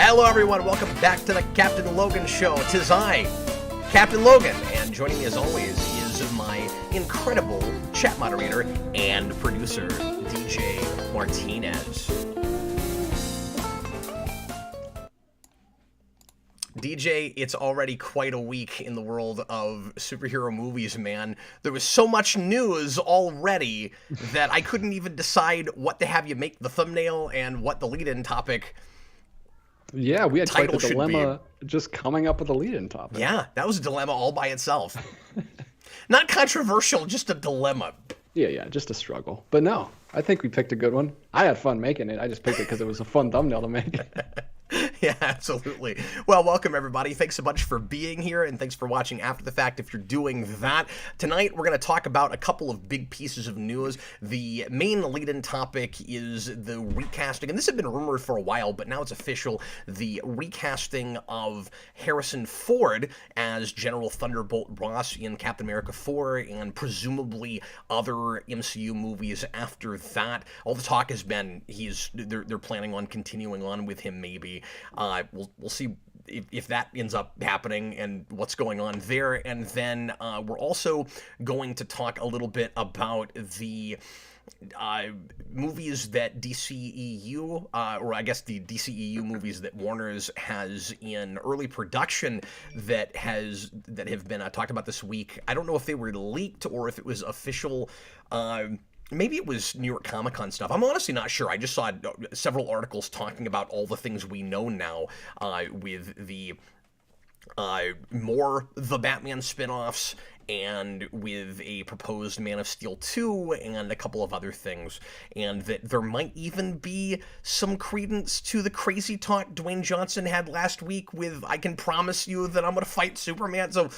Hello everyone, welcome back to the Captain Logan Show. 'Tis I, Captain Logan, and joining me as always is my incredible chat moderator and producer, DJ Martinez. DJ, it's already quite a week in the world of superhero movies, man. There was so much news already that I couldn't even decide what to have you make the thumbnail and what the lead-in topic. Yeah, we had quite the dilemma just coming up with a lead-in topic. Yeah, that was a dilemma all by itself. Not controversial, just a dilemma. Yeah, just a struggle. But no, I think we picked a good one. I had fun making it. I just picked it because it was a fun thumbnail to make. Yeah, absolutely. Well, welcome everybody. Thanks a bunch for being here, and thanks for watching after the fact if you're doing that. Tonight, we're going to talk about a couple of big pieces of news. The main lead-in topic is the recasting, and this had been rumored for a while, but now it's official, the recasting of Harrison Ford as General Thunderbolt Ross in Captain America 4, and presumably other MCU movies after that. All the talk has been they're planning on continuing on with him maybe. We'll see if that ends up happening and what's going on there. And then we're also going to talk a little bit about the movies that DCEU, or I guess the DCEU movies that Warner's has in early production that have been talked about this week. I don't know if they were leaked or if it was official. Maybe it was New York Comic-Con stuff. I'm honestly not sure. I just saw several articles talking about all the things we know now with the more the Batman spin-offs and with a proposed Man of Steel 2 and a couple of other things. And that there might even be some credence to the crazy talk Dwayne Johnson had last week with, I can promise you that I'm going to fight Superman. So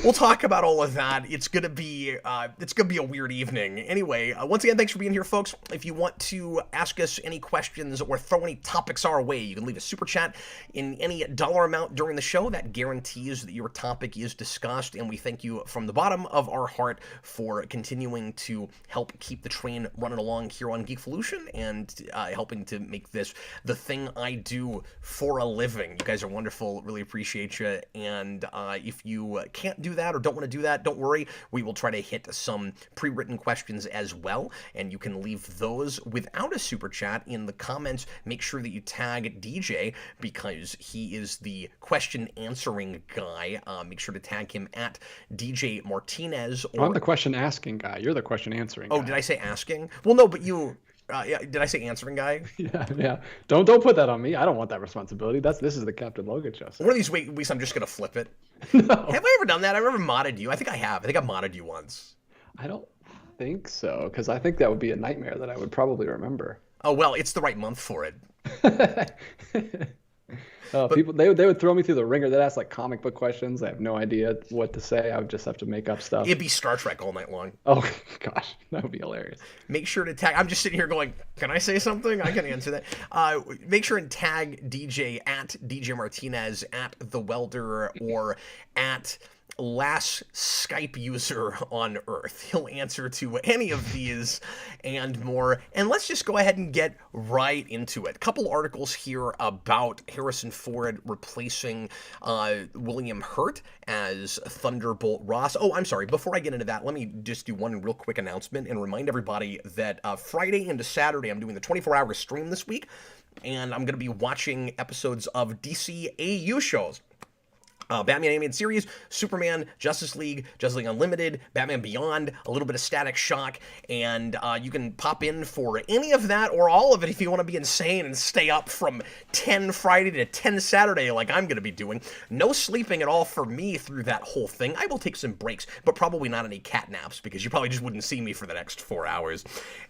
we'll talk about all of that. It's gonna be a weird evening. Anyway, once again, thanks for being here, folks. If you want to ask us any questions or throw any topics our way, you can leave a super chat in any dollar amount during the show. That guarantees that your topic is discussed, and we thank you from the bottom of our heart for continuing to help keep the train running along here on Geekvolution and helping to make this the thing I do for a living. You guys are wonderful. Really appreciate you. And if you can't do that or don't want to do that, don't worry. We will try to hit some pre-written questions as well, and you can leave those without a super chat in the comments. Make sure that you tag DJ because he is the question answering guy. Make sure to tag him at DJ Martinez. I'm the question asking guy. You're the question answering guy. Oh, did I say asking? Well, no, but you Yeah, did I say answering guy? Yeah. Don't put that on me. I don't want that responsibility. This is the Captain Logan show. So. One of these weeks, I'm just gonna flip it. No, Have I ever done that? I've never modded you. I think I have. I think I modded you once. I don't think so, because I think that would be a nightmare that I would probably remember. Oh well, it's the right month for it. People they would throw me through the ringer. They'd ask like comic book questions. I have no idea what to say. I would just have to make up stuff. It'd be Star Trek all night long. Oh gosh, that would be hilarious. Make sure to tag. I'm just sitting here going, can I say something? I can answer that. Make sure and tag DJ at DJ Martinez, at The Welder, or at last Skype user on Earth. He'll answer to any of these and more. And let's just go ahead and get right into it. Couple articles here about Harrison Ford replacing William Hurt as Thunderbolt Ross. Oh, I'm sorry. Before I get into that, let me just do one real quick announcement and remind everybody that Friday into Saturday, I'm doing the 24-hour stream this week, and I'm going to be watching episodes of DC AU shows. Batman Animated Series, Superman, Justice League Unlimited, Batman Beyond, a little bit of Static Shock, and you can pop in for any of that or all of it if you want to be insane and stay up from 10 Friday to 10 Saturday like I'm going to be doing. No sleeping at all for me through that whole thing. I will take some breaks, but probably not any cat naps because you probably just wouldn't see me for the next 4 hours.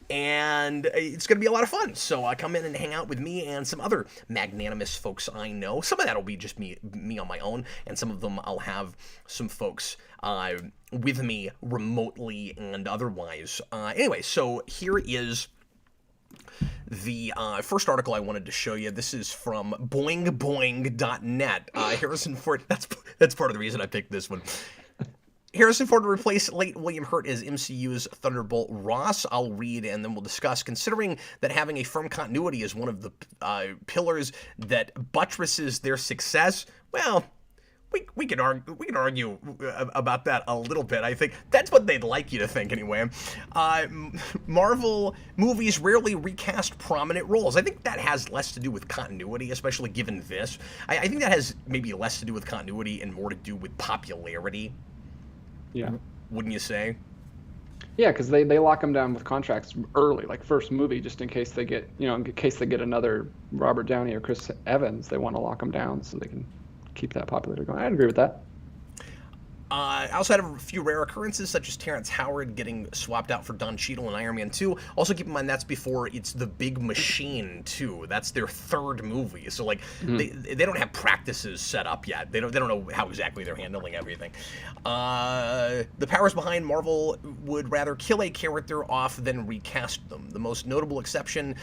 And it's going to be a lot of fun, so come in and hang out with me and some other magnanimous folks I know. Some of that will be just me on my own, and some of them I'll have some folks with me remotely and otherwise. Anyway, so here is the first article I wanted to show you. This is from boingboing.net. Harrison Ford, that's part of the reason I picked this one. Harrison Ford to replace late William Hurt as MCU's Thunderbolt Ross. I'll read and then we'll discuss. Considering that having a firm continuity is one of the pillars that buttresses their success, well, we can argue about that a little bit. I think that's what they'd like you to think anyway. Marvel movies rarely recast prominent roles. I think that has less to do with continuity, especially given this. I think that has maybe less to do with continuity and more to do with popularity. Yeah. Wouldn't you say? Yeah, because they lock them down with contracts early, like first movie, just in case they get, in case they get another Robert Downey or Chris Evans, they want to lock them down so they can keep that popularity going. I'd agree with that. Outside of a few rare occurrences, such as Terrence Howard getting swapped out for Don Cheadle in Iron Man 2. Also keep in mind that's before it's The Big Machine 2. That's their third movie. So like they don't have practices set up yet. They don't know how exactly they're handling everything. The powers behind Marvel would rather kill a character off than recast them. The most notable exception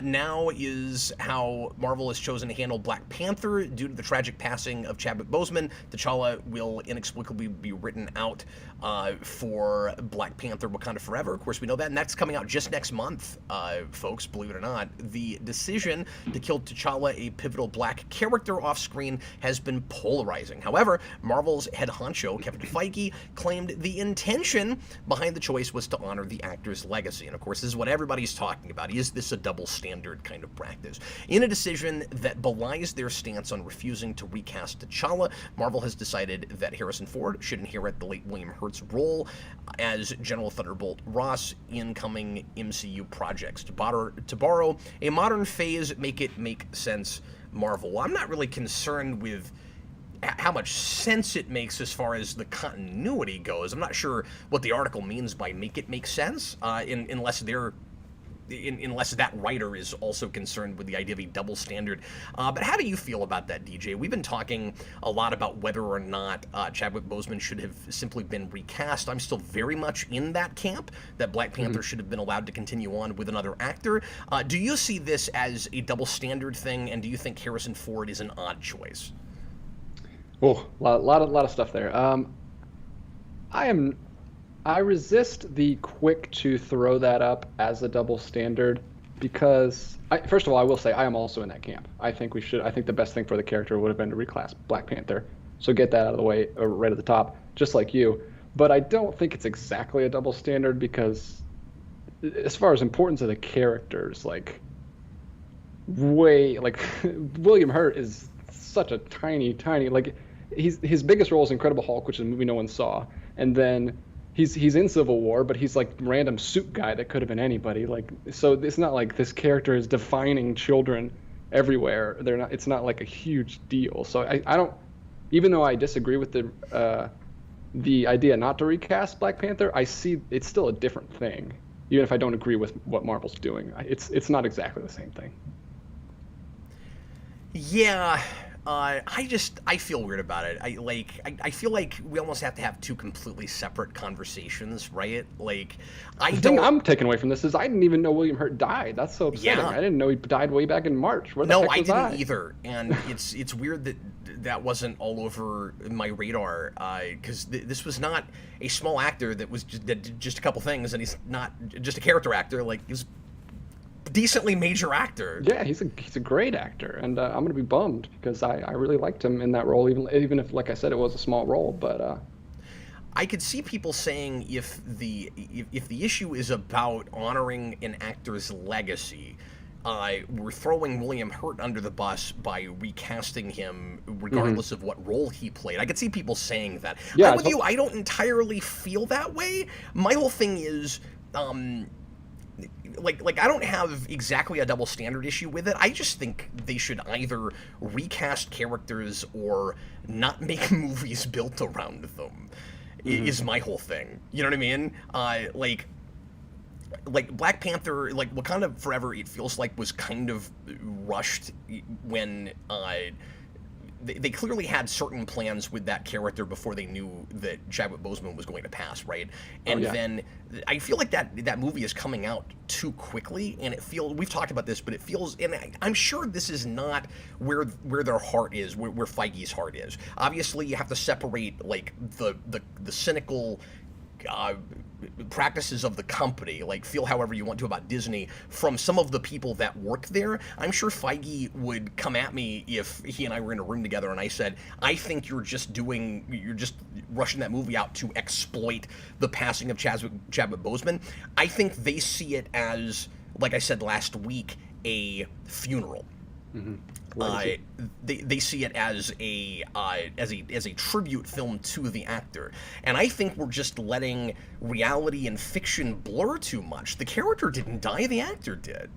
now is how Marvel has chosen to handle Black Panther. Due to the tragic passing of Chadwick Boseman, T'Challa will inexplicably be written out for Black Panther Wakanda Forever. Of course, we know that, and that's coming out just next month, folks, believe it or not. The decision to kill T'Challa, a pivotal black character off screen, has been polarizing. However, Marvel's head honcho, Kevin Feige, claimed the intention behind the choice was to honor the actor's legacy. And of course, this is what everybody's talking about. Is this a double standard kind of practice? In a decision that belies their stance on refusing to recast T'Challa, Marvel has decided that Harrison Ford should inherit the late William Hurt's role as General Thunderbolt Ross in coming MCU projects. To borrow a modern phrase, make it make sense, Marvel. Well, I'm not really concerned with how much sense it makes as far as the continuity goes. I'm not sure what the article means by make it make sense, unless that writer is also concerned with the idea of a double standard. But how do you feel about that, DJ? We've been talking a lot about whether or not Chadwick Boseman should have simply been recast. I'm still very much in that camp, that Black Panther should have been allowed to continue on with another actor. Do you see this as a double standard thing, and do you think Harrison Ford is an odd choice? Oh, a lot of stuff there. I resist the quick to throw that up as a double standard because, first of all, I will say I am also in that camp. I think the best thing for the character would have been to reclass Black Panther. So get that out of the way right at the top, just like you. But I don't think it's exactly a double standard because as far as importance of the characters, William Hurt is such a tiny, his biggest role is Incredible Hulk, which is a movie no one saw. And then he's in Civil War, but he's like random suit guy that could have been anybody. Like, so it's not like this character is defining children everywhere. They're not. It's not like a huge deal. So I don't. Even though I disagree with the idea not to recast Black Panther, I see it's still a different thing. Even if I don't agree with what Marvel's doing, it's not exactly the same thing. Yeah, I feel weird about it. I feel like we almost have to have two completely separate conversations, right? Like, I The don't. thing I'm taking away from this is I didn't even know William Hurt died. That's so upsetting. Yeah. I didn't know he died way back in March. Where the No, heck I was didn't either, and it's weird that that wasn't all over my radar, because this was not a small actor that did just a couple things, and he's not just a character actor. Like, he's a decently major actor. Yeah, he's a great actor, and I'm gonna be bummed because I really liked him in that role, even if, like I said, it was a small role. But I could see people saying if the issue is about honoring an actor's legacy, we're throwing William Hurt under the bus by recasting him regardless of what role he played. I could see people saying that. Yeah, I'm with you. I don't entirely feel that way. My whole thing is, like I don't have exactly a double standard issue with it. I just think they should either recast characters or not make movies built around them. Is my whole thing. You know what I mean? Like Black Panther, like Wakanda Forever, it feels like was kind of rushed when they clearly had certain plans with that character before they knew that Chadwick Boseman was going to pass, right? And then I feel like that movie is coming out too quickly, and we've talked about this, but it feels, and I'm sure this is not where their heart is, where Feige's heart is. Obviously, you have to separate like the cynical practices of the company, like feel however you want to about Disney, from some of the people that work there. I'm sure Feige would come at me if he and I were in a room together and I said, I think you're just rushing that movie out to exploit the passing of Chadwick Boseman. I think they see it as, like I said last week, a funeral. They see it as a tribute film to the actor, and I think we're just letting reality and fiction blur too much. The character didn't die; the actor did.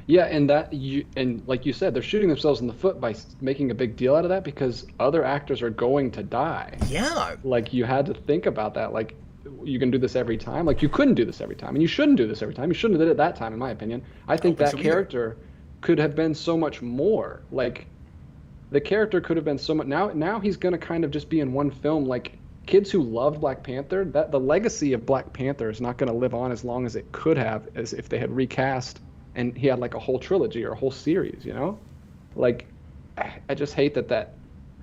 Yeah, and like you said, they're shooting themselves in the foot by making a big deal out of that because other actors are going to die. Yeah, like you had to think about that. Like, you can do this every time. Like, you couldn't do this every time, and you shouldn't do this every time. You shouldn't have did it that time, in my opinion. I think that character could have been so much more. Like, the character could have been so much. Now he's gonna kind of just be in one film. Like, kids who loved Black Panther, that the legacy of Black Panther is not gonna live on as long as it could have, as if they had recast and he had like a whole trilogy or a whole series. You know, like, I just hate that.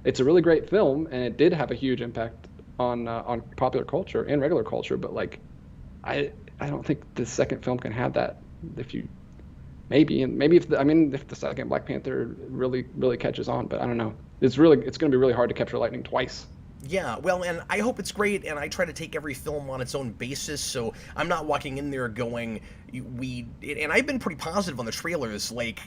It's a really great film and it did have a huge impact on popular culture and regular culture. But like, I don't think the second film can have that. Maybe if the second Black Panther really catches on, but I don't know. It's going to be really hard to capture lightning twice. Yeah, well, and I hope it's great, and I try to take every film on its own basis, so I'm not walking in there going, and I've been pretty positive on the trailers, like,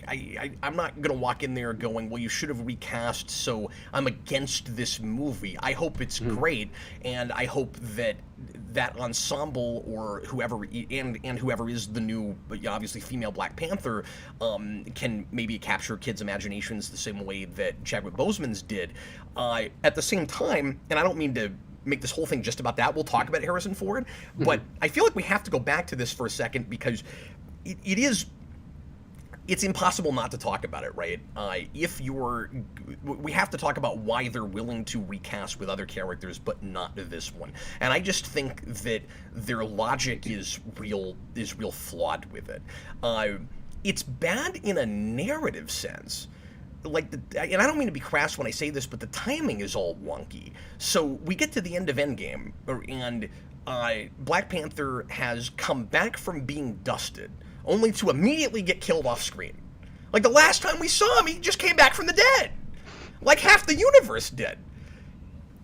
I'm not going to walk in there going, well, you should have recast, so I'm against this movie. I hope it's great, and I hope that ensemble or whoever, and whoever is the new, obviously female Black Panther, can maybe capture kids' imaginations the same way that Chadwick Boseman's did. At the same time, and I don't mean to make this whole thing just about that, we'll talk about Harrison Ford, but I feel like we have to go back to this for a second because it's impossible not to talk about it, right? We have to talk about why they're willing to recast with other characters, but not this one. And I just think that their logic is real flawed with it. It's bad in a narrative sense. And I don't mean to be crass when I say this, but the timing is all wonky. So we get to the end of Endgame, and Black Panther has come back from being dusted, only to immediately get killed off screen. Like, the last time we saw him, he just came back from the dead. Like half the universe did.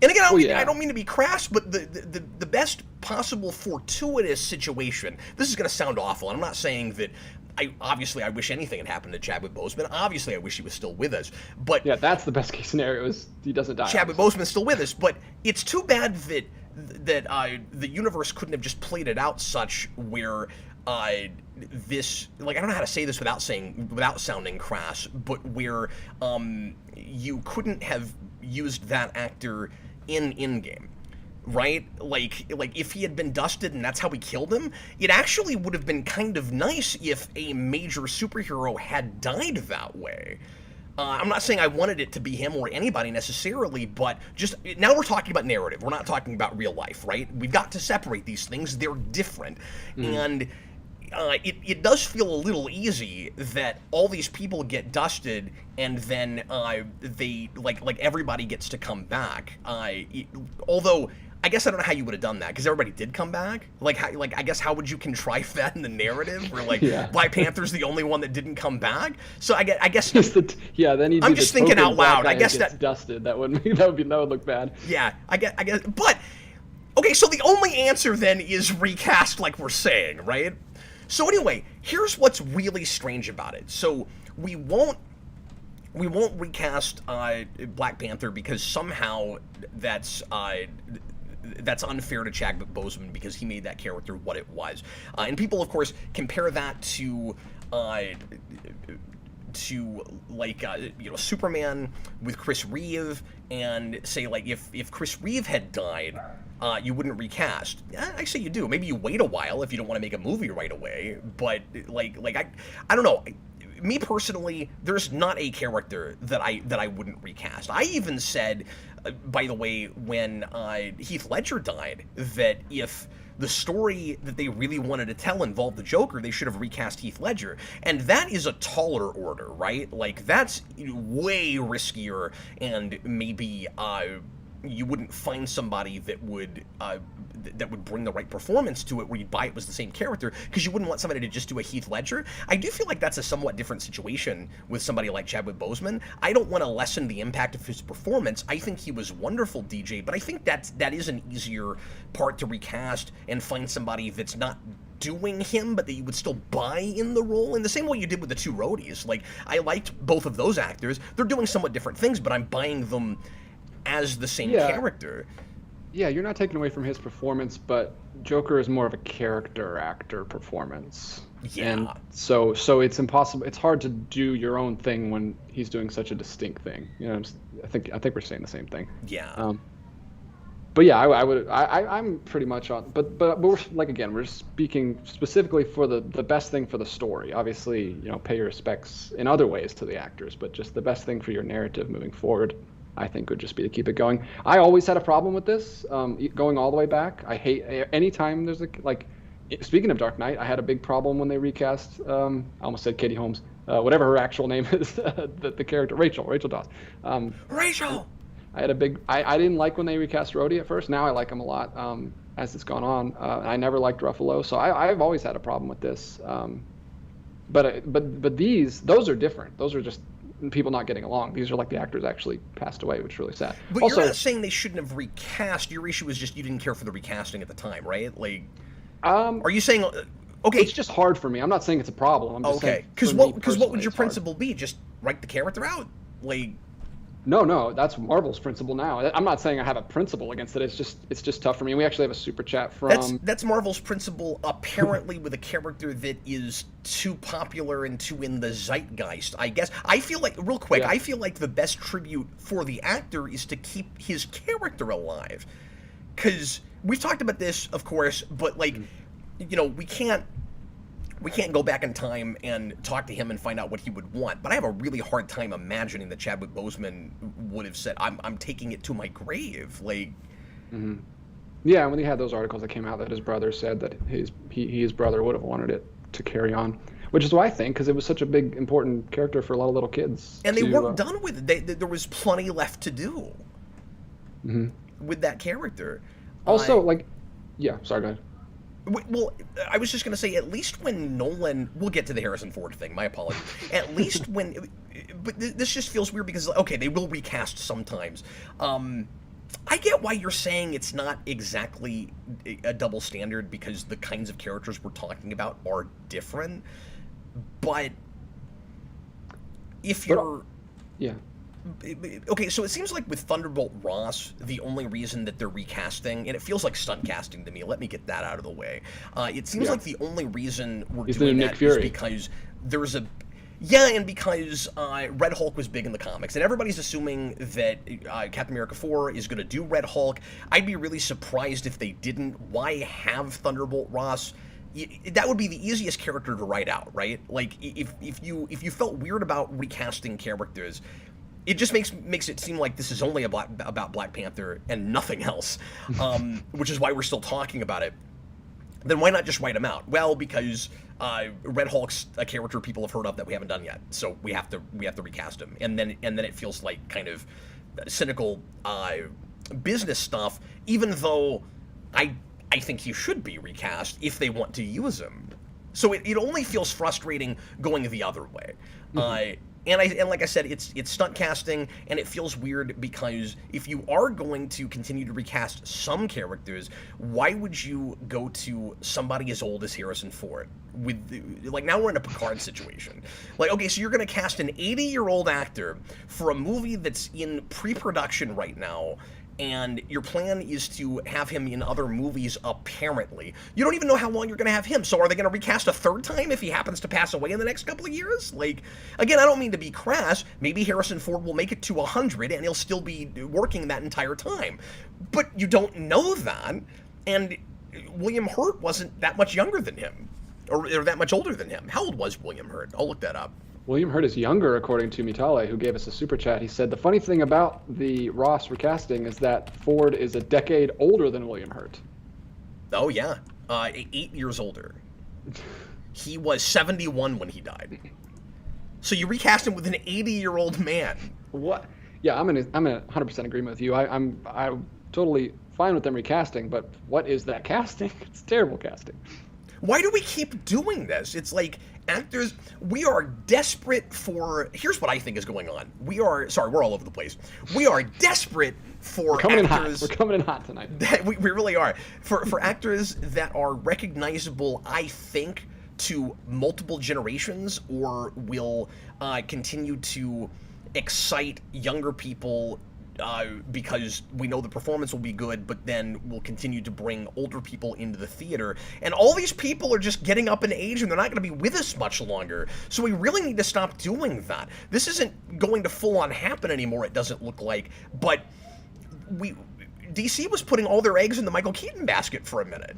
And again, I don't mean to be crass, but the best possible fortuitous situation, this is going to sound awful, and I'm not saying that I wish anything had happened to Chadwick Boseman. Obviously, I wish he was still with us. But yeah, that's the best case scenario, is he doesn't die. Chadwick Boseman's still with us, but it's too bad that the universe couldn't have just played it out such where this, like, I don't know how to say this without sounding crass, but where you couldn't have used that actor in game. Right? Like if he had been dusted and that's how we killed him, it actually would have been kind of nice if a major superhero had died that way. I'm not saying I wanted it to be him or anybody necessarily, but just now we're talking about narrative. We're not talking about real life, right? We've got to separate these things. They're different. And it does feel a little easy that all these people get dusted and then they like everybody gets to come back. Although I guess I don't know how you would have done that because everybody did come back. I guess how would you contrive that in the narrative where Black Panther's the only one that didn't come back? So I guess then I'm just thinking out loud. I guess that dusted that would look bad. Yeah, I guess. But okay, so the only answer then is recast, like we're saying, right? So anyway, here's what's really strange about it. So we won't recast Black Panther because somehow that's unfair to Chadwick Boseman because he made that character what it was. And people, of course, compare that to Superman with Chris Reeve and say, like, if Chris Reeve had died, you wouldn't recast. I say you do. Maybe you wait a while if you don't want to make a movie right away. But I don't know. Me personally, there's not a character that I wouldn't recast. I even said, by the way, when Heath Ledger died, that if the story that they really wanted to tell involved the Joker, they should have recast Heath Ledger. And that is a taller order, right? Like, that's way riskier, and maybe you wouldn't find somebody that would bring the right performance to it where you'd buy it was the same character, because you wouldn't want somebody to just do a Heath Ledger. I do feel like that's a somewhat different situation with somebody like Chadwick Boseman. I don't want to lessen the impact of his performance. I think he was wonderful, DJ, but I think that is an easier part to recast and find somebody that's not doing him, but that you would still buy in the role in the same way you did with the two roadies. Like, I liked both of those actors. They're doing somewhat different things, but I'm buying them as the same character. Yeah, you're not taking away from his performance, but Joker is more of a character actor performance. Yeah. And so it's impossible. It's hard to do your own thing when he's doing such a distinct thing. You know, I think we're saying the same thing. Yeah. But yeah, I'm pretty much on. But we're we're speaking specifically for the best thing for the story. Obviously, pay your respects in other ways to the actors, but just the best thing for your narrative moving forward, I think, would just be to keep it going. I always had a problem with this, going all the way back. I hate anytime there's speaking of Dark Knight, I had a big problem when they recast, I almost said Katie Holmes, whatever her actual name is, the character, Rachel Dawes. Rachel! I didn't like when they recast Rhodey at first. Now I like him a lot as it's gone on. I never liked Ruffalo, so I've always had a problem with this. But those are different. Those are just people not getting along. These are like the actors actually passed away, which is really sad. But also, you're not saying they shouldn't have recast. Your issue was just you didn't care for the recasting at the time, right? Like, are you saying? Okay, it's just hard for me. I'm not saying it's a problem. I'm just saying. Because what would your principle be? Just write the character out, like. No, that's Marvel's principle now. I'm not saying I have a principle against it. It's just tough for me. We actually have a super chat from. That's Marvel's principle, apparently, with a character that is too popular and too in the zeitgeist, I guess. I feel like, real quick, I feel like the best tribute for the actor is to keep his character alive. Because we've talked about this, of course, but we can't go back in time and talk to him and find out what he would want. But I have a really hard time imagining that Chadwick Boseman would have said, I'm taking it to my grave. Like, mm-hmm. Yeah, when he had those articles that came out that his brother said that his brother would have wanted it to carry on, which is what I think, because it was such a big, important character for a lot of little kids. And they weren't done with it. There was plenty left to do with that character. Also, sorry, go ahead. Well, I was just going to say, at least when Nolan... We'll get to the Harrison Ford thing, my apologies. At least when... But this just feels weird because, okay, they will recast sometimes. I get why you're saying it's not exactly a double standard because the kinds of characters we're talking about are different. But if you're... Yeah. Okay, so it seems like with Thunderbolt Ross, the only reason that they're recasting, and it feels like stunt casting to me. Let me get that out of the way. It seems like the only reason we're doing that is because there's a. Yeah, and because Red Hulk was big in the comics, and everybody's assuming that Captain America 4 is going to do Red Hulk. I'd be really surprised if they didn't. Why have Thunderbolt Ross? That would be the easiest character to write out, right? Like, if you felt weird about recasting characters, it just makes it seem like this is only about Black Panther and nothing else, which is why we're still talking about it. Then why not just write him out? Well, because Red Hulk's a character people have heard of that we haven't done yet, so we have to recast him, and then it feels like kind of cynical business stuff. Even though I think he should be recast if they want to use him. So it only feels frustrating going the other way. And like I said, it's stunt casting, and it feels weird because if you are going to continue to recast some characters, why would you go to somebody as old as Harrison Ford? Like, now we're in a Picard situation. Like, okay, so you're going to cast an 80-year-old actor for a movie that's in pre-production right now, and your plan is to have him in other movies, apparently. You don't even know how long you're going to have him, so are they going to recast a third time if he happens to pass away in the next couple of years? Like, again, I don't mean to be crass. Maybe Harrison Ford will make it to 100, and he'll still be working that entire time. But you don't know that, and William Hurt wasn't that much younger than him, or that much older than him. How old was William Hurt? I'll look that up. William Hurt is younger, according to Mitale, who gave us a super chat. He said, the funny thing about the Ross recasting is that Ford is a decade older than William Hurt. Oh, yeah. 8 years older. He was 71 when he died. So you recast him with an 80-year-old man. What? Yeah, I'm in 100% agreement with you. I'm totally fine with them recasting, but what is that casting? It's terrible casting. Why do we keep doing this? It's like, actors, we are desperate for... Here's what I think is going on. Sorry, we're all over the place. We are desperate for actors... We're coming in hot tonight. We really are. For actors that are recognizable, I think, to multiple generations, or will continue to excite younger people because we know the performance will be good, but then we'll continue to bring older people into the theater. And all these people are just getting up in age, and they're not going to be with us much longer. So we really need to stop doing that. This isn't going to full-on happen anymore, it doesn't look like. But DC was putting all their eggs in the Michael Keaton basket for a minute.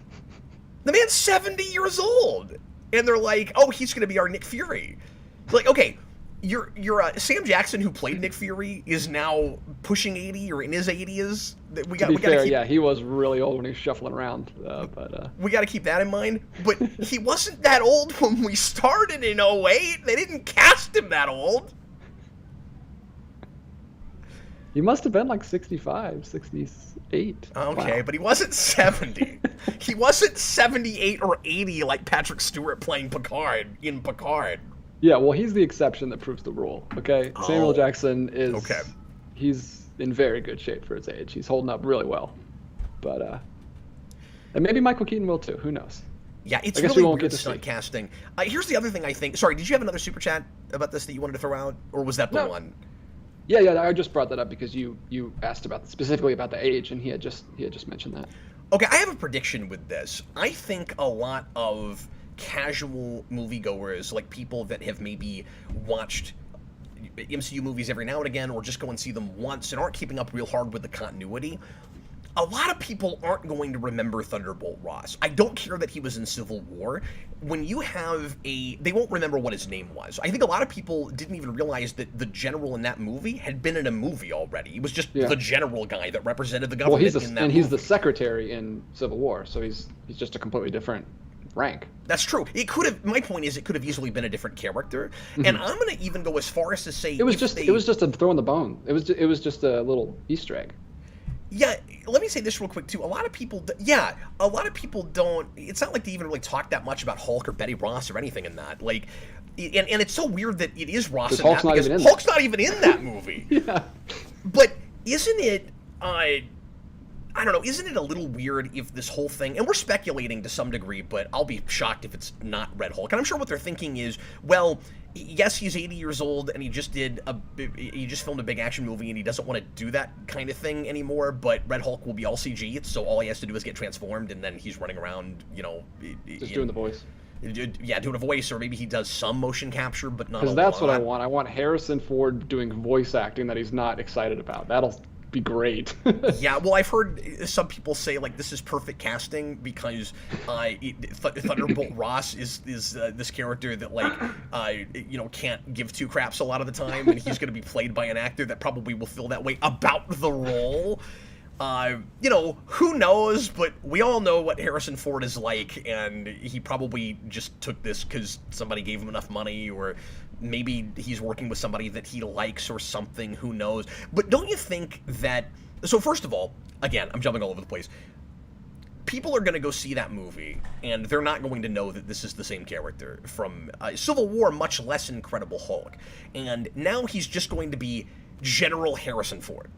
The man's 70 years old. And they're like, oh, he's going to be our Nick Fury. It's like, okay, You're Sam Jackson, who played Nick Fury, is now pushing 80 or in his 80s. We got to keep... yeah, he was really old when he was shuffling around. But we got to keep that in mind. But he wasn't that old when we started in 08. They didn't cast him that old. He must have been like 65, 68. Okay, wow. But he wasn't 70. He wasn't 78 or 80 like Patrick Stewart playing Picard in Picard. Yeah, well, he's the exception that proves the rule, okay? Oh, Samuel Jackson is... Okay. He's in very good shape for his age. He's holding up really well. But, and maybe Michael Keaton will too. Who knows? Yeah, it's really weird stunt casting. Here's the other thing I think... Sorry, did you have another super chat about this that you wanted to throw out? Or was that the one? Yeah, I just brought that up because you asked specifically about the age, and he had just mentioned that. Okay, I have a prediction with this. I think a lot of casual moviegoers, like people that have maybe watched MCU movies every now and again, or just go and see them once and aren't keeping up real hard with the continuity, a lot of people aren't going to remember Thunderbolt Ross. I don't care that he was in Civil War. When you have they won't remember what his name was. I think a lot of people didn't even realize that the general in that movie had been in a movie already. He was just the general guy that represented the government in that movie. He's the secretary in Civil War, so he's just a completely different rank. That's true. It could have. My point is, it could have easily been a different character. Mm-hmm. And I'm going to even go as far as to say it was just a throw in the bone. It was just a little Easter egg. Yeah, let me say this real quick too. A lot of people don't. It's not like they even really talk that much about Hulk or Betty Ross or anything in that. Like, and it's so weird that it is Ross in that because Hulk's not even in that movie. Yeah. But isn't it? I don't know, isn't it a little weird if this whole thing, and we're speculating to some degree, but I'll be shocked if it's not Red Hulk. And I'm sure what they're thinking is, well, yes, he's 80 years old and he just filmed a big action movie and he doesn't want to do that kind of thing anymore, but Red Hulk will be all CG, so all he has to do is get transformed and then he's running around, just doing the voice. Yeah, doing a voice, or maybe he does some motion capture, but not a lot. Because that's what I want. I want Harrison Ford doing voice acting that he's not excited about. That'll be great. Yeah, well, I've heard some people say, like, this is perfect casting because Thunderbolt Ross is this character that, like, can't give two craps a lot of the time, and he's going to be played by an actor that probably will feel that way about the role. Who knows, but we all know what Harrison Ford is like, and he probably just took this because somebody gave him enough money, or maybe he's working with somebody that he likes or something, who knows. But don't you think that... So first of all, again, I'm jumping all over the place. People are going to go see that movie, and they're not going to know that this is the same character from Civil War, much less Incredible Hulk. And now he's just going to be General Harrison Ford.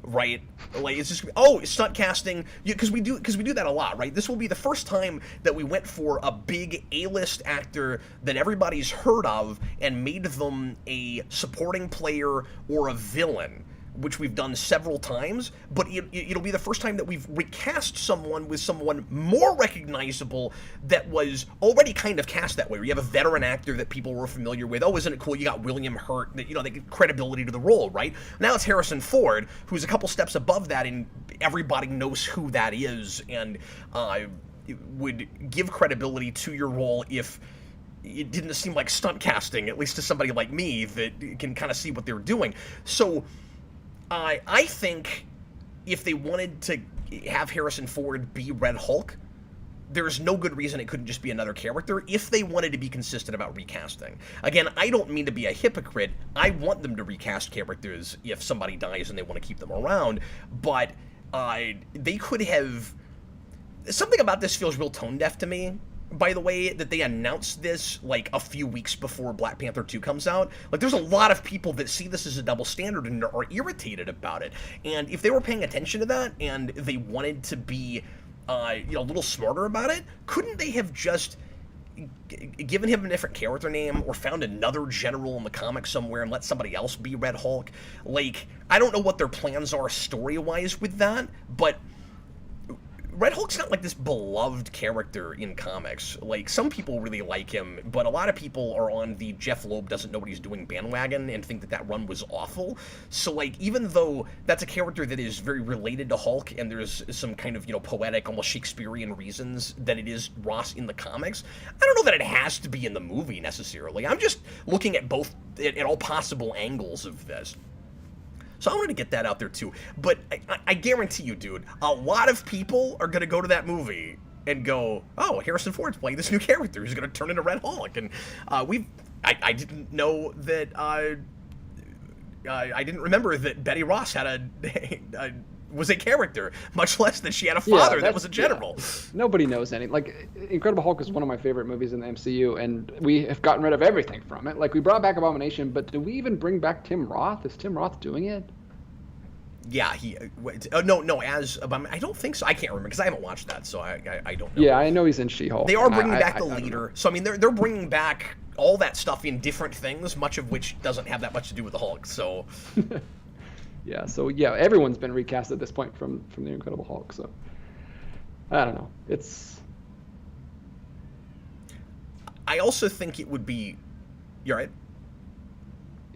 Right, like it's just it's stunt casting, because we do that a lot, right? This will be the first time that we went for a big A-list actor that everybody's heard of and made them a supporting player or a villain, which we've done several times, but it'll be the first time that we've recast someone with someone more recognizable that was already kind of cast that way, where you have a veteran actor that people were familiar with. Oh, isn't it cool? You got William Hurt, that, they give credibility to the role, right? Now it's Harrison Ford, who's a couple steps above that, and everybody knows who that is, and would give credibility to your role if it didn't seem like stunt casting, at least to somebody like me that can kind of see what they're doing. So I think if they wanted to have Harrison Ford be Red Hulk, there's no good reason it couldn't just be another character if they wanted to be consistent about recasting. Again, I don't mean to be a hypocrite. I want them to recast characters if somebody dies and they want to keep them around, but they could have... Something about this feels real tone-deaf to me, by the way, that they announced this like a few weeks before Black Panther 2 comes out. Like, there's a lot of people that see this as a double standard and are irritated about it. And if they were paying attention to that and they wanted to be a little smarter about it, couldn't they have just given him a different character name or found another general in the comics somewhere and let somebody else be Red Hulk? Like, I don't know what their plans are story-wise with that, but Red Hulk's not like this beloved character in comics. Like, some people really like him, but a lot of people are on the Jeff Loeb doesn't know what he's doing bandwagon and think that run was awful. So, like, even though that's a character that is very related to Hulk and there's some kind of, poetic, almost Shakespearean reasons that it is Ross in the comics, I don't know that it has to be in the movie necessarily. I'm just looking at at all possible angles of this. So I wanted to get that out there too. But I guarantee you, dude, a lot of people are going to go to that movie and go, oh, Harrison Ford's playing this new character who's going to turn into Red Hulk. And I didn't know that... I didn't remember that Betty Ross had was a character, much less that she had a father that was a general. Yeah. Nobody knows any. Like, Incredible Hulk is one of my favorite movies in the MCU, and we have gotten rid of everything from it. Like, we brought back Abomination, but do we even bring back Tim Roth? Is Tim Roth doing it? Yeah, no, I don't think so. I can't remember because I haven't watched that, so I don't know. Yeah, I know he's in She-Hulk. They are bringing back the leader, so I mean they're bringing back all that stuff in different things, much of which doesn't have that much to do with the Hulk. So. Yeah, so yeah, everyone's been recast at this point from the Incredible Hulk. So I don't know. I also think it would be. You're right.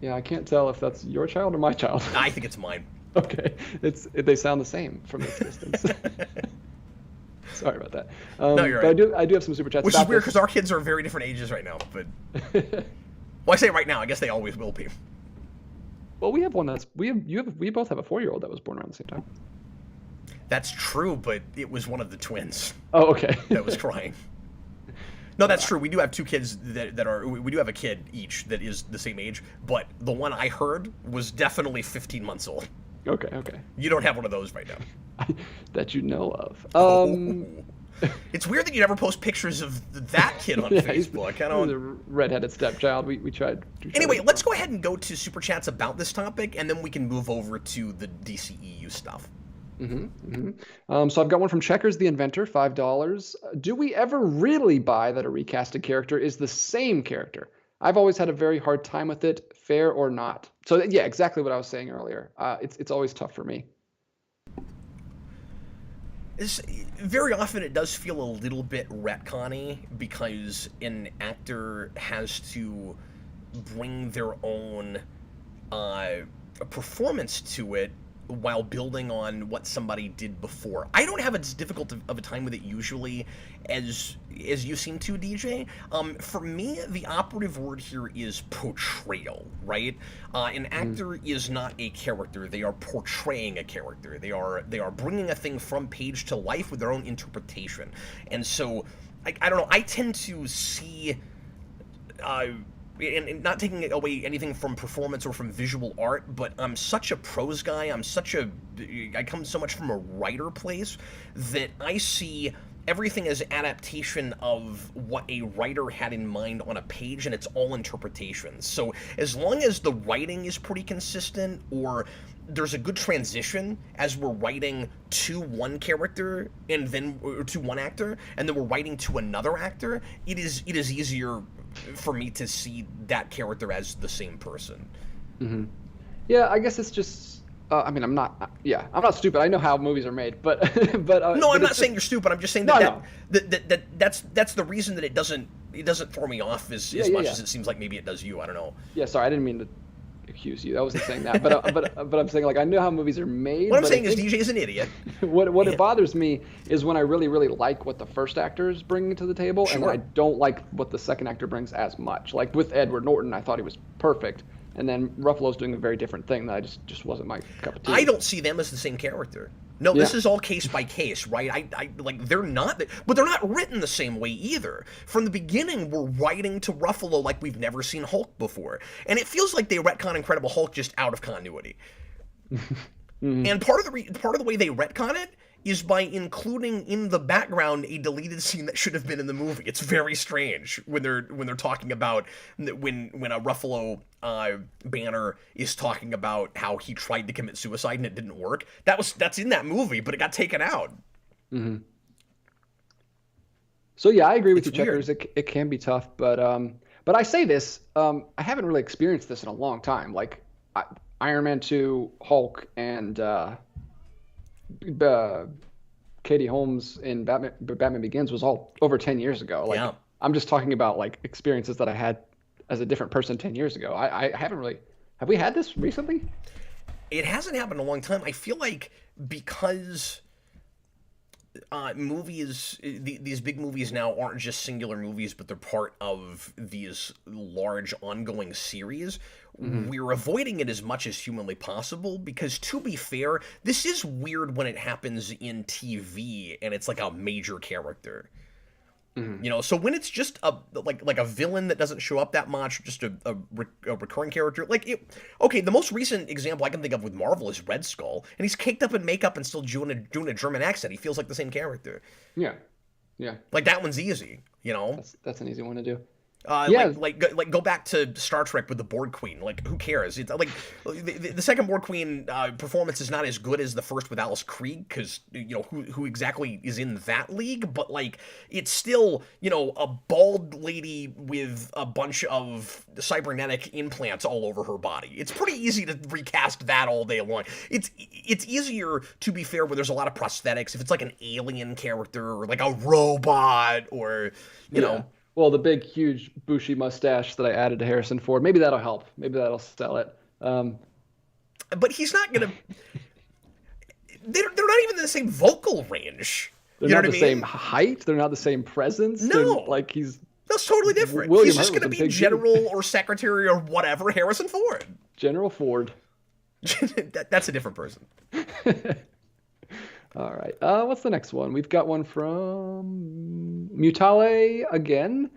Yeah, I can't tell if that's your child or my child. I think it's mine. Okay, they sound the same from this distance. Sorry about that. No, you're right. But I do have some super chats. Which is weird because our kids are very different ages right now. But well, I say right now. I guess they always will be. Well, we have one we both have a 4-year-old that was born around the same time. That's true, but it was one of the twins. Oh, okay. That was crying. No, that's true. We do have two kids that are. We do have a kid each that is the same age, but the one I heard was definitely 15 months old. Okay. You don't have one of those right now. That you know of. It's weird that you never post pictures of that kid on Facebook. I don't. He's a redheaded stepchild. We tried. Anyway, let's go ahead and go to super chats about this topic, and then we can move over to the DCEU stuff. So I've got one from Checkers the Inventor, $5. Do we ever really buy that a recasted character is the same character? I've always had a very hard time with it, fair or not. So yeah, exactly what I was saying earlier. It's always tough for me. Very often it does feel a little bit retconny because an actor has to bring their own uh, performance to it while building on what somebody did before. I don't have as difficult of a time with it usually as you seem to, DJ. For me, the operative word here is portrayal, right? An actor is not a character; they are portraying a character. They are bringing a thing from page to life with their own interpretation, and so I don't know. I tend to see. And not taking away anything from performance or from visual art, but I'm such a prose guy. I come so much from a writer place that I see everything as adaptation of what a writer had in mind on a page, and it's all interpretations. So as long as the writing is pretty consistent, or there's a good transition as we're writing to one character and then or to one actor, and then we're writing to another actor, it is easier for me to see that character as the same person. Yeah, I guess it's just. I mean, I'm not. Yeah, I'm not stupid. I know how movies are made, but No, but I'm it's not saying you're just, stupid. I'm just saying no, that, no. that's the reason that it doesn't throw me off as much as it seems like maybe it does you. I don't know. Yeah, sorry, I didn't mean to accuse you. I wasn't saying that, but I'm saying like I know how movies are made. What I'm but saying is DJ is an idiot. what it bothers me is when I really like what the first actor is bringing to the table, and Sure. I don't like what the second actor brings as much. Like with Edward Norton, I thought he was perfect, and then Ruffalo's doing a very different thing that I just wasn't my cup of tea. I don't see them as the same character. No, Yeah. this is all case by case, right? I like they're not, but they're not written the same way either. From the beginning, we're writing to Ruffalo like we've never seen Hulk before, and it feels like they retcon Incredible Hulk just out of continuity. And part of the way they retcon it is by including in the background a deleted scene that should have been in the movie. It's very strange when they're talking about when a Ruffalo Banner is talking about how he tried to commit suicide and it didn't work. That's in that movie, but it got taken out. So yeah, I agree with It's you, Checkers. It can be tough, but I say this, I haven't really experienced this in a long time. Like Iron Man 2, Hulk, and Katie Holmes in Batman Begins was all over 10 years ago. Like Yeah. I'm just talking about like experiences that I had as a different person 10 years ago. I haven't really. Have we had this recently? It hasn't happened in a long time. I feel like because these big movies now aren't just singular movies, but they're part of these large ongoing series. We're avoiding it as much as humanly possible because, to be fair, this is weird when it happens in TV and it's like a major character. You know, so when it's just like a villain that doesn't show up that much, just a recurring character, okay, the most recent example I can think of with Marvel is Red Skull, and he's caked up in makeup and still doing a German accent. He feels like the same character. Yeah, yeah. Like that one's easy, you know. That's an easy one to do. Yeah. Like go back to Star Trek with the Borg Queen. Like, who cares? It's like the second Borg Queen performance is not as good as the first with Alice Krige, because you know who exactly is in that league. But like, it's still a bald lady with a bunch of cybernetic implants all over her body. It's pretty easy to recast that all day long. It's easier, to be fair, where there's a lot of prosthetics. If it's like an alien character or like a robot or you know. Well, the big, huge, bushy mustache that I added to Harrison Ford, maybe that'll help. Maybe that'll sell it. But he's not gonna. They're not even in the same vocal range. They're You know not what the I mean? same height. They're not the same presence. No. Like he's That's totally different. William He's just Hurt gonna was a be big General or Secretary or whatever Harrison Ford. General Ford. That's a different person. All right. What's the next one? We've got one from Mutale again.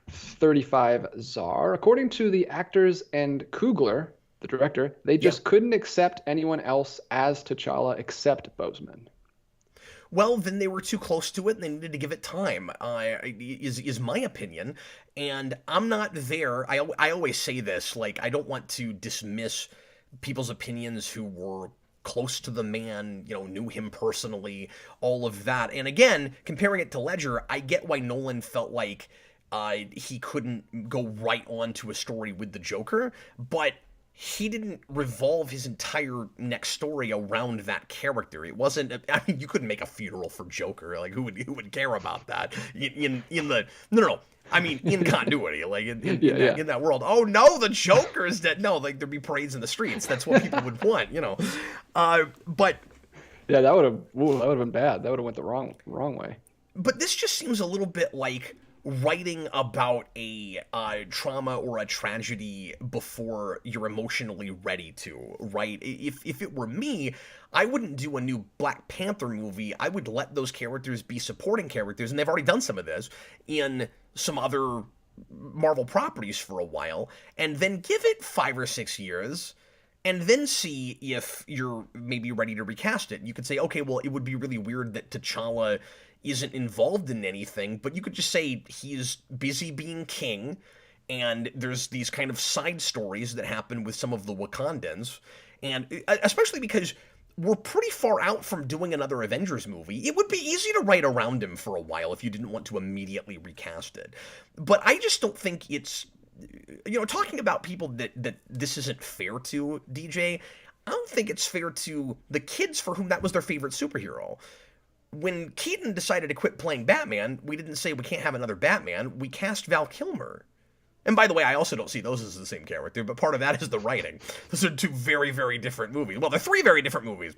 35 Czar. According to the actors and Coogler, the director, they just couldn't accept anyone else as T'Challa except Boseman. Well, then they were too close to it, and they needed to give it time. Is my opinion, and I'm not there. I always say this, like, I don't want to dismiss people's opinions who were close to the man, knew him personally, all of that. And again, comparing it to Ledger, I get why Nolan felt like he couldn't go right on to a story with the Joker, but he didn't revolve his entire next story around that character. It wasn't. I mean, you couldn't make a funeral for Joker. Like, who would care about that in the no. I mean, in continuity, like in that world. Oh no, the Joker's dead. No, like there'd be parades in the streets. That's what people would want, But yeah, that would have been bad. That would have went the wrong way. But this just seems a little bit like writing about a trauma or a tragedy before you're emotionally ready to, right? If it were me, I wouldn't do a new Black Panther movie. I would let those characters be supporting characters, and they've already done some of this in some other Marvel properties for a while, and then give it 5 or 6 years, and then see if you're maybe ready to recast it. You could say, okay, well, it would be really weird that T'Challa isn't involved in anything, but you could just say he's busy being king, and there's these kind of side stories that happen with some of the Wakandans, and especially because we're pretty far out from doing another Avengers movie. It would be easy to write around him for a while if you didn't want to immediately recast it. But I just don't think it's, talking about people that this isn't fair to, DJ, I don't think it's fair to the kids for whom that was their favorite superhero. When Keaton decided to quit playing Batman, we didn't say we can't have another Batman. We cast Val Kilmer. And by the way, I also don't see those as the same character, but part of that is the writing. Those are 2 very, very different movies. Well, they're 3 very different movies.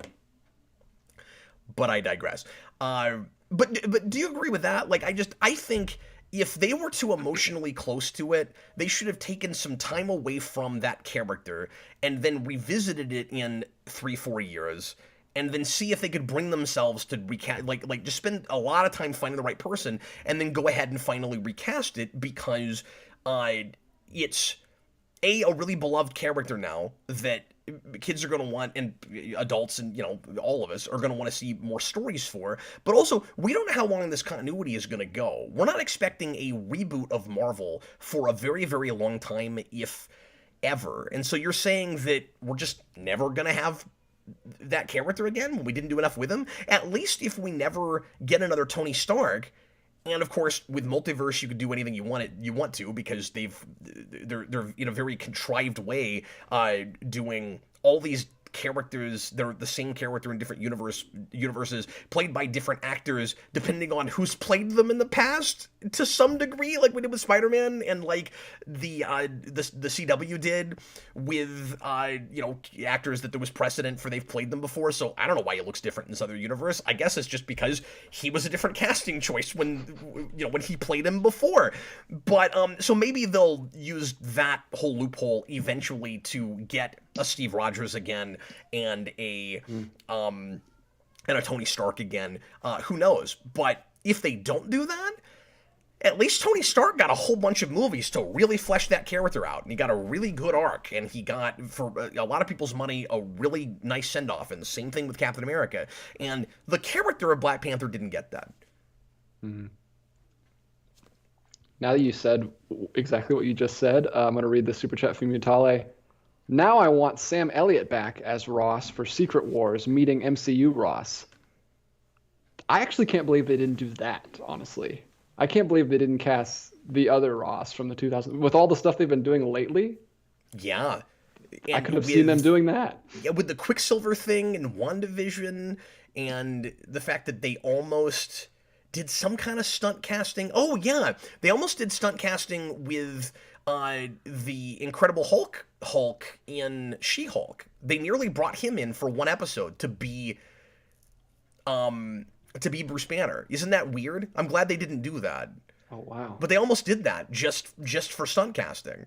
But I digress. But do you agree with that? Like, I think if they were too emotionally close to it, they should have taken some time away from that character and then revisited it in 3-4 years, and then see if they could bring themselves to recast, like just spend a lot of time finding the right person, and then go ahead and finally recast it, because it's a really beloved character now that kids are going to want, and adults and, all of us are going to want to see more stories for. But also, we don't know how long this continuity is going to go. We're not expecting a reboot of Marvel for a very, very long time, if ever. And so you're saying that we're just never going to have that character again? We didn't do enough with him? At least if we never get another Tony Stark. And of course, with multiverse, you could do anything you want to, because they're in a very contrived way doing all these characters. They're the same character in different universes, played by different actors, depending on who's played them in the past, to some degree, like we did with Spider-Man, and like the CW did with actors that there was precedent for, they've played them before. So I don't know why it looks different in this other universe. I guess it's just because he was a different casting choice when he played him before. But so maybe they'll use that whole loophole eventually to get a Steve Rogers again, and a Tony Stark again. Who knows? But if they don't do that, at least Tony Stark got a whole bunch of movies to really flesh that character out, and he got a really good arc, and he got, for a lot of people's money, a really nice send-off, and the same thing with Captain America. And the character of Black Panther didn't get that. Mm-hmm. Now that you said exactly what you just said, I'm going to read the super chat from Mutale. Now I want Sam Elliot back as Ross for Secret Wars, meeting MCU Ross. I actually can't believe they didn't do that, honestly. I can't believe they didn't cast the other Ross from the 2000s. With all the stuff they've been doing lately? Yeah. I could have seen them doing that. Yeah, with the Quicksilver thing and WandaVision, and the fact that they almost did some kind of stunt casting. Oh, yeah. They almost did stunt casting with the Incredible Hulk in She-Hulk. They nearly brought him in for one episode to be Bruce Banner. Isn't that weird? I'm glad they didn't do that. Oh, wow. But they almost did that just for stunt casting.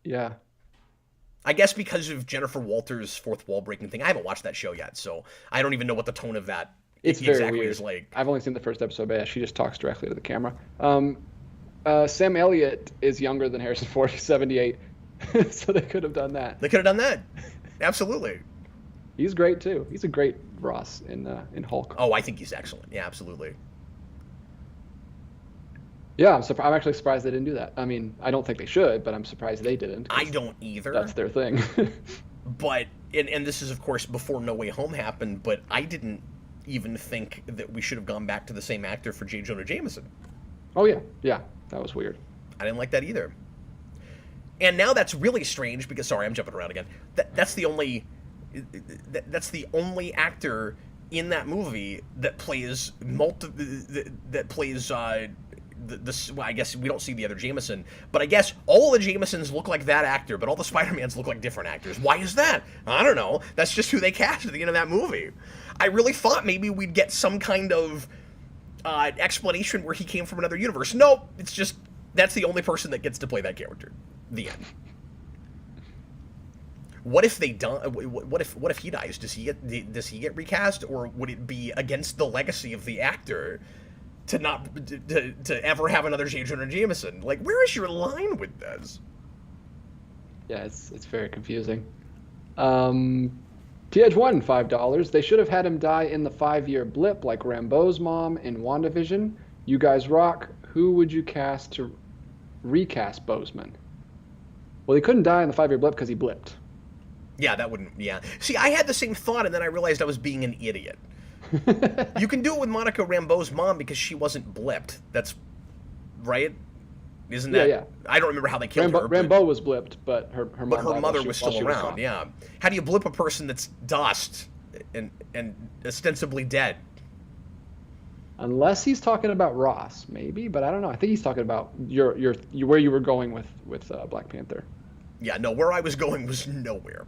Yeah. I guess because of Jennifer Walters' fourth wall breaking thing. I haven't watched that show yet, so I don't even know what the tone of that it's exactly very weird. Is like. I've only seen the first episode, but yeah, she just talks directly to the camera. Sam Elliott is younger than Harrison Ford. He's 78. So they could have done that. They could have done that. Absolutely. He's great too. He's a great Ross in Hulk. Oh, I think he's excellent. Yeah, absolutely. Yeah, I'm actually surprised they didn't do that. I mean, I don't think they should, but I'm surprised they didn't. I don't either. That's their thing. But and this is of course before No Way Home happened, but I didn't even think that we should have gone back to the same actor for J. Jonah Jameson. Oh yeah, yeah, that was weird. I didn't like that either. And now that's really strange because, sorry, I'm jumping around again. That's the only actor in that movie that plays well, I guess we don't see the other Jameson, but I guess all the Jamesons look like that actor, but all the Spider-Mans look like different actors. Why is that? I don't know. That's just who they cast at the end of that movie. I really thought maybe we'd get some kind of explanation where he came from another universe. Nope, it's just that's the only person that gets to play that character. The end. What if they die? What if he dies? Does he get recast, or would it be against the legacy of the actor to not to ever have another J. Jonah Jameson? Like, where is your line with this? Yeah, it's very confusing. TH1, $5. They should have had him die in the 5-year blip like Rambeau's mom in WandaVision. You guys rock. Who would you cast to recast Boseman? Well, he couldn't die in the 5-year blip because he blipped. Yeah, that wouldn't. Yeah. See, I had the same thought, and then I realized I was being an idiot. You can do it with Monica Rambeau's mom because she wasn't blipped. That's right. Isn't that? Yeah. I don't remember how they killed her. Rambeau was blipped, but her mother was still around. Yeah. How do you blip a person that's dust and ostensibly dead? Unless he's talking about Ross, maybe, but I don't know. I think he's talking about your where you were going with Black Panther. Yeah, no, where I was going was nowhere.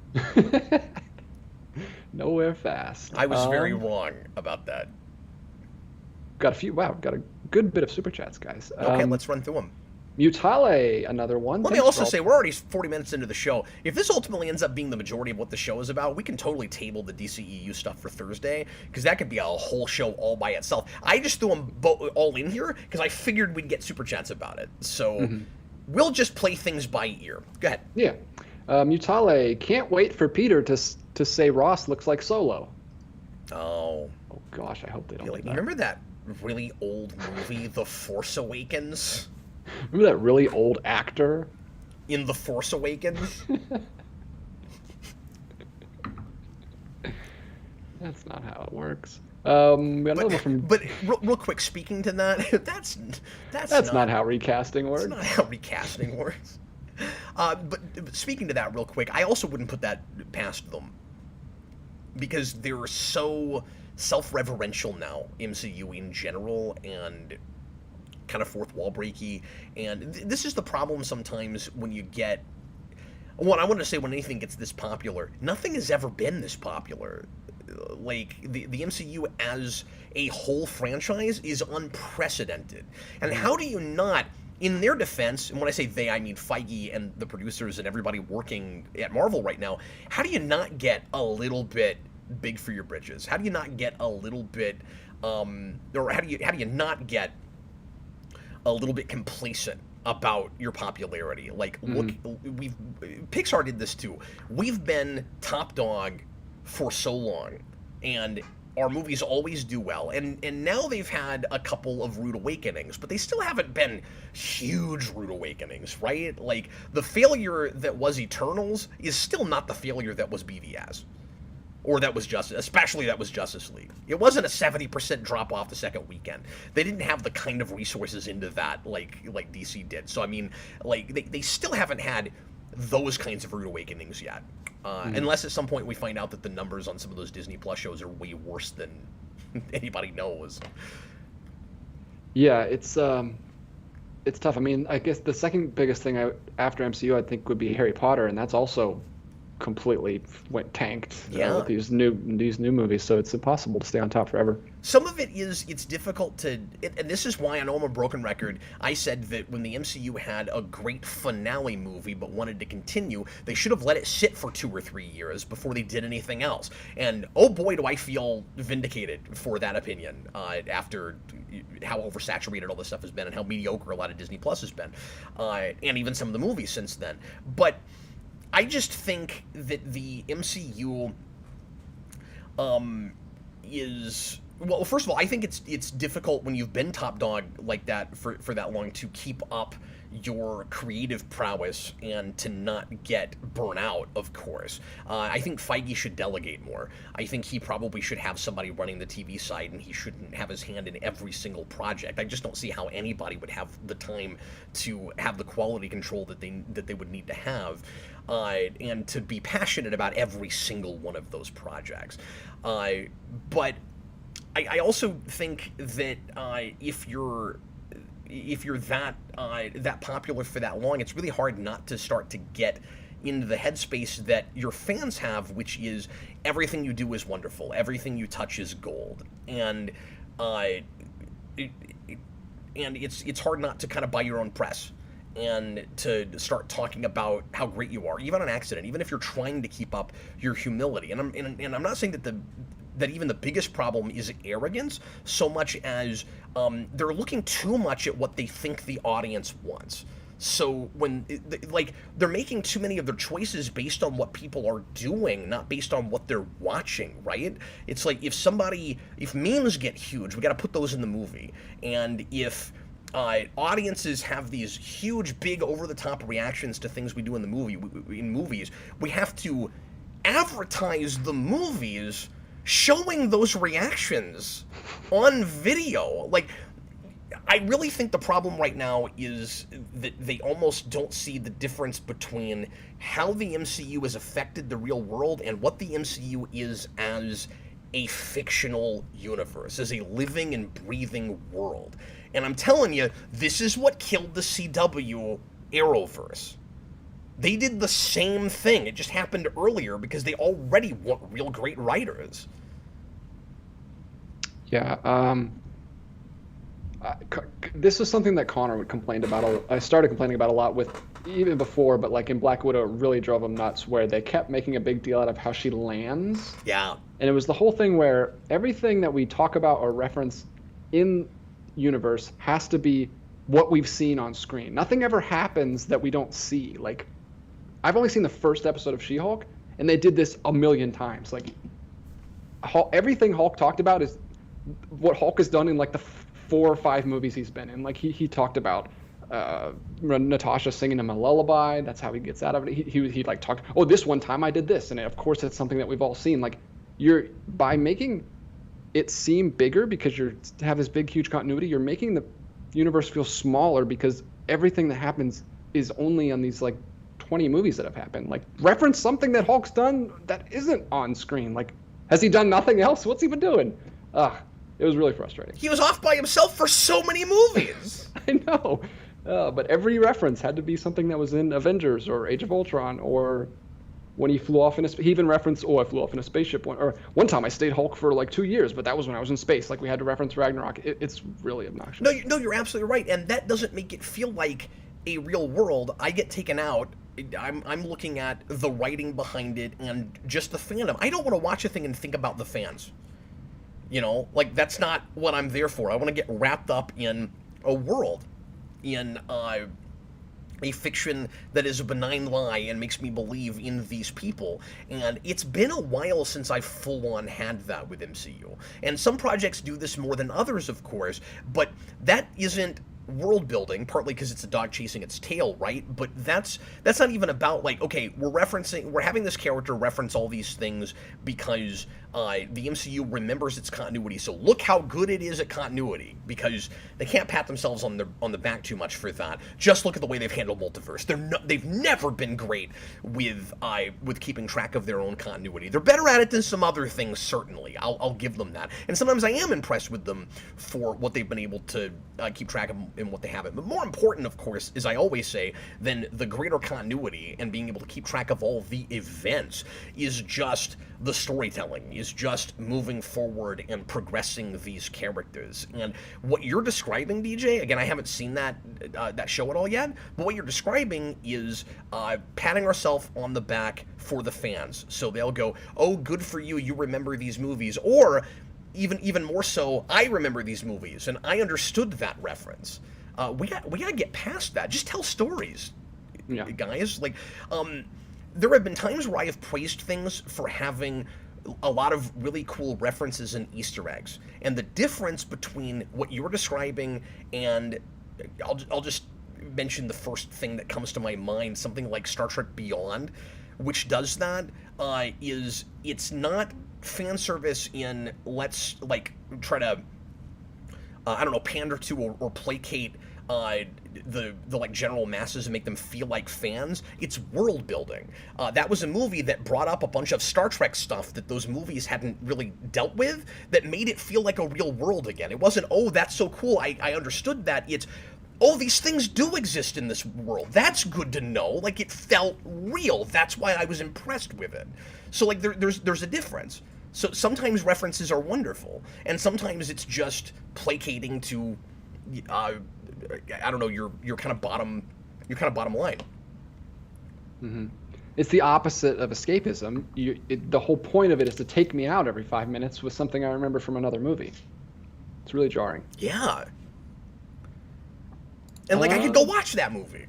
Nowhere fast. I was very wrong about that. Got a good bit of super chats, guys. Okay, let's run through them. Mutale, another one. Let me also say, we're already 40 minutes into the show. If this ultimately ends up being the majority of what the show is about, we can totally table the DCEU stuff for Thursday, because that could be a whole show all by itself. I just threw them all in here, because I figured we'd get super chats about it. So we'll just play things by ear. Go ahead. Yeah. Mutale, can't wait for Peter to say Ross looks like Solo. Oh. Oh, gosh, I hope they don't do that. You remember that really old movie, The Force Awakens? Remember that really old actor? In The Force Awakens? That's not how it works. We got another one from... But real quick, speaking to that, that's not how recasting works. That's not how recasting works. But speaking to that real quick, I also wouldn't put that past them. Because they're so self-referential now, MCU in general, and kind of fourth wall breaky. And this is the problem sometimes when you get... Well, I want to say when anything gets this popular, nothing has ever been this popular. Like, the MCU as a whole franchise is unprecedented. And how do you not, in their defense, and when I say they, I mean Feige and the producers and everybody working at Marvel right now, how do you not get a little bit big for your britches? How do you not get a little bit, or how do you not get a little bit complacent about your popularity? Like, look, Pixar did this too. We've been top dog for so long, and our movies always do well, and now they've had a couple of rude awakenings, but they still haven't been huge rude awakenings, right? Like, the failure that was Eternals is still not the failure that was BVS. Or that was especially that was Justice League. It wasn't a 70% drop off the second weekend. They didn't have the kind of resources into that like DC did. So I mean, like they still haven't had those kinds of rude awakenings yet. Unless at some point we find out that the numbers on some of those Disney Plus shows are way worse than anybody knows. Yeah, it's tough. I mean, I guess the second biggest thing after MCU I think would be Harry Potter, and that's also completely went tanked with these new movies, so it's impossible to stay on top forever. Some of it's difficult to, and this is why I know I'm a broken record. I said that when the MCU had a great finale movie but wanted to continue, they should have let it sit for 2 or 3 years before they did anything else. And oh boy, do I feel vindicated for that opinion after how oversaturated all this stuff has been and how mediocre a lot of Disney Plus has been, and even some of the movies since then. But I just think that the MCU is... Well, first of all, I think it's difficult when you've been top dog like that for that long to keep up your creative prowess and to not get burnt out, of course. I think Feige should delegate more. I think he probably should have somebody running the TV side, and he shouldn't have his hand in every single project. I just don't see how anybody would have the time to have the quality control that they would need to have, and to be passionate about every single one of those projects. But I also think that if you're that popular for that long, it's really hard not to start to get into the headspace that your fans have, which is everything you do is wonderful, everything you touch is gold, and it's hard not to kind of buy your own press and to start talking about how great you are, even on accident, even if you're trying to keep up your humility. And I'm not saying that even the biggest problem is arrogance, so much as they're looking too much at what they think the audience wants. So when, like, they're making too many of their choices based on what people are doing, not based on what they're watching, right? It's like if memes get huge, we got to put those in the movie. And if audiences have these huge, big, over-the-top reactions to things we do in movies, we have to advertise the movies showing those reactions on video. Like, I really think the problem right now is that they almost don't see the difference between how the MCU has affected the real world and what the MCU is as a fictional universe, as a living and breathing world. And I'm telling you, this is what killed the CW Arrowverse. They did the same thing. It just happened earlier because they already want real great writers. Yeah, this is something that Connor would complain about. I started complaining about a lot with even before, but like in Black Widow, it really drove him nuts where they kept making a big deal out of how she lands. Yeah. And it was the whole thing where everything that we talk about or reference in universe has to be what we've seen on screen. Nothing ever happens that we don't see. Like, I've only seen the first episode of She-Hulk, and they did this a million times. Like, everything Hulk talked about is what Hulk has done in like the 4 or 5 movies he's been in. Like he talked about Natasha singing him a lullaby. That's how he gets out of it. He like talked, oh, this one time I did this, and of course it's something that we've all seen. Like, you're, by making it seem bigger because you have this big huge continuity, you're making the universe feel smaller because everything that happens is only on these like 20 movies that have happened. Like, reference something that Hulk's done that isn't on screen. Like, has he done nothing else? What's he been doing? It was really frustrating. He was off by himself for so many movies. I know. But every reference had to be something that was in Avengers or Age of Ultron, or when he flew off in he even referenced, I flew off in a spaceship. Or one time I stayed Hulk for like 2 years, but that was when I was in space. Like, we had to reference Ragnarok. It's really obnoxious. No, you're absolutely right. And that doesn't make it feel like a real world. I get taken out. I'm looking at the writing behind it and just the fandom. I don't want to watch a thing and think about the fans. You know, like, that's not what I'm there for. I want to get wrapped up in a world, in a fiction that is a benign lie and makes me believe in these people. And it's been a while since I've full-on had that with MCU. And some projects do this more than others, of course, but that isn't world building, partly because it's a dog chasing its tail, right? But that's not even about, like, okay, we're having this character reference all these things because the MCU remembers its continuity, so look how good it is at continuity, because they can't pat themselves on the back too much for that. Just look at the way they've handled multiverse. They've never been great with keeping track of their own continuity. They're better at it than some other things, certainly. I'll give them that. And sometimes I am impressed with them for what they've been able to keep track of and what they haven't. But more important, of course, as I always say, than the greater continuity and being able to keep track of all the events is just the storytelling, is just moving forward and progressing these characters. And what you're describing, DJ, again, I haven't seen that show at all yet, but what you're describing is patting ourselves on the back for the fans. So they'll go, oh, good for you, you remember these movies. Or even more so, I remember these movies, and I understood that reference. We gotta get past that. Just tell stories, guys. Like, there have been times where I have praised things for having a lot of really cool references and Easter eggs, and the difference between what you're describing and I'll just mention the first thing that comes to my mind, something like Star Trek Beyond, which does that, is it's not fan service in let's like try to I don't know, pander to or placate the like general masses and make them feel like fans. It's world building. That was a movie that brought up a bunch of Star Trek stuff that those movies hadn't really dealt with, that made it feel like a real world again. It wasn't, oh, that's so cool, I understood that. It's, oh, these things do exist in this world. That's good to know. Like, it felt real. That's why I was impressed with it. So like there's a difference. So sometimes references are wonderful, and sometimes it's just placating to I don't know, your kind of bottom line. Mm-hmm. It's the opposite of escapism. The whole point of it is to take me out every 5 minutes with something I remember from another movie. It's really jarring. Yeah. And like I could go watch that movie.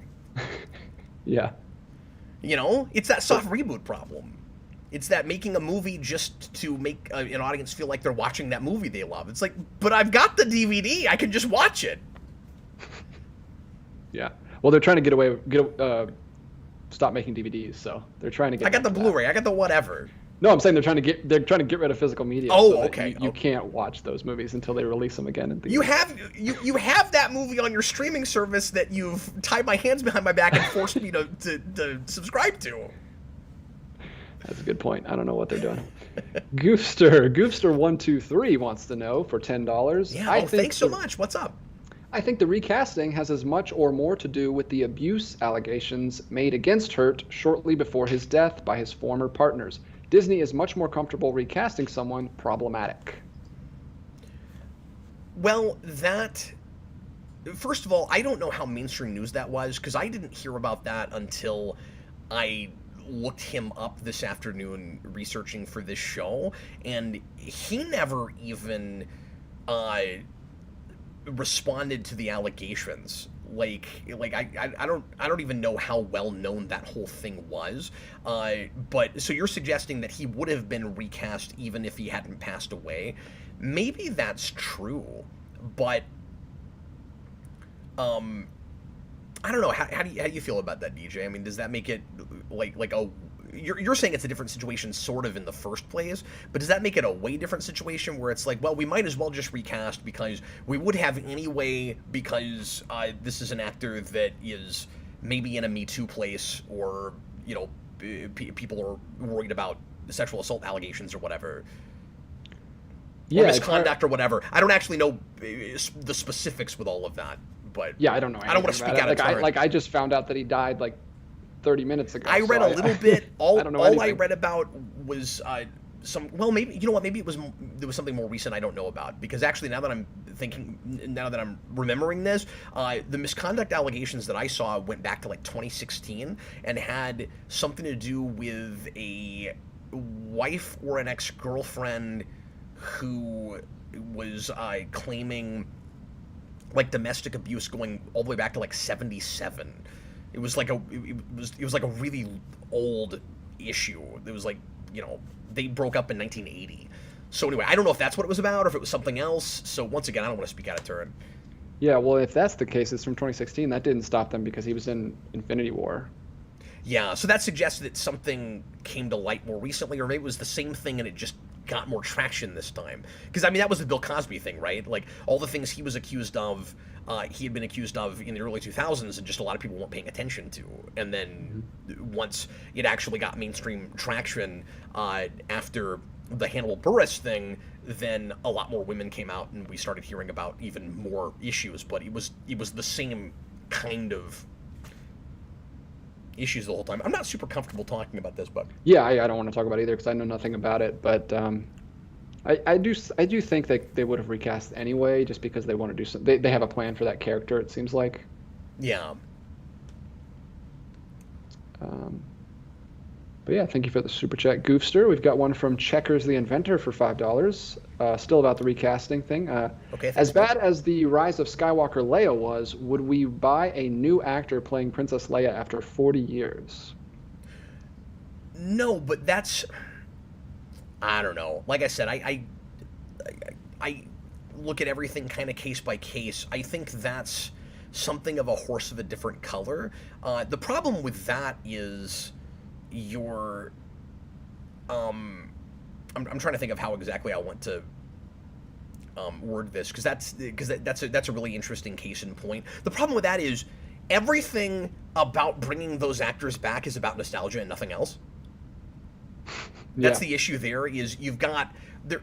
Yeah. You know, it's that soft reboot problem. It's that making a movie just to make an audience feel like they're watching that movie they love. It's like, but I've got the DVD. I can just watch it. Yeah. Well, they're trying to stop making DVDs, so they're trying to get. I got the Blu-ray. I got the whatever. No, I'm saying they're trying to get rid of physical media. Oh, so okay. You can't watch those movies until they release them again. You have that movie on your streaming service that you've tied my hands behind my back and forced me to subscribe to. That's a good point. I don't know what they're doing. Goofster123 wants to know for $10. Yeah, thanks so much. What's up? I think the recasting has as much or more to do with the abuse allegations made against Hurt shortly before his death by his former partners. Disney is much more comfortable recasting someone problematic. Well, first of all, I don't know how mainstream news that was, because I didn't hear about that until I looked him up this afternoon researching for this show, and he never even responded to the allegations. Like I don't even know how well known that whole thing was. But so you're suggesting that he would have been recast even if he hadn't passed away. Maybe that's true, but I don't know. How do you feel about that, DJ? I mean, does that make it like a you're saying it's a different situation sort of in the first place, but does that make it a way different situation where it's like, well, we might as well just recast because we would have anyway, because this is an actor that is maybe in a Me Too place, or, you know, people are worried about sexual assault allegations or whatever. Yeah, or misconduct or whatever. I don't actually know the specifics with all of that, but yeah, I don't know. I don't want to speak out of turn. I just found out that he died like 30 minutes ago. I read a little bit. All I read about was maybe, you know what, maybe there was something more recent I don't know about, because actually now that I'm remembering this, the misconduct allegations that I saw went back to like 2016 and had something to do with a wife or an ex-girlfriend who was claiming like domestic abuse going all the way back to like 77. It was like a really old issue. It was like, you know, they broke up in 1980. So anyway, I don't know if that's what it was about or if it was something else. So once again, I don't want to speak out of turn. Yeah, well, if that's the case, it's from 2016. That didn't stop them because he was in Infinity War. Yeah, so that suggests that something came to light more recently, or maybe it was the same thing and it just got more traction this time. Because, I mean, that was the Bill Cosby thing, right? Like, all the things he was accused of, he had been accused of in the early 2000s, and just a lot of people weren't paying attention to. And then once it actually got mainstream traction after the Hannibal Buress thing, then a lot more women came out, and we started hearing about even more issues. But it was the same kind of issues the whole time. I'm not super comfortable talking about this, but yeah, I don't want to talk about it either because I know nothing about it. But I do think that they would have recast anyway, just because they want to do something. They have a plan for that character, it seems like. Yeah. But yeah, thank you for the super chat, Goofster. We've got one from Checkers the Inventor for $5. Still about the recasting thing. Okay. As bad as the Rise of Skywalker Leia was, would we buy a new actor playing Princess Leia after 40 years? No, but that's, I don't know. Like I said, I look at everything kind of case by case. I think that's something of a horse of a different color. The problem with that is your I'm trying to think of how exactly I want to word this, because that's a really interesting case in point. The problem with that is everything about bringing those actors back is about nostalgia and nothing else. That's the issue. There is you've got they're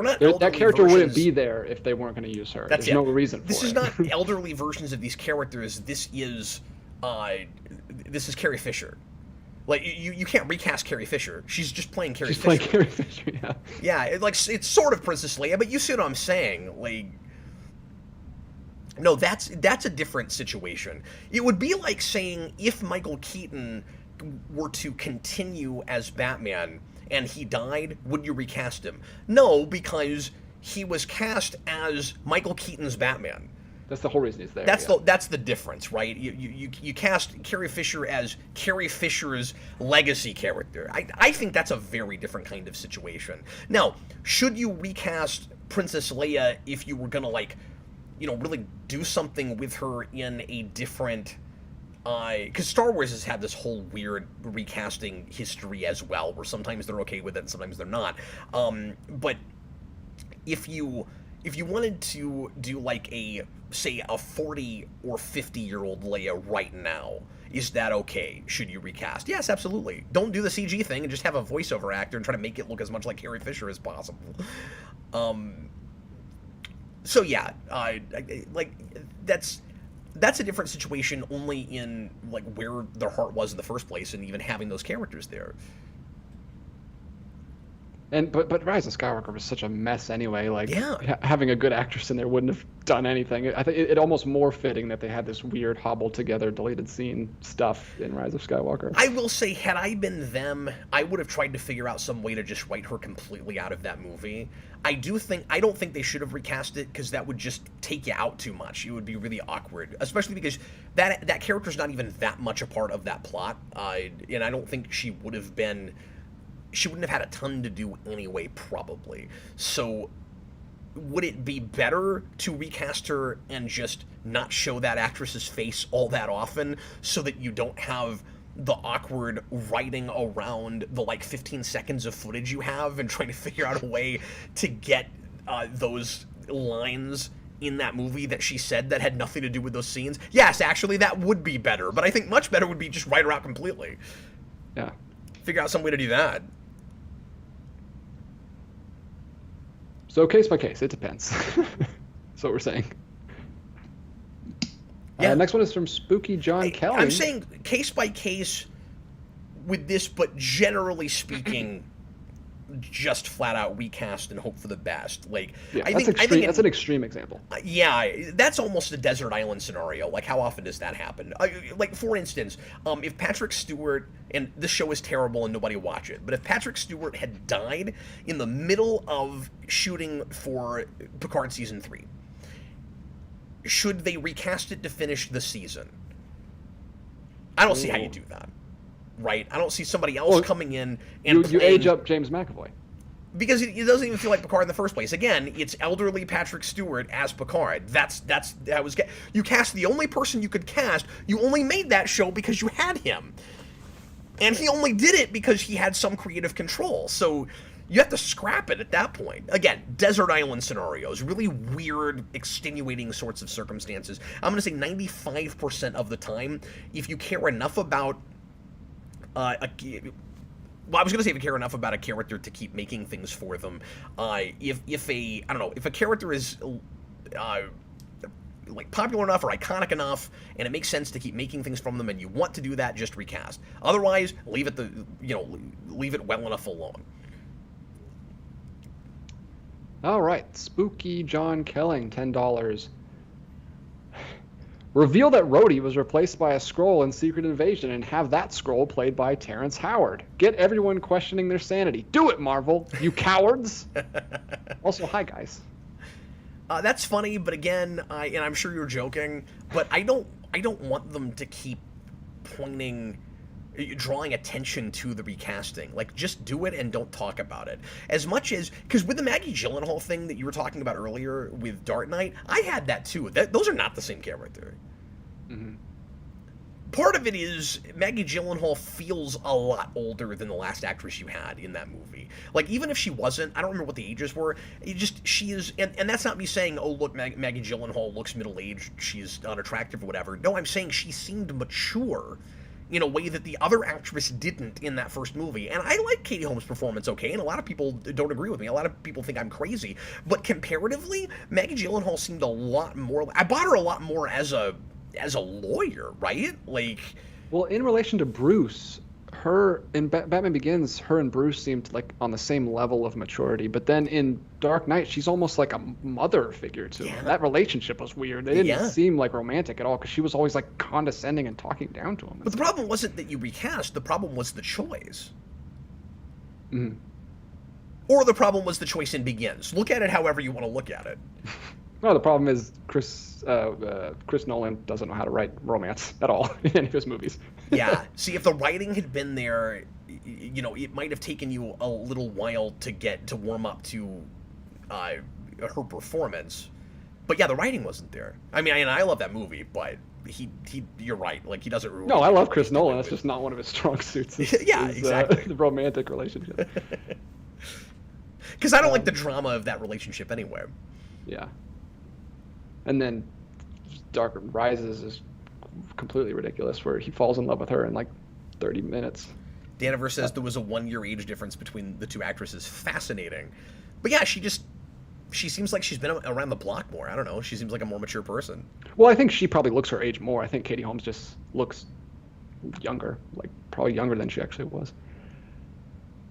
not that character versions. wouldn't be there if they weren't going to use her. There's no reason for this it. is not elderly versions of these characters. This is Carrie Fisher. Like you can't recast Carrie Fisher. She's just playing Carrie Fisher. She's playing Carrie Fisher, yeah. Yeah, it's sort of Princess Leia, but you see what I'm saying. Like, no, that's a different situation. It would be like saying if Michael Keaton were to continue as Batman and he died, would you recast him? No, because he was cast as Michael Keaton's Batman. That's the whole reason he's there. That's the difference, right? You cast Carrie Fisher as Carrie Fisher's legacy character. I think that's a very different kind of situation. Now, should you recast Princess Leia if you were gonna really do something with her in a different? Because Star Wars has had this whole weird recasting history as well, where sometimes they're okay with it and sometimes they're not. But if you wanted to do like say a 40 or 50-year-old Leia right now, is that okay? Should you recast? Yes, absolutely. Don't do the CG thing and just have a voiceover actor and try to make it look as much like Carrie Fisher as possible. So yeah, that's a different situation only in like where their heart was in the first place and even having those characters there. But Rise of Skywalker was such a mess anyway. Like, having a good actress in there wouldn't have done anything. I think it almost more fitting that they had this weird hobbled together deleted scene stuff in Rise of Skywalker. I will say, had I been them, I would have tried to figure out some way to just write her completely out of that movie. I don't think they should have recast it, because that would just take you out too much. It would be really awkward, especially because that character's not even that much a part of that plot, and I don't think she wouldn't have had a ton to do anyway, probably. So would it be better to recast her and just not show that actress's face all that often so that you don't have the awkward writing around the 15 seconds of footage you have and trying to figure out a way to get those lines in that movie that she said that had nothing to do with those scenes? Yes, actually, that would be better, but I think much better would be just write her out completely. Yeah. Figure out some way to do that. So case by case, it depends. That's what we're saying. Yeah. Next one is from Spooky John Kelly. I'm saying case by case with this, but generally speaking, just flat out recast and hope for the best. That's an extreme example. Yeah, that's almost a desert island scenario. Like, how often does that happen? For instance, if Patrick Stewart, and this show is terrible and nobody watch it, but if Patrick Stewart had died in the middle of shooting for Picard Season 3, should they recast it to finish the season? I don't see how you do that. Right? I don't see somebody else coming in and you age up James McAvoy. Because it doesn't even feel like Picard in the first place. Again, it's elderly Patrick Stewart as Picard. You cast the only person you could cast. You only made that show because you had him. And he only did it because he had some creative control. So you have to scrap it at that point. Again, desert island scenarios, really weird, extenuating sorts of circumstances. I'm going to say 95% of the time, if you care enough about I was going to say if you care enough about a character to keep making things for them, if a character is popular enough or iconic enough, and it makes sense to keep making things from them, and you want to do that, just recast. Otherwise, leave it well enough alone. All right, Spooky John Kelling, $10. Reveal that Rhodey was replaced by a Skrull in Secret Invasion and have that Skrull played by Terrence Howard. Get everyone questioning their sanity. Do it, Marvel, you cowards. Also, hi, guys. That's funny, but again, and I'm sure you're joking, but I don't want them to keep pointing drawing attention to the recasting. Like, just do it and don't talk about it. As much as, because with the Maggie Gyllenhaal thing that you were talking about earlier with Dark Knight, I had that too. Those are not the same character. Mm-hmm. Part of it is Maggie Gyllenhaal feels a lot older than the last actress you had in that movie. Like, even if she wasn't, I don't remember what the ages were, she is, and that's not me saying, oh, look, Maggie Gyllenhaal looks middle-aged, she's unattractive or whatever. No, I'm saying she seemed mature in a way that the other actress didn't in that first movie. And I like Katie Holmes' performance okay, and a lot of people don't agree with me. A lot of people think I'm crazy. But comparatively, Maggie Gyllenhaal seemed a lot more, I bought her a lot more as a lawyer, right? Like, well, in relation to Bruce, her in Batman Begins, her and Bruce seemed like on the same level of maturity. But then in Dark Knight, she's almost like a mother figure to him. That relationship was weird. It didn't seem like romantic at all because she was always like condescending and talking down to him. But the problem wasn't that you recast. The problem was the choice. Mm-hmm. Or the problem was the choice in Begins. Look at it however you want to look at it. No, the problem is Chris Nolan doesn't know how to write romance at all in any of his movies. Yeah. See, if the writing had been there, you know, it might have taken you a little while to warm up to her performance. But yeah, the writing wasn't there. I mean, I love that movie, but you're right. Like, he doesn't ruin. No, I love Chris Nolan. That's just not one of his strong suits. Exactly. The romantic relationship. Because I don't like the drama of that relationship anyway. Yeah. And then Dark Rises is completely ridiculous, where he falls in love with her in like 30 minutes. Daniver says there was a 1-year age difference between the two actresses. Fascinating. But yeah, she seems like she's been around the block more. I don't know. She seems like a more mature person. Well, I think she probably looks her age more. I think Katie Holmes just looks younger, like probably younger than she actually was.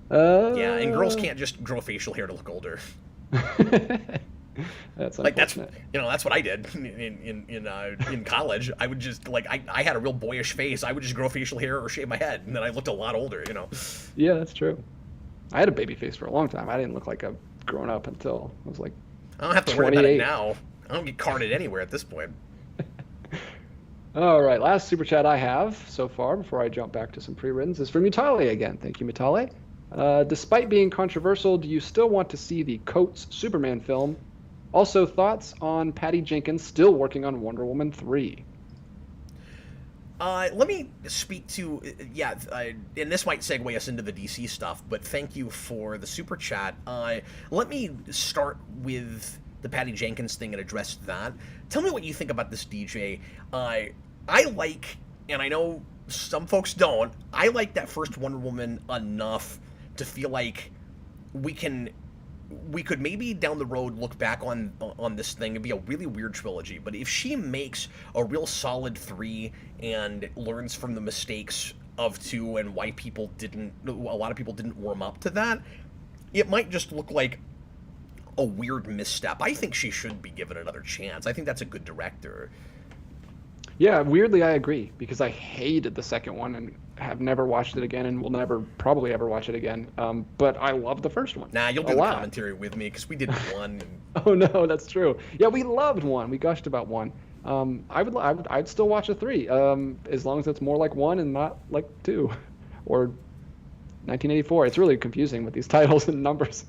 Yeah, and girls can't just grow facial hair to look older. That's like that's what I did in college. I would just I had a real boyish face. I would just grow facial hair or shave my head, and then I looked a lot older. Yeah, that's true. I had a baby face for a long time. I didn't look like a grown up until I was like. I don't have to 28. worry about it now. I don't get carded anywhere at this point. All right, last super chat I have so far before I jump back to some pre-writtens is from Mutale again. Thank you, Mutale. Despite being controversial, do you still want to see the Coates Superman film? Also, thoughts on Patty Jenkins still working on Wonder Woman 3? Let me speak to, and this might segue us into the DC stuff, but thank you for the super chat. Let me start with the Patty Jenkins thing and address that. Tell me what you think about this, DJ. I like, and I know some folks don't, I like that first Wonder Woman enough to feel like we could maybe down the road look back on this thing. It'd be a really weird trilogy, but if she makes a real solid 3 and learns from the mistakes of 2 and why a lot of people didn't warm up to that, it might just look like a weird misstep. I think she should be given another chance. I think that's a good director. Yeah, weirdly I agree, because I hated the second one and have never watched it again and will never probably ever watch it again. But I love the first one. Nah, you'll do the commentary with me because we did 1. Oh no, that's true. Yeah, we loved 1. We gushed about 1. I'd still watch a 3, as long as it's more like 1 and not like 2 or 1984. It's really confusing with these titles and numbers.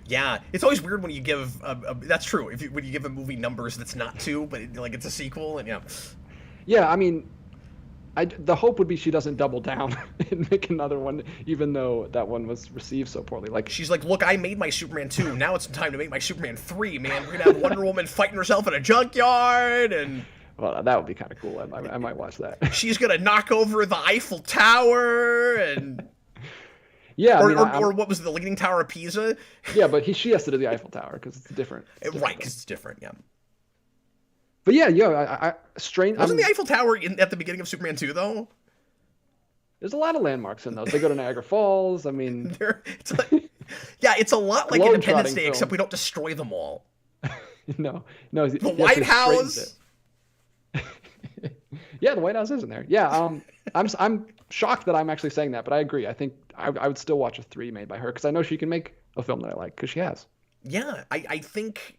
Yeah, it's always weird when you give that's true. When you give a movie numbers that's not 2, but it's a sequel, and yeah. Yeah, I mean, the hope would be she doesn't double down and make another one, even though that one was received so poorly. Like, she's like, look, I made my Superman 2. Now it's time to make my Superman 3, man. We're gonna have Wonder Woman fighting herself in a junkyard, and well, that would be kind of cool. I might watch that. She's gonna knock over the Eiffel Tower, and yeah, or what was the Leaning Tower of Pisa? Yeah, but she has to do the Eiffel Tower because it's different. Right, because it's different. Yeah. But yeah, strange. Wasn't the Eiffel Tower at the beginning of Superman 2, though? There's a lot of landmarks in those. They go to Niagara Falls. I mean, it's a lot like Independence Day, except we don't destroy them all. No. The White House. Yeah, the White House is in there. Yeah, I'm shocked that I'm actually saying that, but I agree. I think I would still watch a 3 made by her because I know she can make a film that I like because she has. Yeah, I think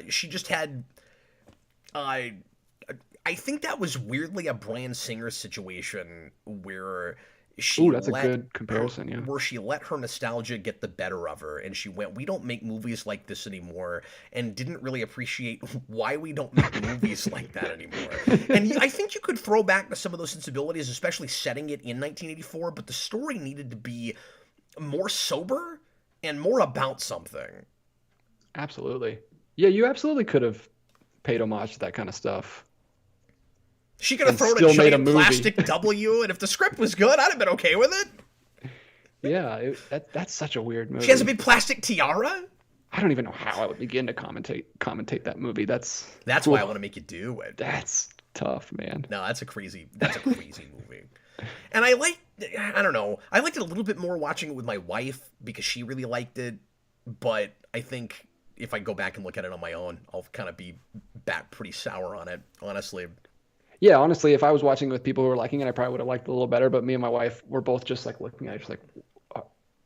she just had. I think that was weirdly a Bryan Singer situation where Ooh, that's a good comparison, yeah. where she let her nostalgia get the better of her, and she went, we don't make movies like this anymore, and didn't really appreciate why we don't make movies like that anymore. And I think you could throw back to some of those sensibilities, especially setting it in 1984, but the story needed to be more sober and more about something. Absolutely. Yeah, you absolutely could have paid homage to that kind of stuff. She could have thrown a giant plastic W, and if the script was good, I'd have been okay with it. Yeah, that's such a weird movie. She has a big plastic tiara? I don't even know how I would begin to commentate that movie. That's cool. Why I want to make you do it. That's tough, man. No, that's a crazy movie. And I don't know, I liked it a little bit more watching it with my wife because she really liked it, but I think if I go back and look at it on my own, I'll kind of be back pretty sour on it, honestly. Yeah, honestly, if I was watching with people who were liking it, I probably would have liked it a little better. But me and my wife were both just like looking at it, just like,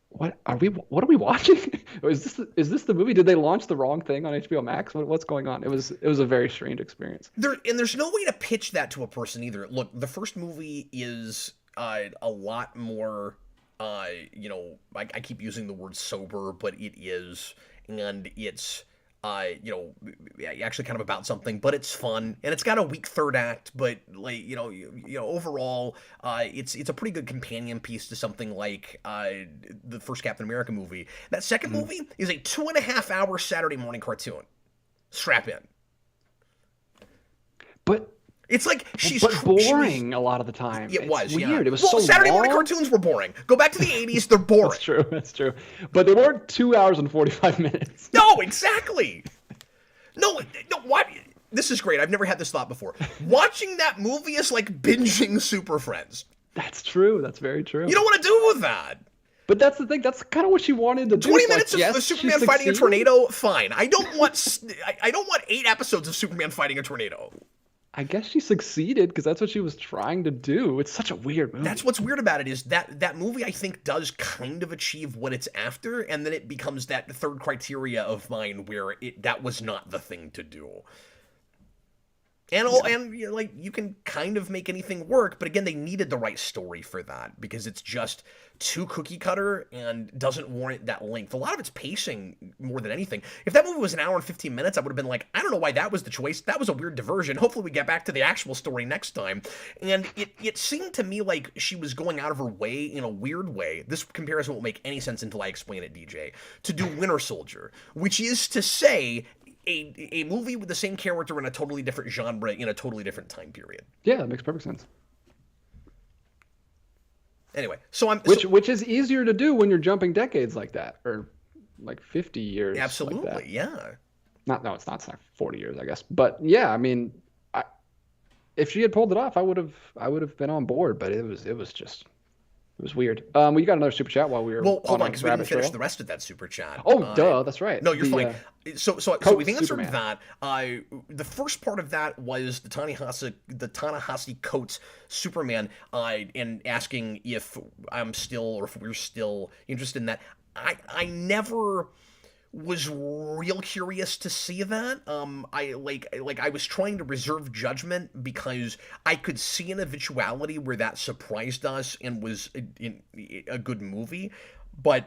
what are we watching? is this the movie? Did they launch the wrong thing on HBO Max? What's going on? It was a very strange experience. There's no way to pitch that to a person either. Look, the first movie is a lot more, I keep using the word sober, but it is, and it's, actually kind of about something, but it's fun, and it's got a weak third act, but like, overall, it's a pretty good companion piece to something like the first Captain America movie. That second movie is a 2.5-hour Saturday morning cartoon. Strap in. But it's like she's boring a lot of the time. It was weird. Yeah. It was so Saturday long. morning cartoons were boring. Go back to the 80s; they're boring. That's true. But they weren't 2 hours and 45 minutes. No, exactly. No. What? This is great. I've never had this thought before. Watching that movie is like binging Super Friends. That's true. That's very true. You don't want to do with that. But that's the thing. That's kind of what she wanted to do. 20 minutes of Superman fighting a tornado, fine. I don't want 8 episodes of Superman fighting a tornado. I guess she succeeded because that's what she was trying to do. It's such a weird movie. That's what's weird about it is that movie, I think, does kind of achieve what it's after, and then it becomes that third criteria of mine where that was not the thing to do. And you can kind of make anything work, but again, they needed the right story for that because it's just too cookie cutter and doesn't warrant that length. A lot of it's pacing more than anything. If that movie was an hour and 15 minutes, I would have been like, I don't know why that was the choice. That was a weird diversion. Hopefully we get back to the actual story next time. And it seemed to me like she was going out of her way in a weird way. This comparison won't make any sense until I explain it, DJ. To do Winter Soldier, which is to say a movie with the same character in a totally different genre in a totally different time period. Yeah, that makes perfect sense. Anyway, so which is easier to do when you're jumping decades like that, or like 50 years. Absolutely, like that. Yeah. It's not 40 years, I guess. But yeah, I mean, if she had pulled it off, I would have been on board. But it was weird. We got another super chat while we were. Well, hold on, because we didn't finish the rest of that super chat. Oh, duh, that's right. No, you're fine. So we've answered Superman. That. The first part of that was the Ta-Nehisi Coates Superman, and asking if I'm still, or if we're still interested in that. I never was real curious to see that. I was trying to reserve judgment because I could see an eventuality where that surprised us and was a good movie, but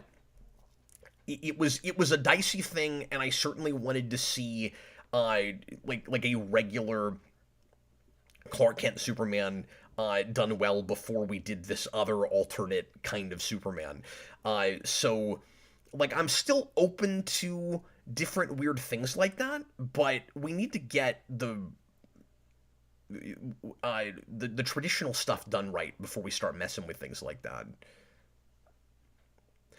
it was a dicey thing, and I certainly wanted to see like a regular Clark Kent Superman done well before we did this other alternate kind of Superman. So I'm still open to different weird things like that, but we need to get the traditional stuff done right before we start messing with things like that.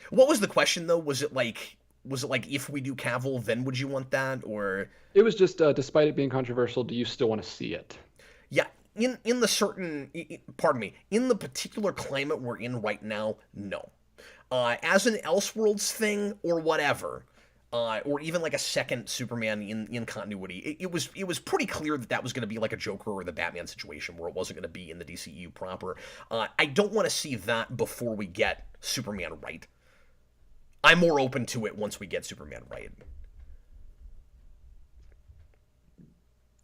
What was the question, though? Was it like if we do Cavill, then would you want that, or? It was just, despite it being controversial, do you still want to see it? Yeah, in the particular climate we're in right now, no. As an Elseworlds thing or whatever, or even like a second Superman in continuity, it was pretty clear that was going to be like a Joker or the Batman situation where it wasn't going to be in the DCEU proper. I don't want to see that before we get Superman right. I'm more open to it once we get Superman right.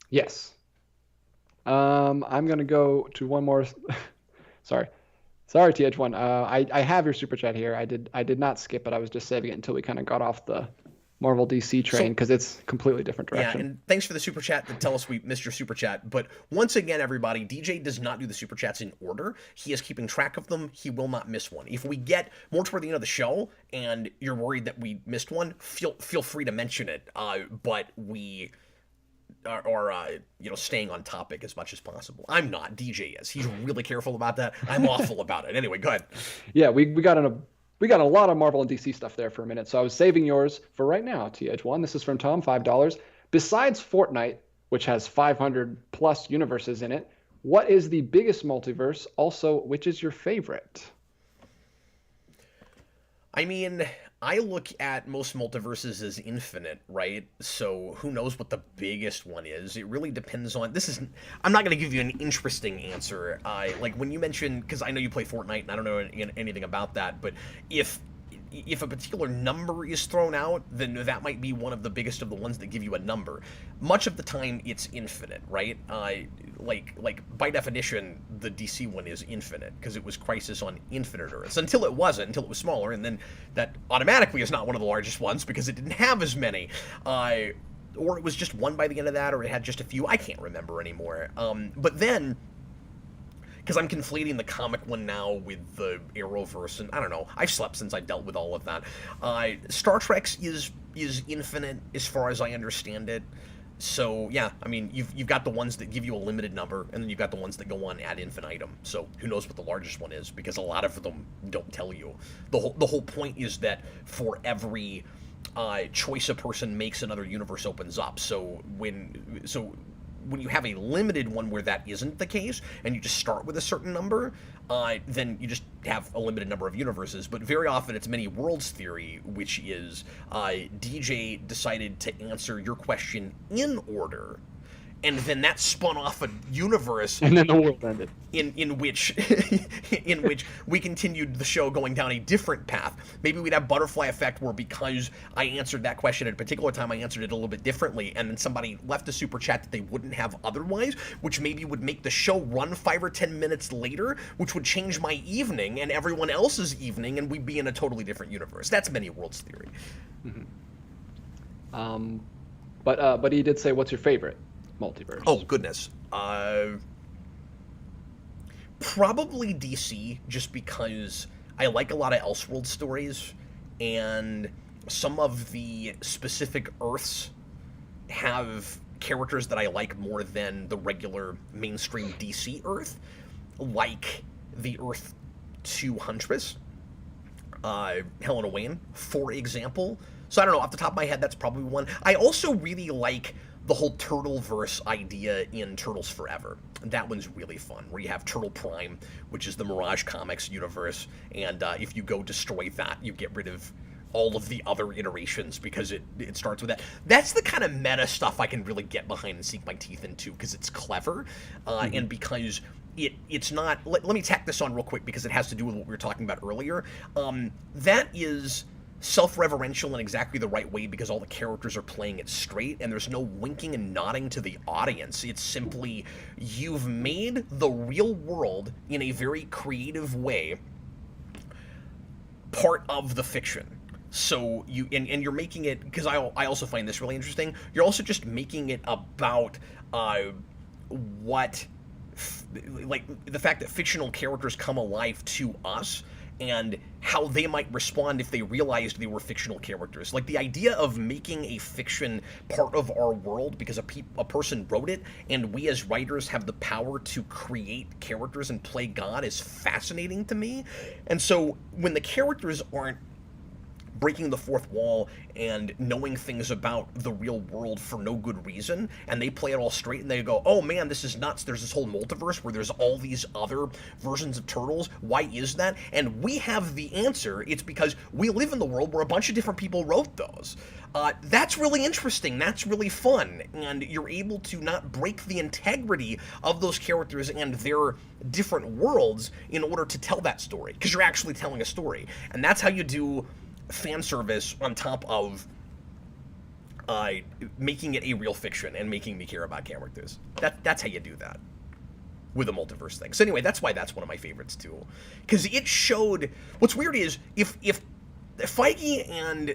Yes. I'm gonna go to one more. Sorry, sorry, TH1. I have your super chat here. I did not skip it. I was just saving it until we kind of got off the Marvel DC train So because it's completely different yeah, direction. and thanks for the super chat to tell us we missed your super chat. But once again, everybody, DJ does not do the super chats in order. He is keeping track of them. He will not miss one. If we get more toward the end of the show and you're worried that we missed one, feel free to mention it. But we are staying on topic as much as possible. I'm not. DJ is. He's really careful about that. I'm awful about it. Anyway, go ahead. Yeah, we got a lot of Marvel and DC stuff there for a minute. So I was saving yours for right now, TH1. This is from Tom, $5. Besides Fortnite, which has 500 plus universes in it, what is the biggest multiverse? Also, which is your favorite? I mean, I look at most multiverses as infinite, right? So who knows what the biggest one is? It really depends on. I'm not going to give you an interesting answer. Like when you mentioned, because I know you play Fortnite and I don't know anything about that, but if a particular number is thrown out, then that might be one of the biggest of the ones that give you a number. Much of the time, it's infinite, right? Like by definition, the DC one is infinite because it was Crisis on Infinite Earths until it wasn't, until it was smaller, and then that automatically is not one of the largest ones because it didn't have as many. Or it was just one by the end of that, or it had just a few. I can't remember anymore. But then, because I'm conflating the comic one now with the Arrowverse, and I don't know. I've slept since I dealt with all of that. Star Trek's is infinite as far as I understand it. So yeah, I mean you've got the ones that give you a limited number, and then you've got the ones that go on ad infinitum. So who knows what the largest one is? Because a lot of them don't tell you. The whole point is that for every choice a person makes, another universe opens up. So when you have a limited one where that isn't the case, and you just start with a certain number, then you just have a limited number of universes. But very often it's many worlds theory, which is DJ decided to answer your question in order, and then that spun off a universe, and then the world ended. In which we continued the show going down a different path. Maybe we'd have butterfly effect where because I answered that question at a particular time, I answered it a little bit differently, and then somebody left a super chat that they wouldn't have otherwise, which maybe would make the show run 5 or 10 minutes later, which would change my evening and everyone else's evening, and we'd be in a totally different universe. That's many worlds theory. Mm-hmm. But he did say, what's your favorite multiverse? Oh, goodness. Probably DC, just because I like a lot of Elseworld stories, and some of the specific Earths have characters that I like more than the regular mainstream DC Earth, like the Earth 2 Huntress, Helena Wayne, for example. So I don't know, off the top of my head, that's probably one. I also really like the whole Turtleverse idea in Turtles Forever. That one's really fun, where you have Turtle Prime, which is the Mirage Comics universe, and if you go destroy that, you get rid of all of the other iterations because it starts with that. That's the kind of meta stuff I can really get behind and sink my teeth into because it's clever, and because it's not... Let me tack this on real quick because it has to do with what we were talking about earlier. That is self-referential in exactly the right way because all the characters are playing it straight and there's no winking and nodding to the audience. It's simply, you've made the real world in a very creative way part of the fiction. So you and you're making it, because I also find this really interesting, you're also just making it about like the fact that fictional characters come alive to us and how they might respond if they realized they were fictional characters. Like the idea of making a fiction part of our world because a person wrote it, and we as writers have the power to create characters and play God, is fascinating to me. And so when the characters aren't breaking the fourth wall and knowing things about the real world for no good reason, and they play it all straight and they go, oh man, this is nuts, there's this whole multiverse where there's all these other versions of Turtles, why is that? And we have the answer. It's because we live in the world where a bunch of different people wrote those. That's really interesting, that's really fun, and you're able to not break the integrity of those characters and their different worlds in order to tell that story, because you're actually telling a story. And that's how you do fan service on top of making it a real fiction and making me care about characters. That's how you do that. with the multiverse thing. So anyway, that's why that's one of my favorites too, because it showed. What's weird is if Feige and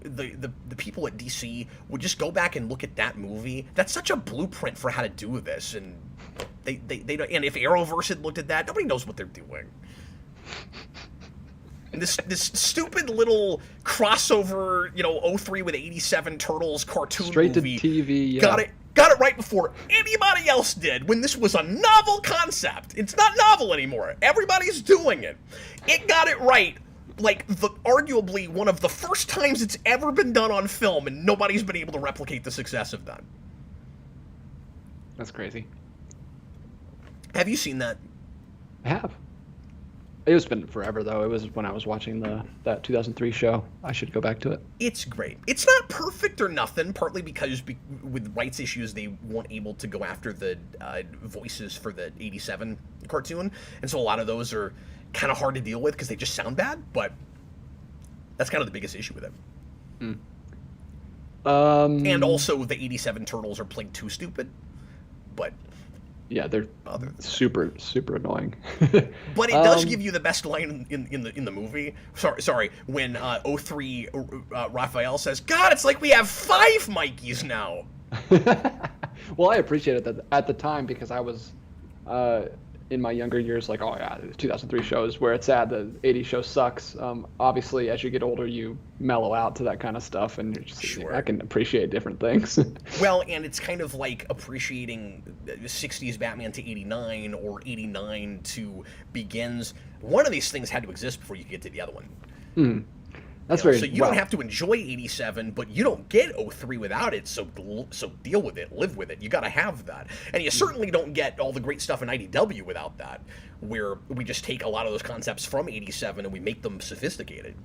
the people at DC would just go back and look at that movie, that's such a blueprint for how to do this, and they don't, and if Arrowverse had looked at that, nobody knows what they're doing. And this stupid little crossover, 03 with 87 Turtles cartoon straight movie to TV, yeah. got it right before anybody else did when this was a novel concept. It's not novel anymore. Everybody's doing it. It got it right. Like, arguably one of the first times it's ever been done on film, and nobody's been able to replicate the success of that. That's crazy. Have you seen that? I have. It's been forever, though. It was when I was watching that 2003 show. I should go back to it. It's great. It's not perfect or nothing, partly because with rights issues, they weren't able to go after the voices for the 87 cartoon, and so a lot of those are kind of hard to deal with because they just sound bad, but that's kind of the biggest issue with it. And also the 87 Turtles are played too stupid, but yeah, they're super annoying. But it does give you the best line in the movie. Sorry, when 03 Raphael says, "God, it's like we have 5 Mikeys now." Well, I appreciated that at the time because I was in my younger years, like, oh yeah, the 2003 shows where it's sad, the 80s show sucks. Obviously, as you get older, you mellow out to that kind of stuff, and you're just, sure. I can appreciate different things. Well, and it's kind of like appreciating the 60s Batman to 89 or 89 to Begins. One of these things had to exist before you could get to the other one. That's So you don't have to enjoy 87, but you don't get 03 without it, so deal with it, live with it. You got to have that. And you certainly don't get all the great stuff in IDW without that, where we just take a lot of those concepts from 87 and we make them sophisticated.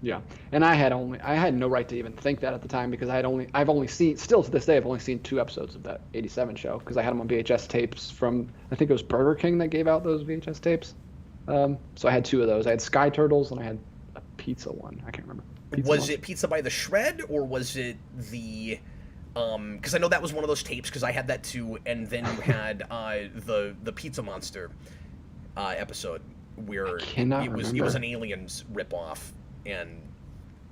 Yeah, and I had no right to even think that at the time because I've only seen, still to this day, I've only seen 2 episodes of that 87 show because I had them on VHS tapes from, I think it was Burger King that gave out those VHS tapes. So I had 2 of those. I had Sky Turtles and I had a pizza one. I can't remember. Was it Pizza by the Shred, or was it the because I know that was one of those tapes because I had that too, and then you had the Pizza Monster episode where it was an Aliens ripoff, and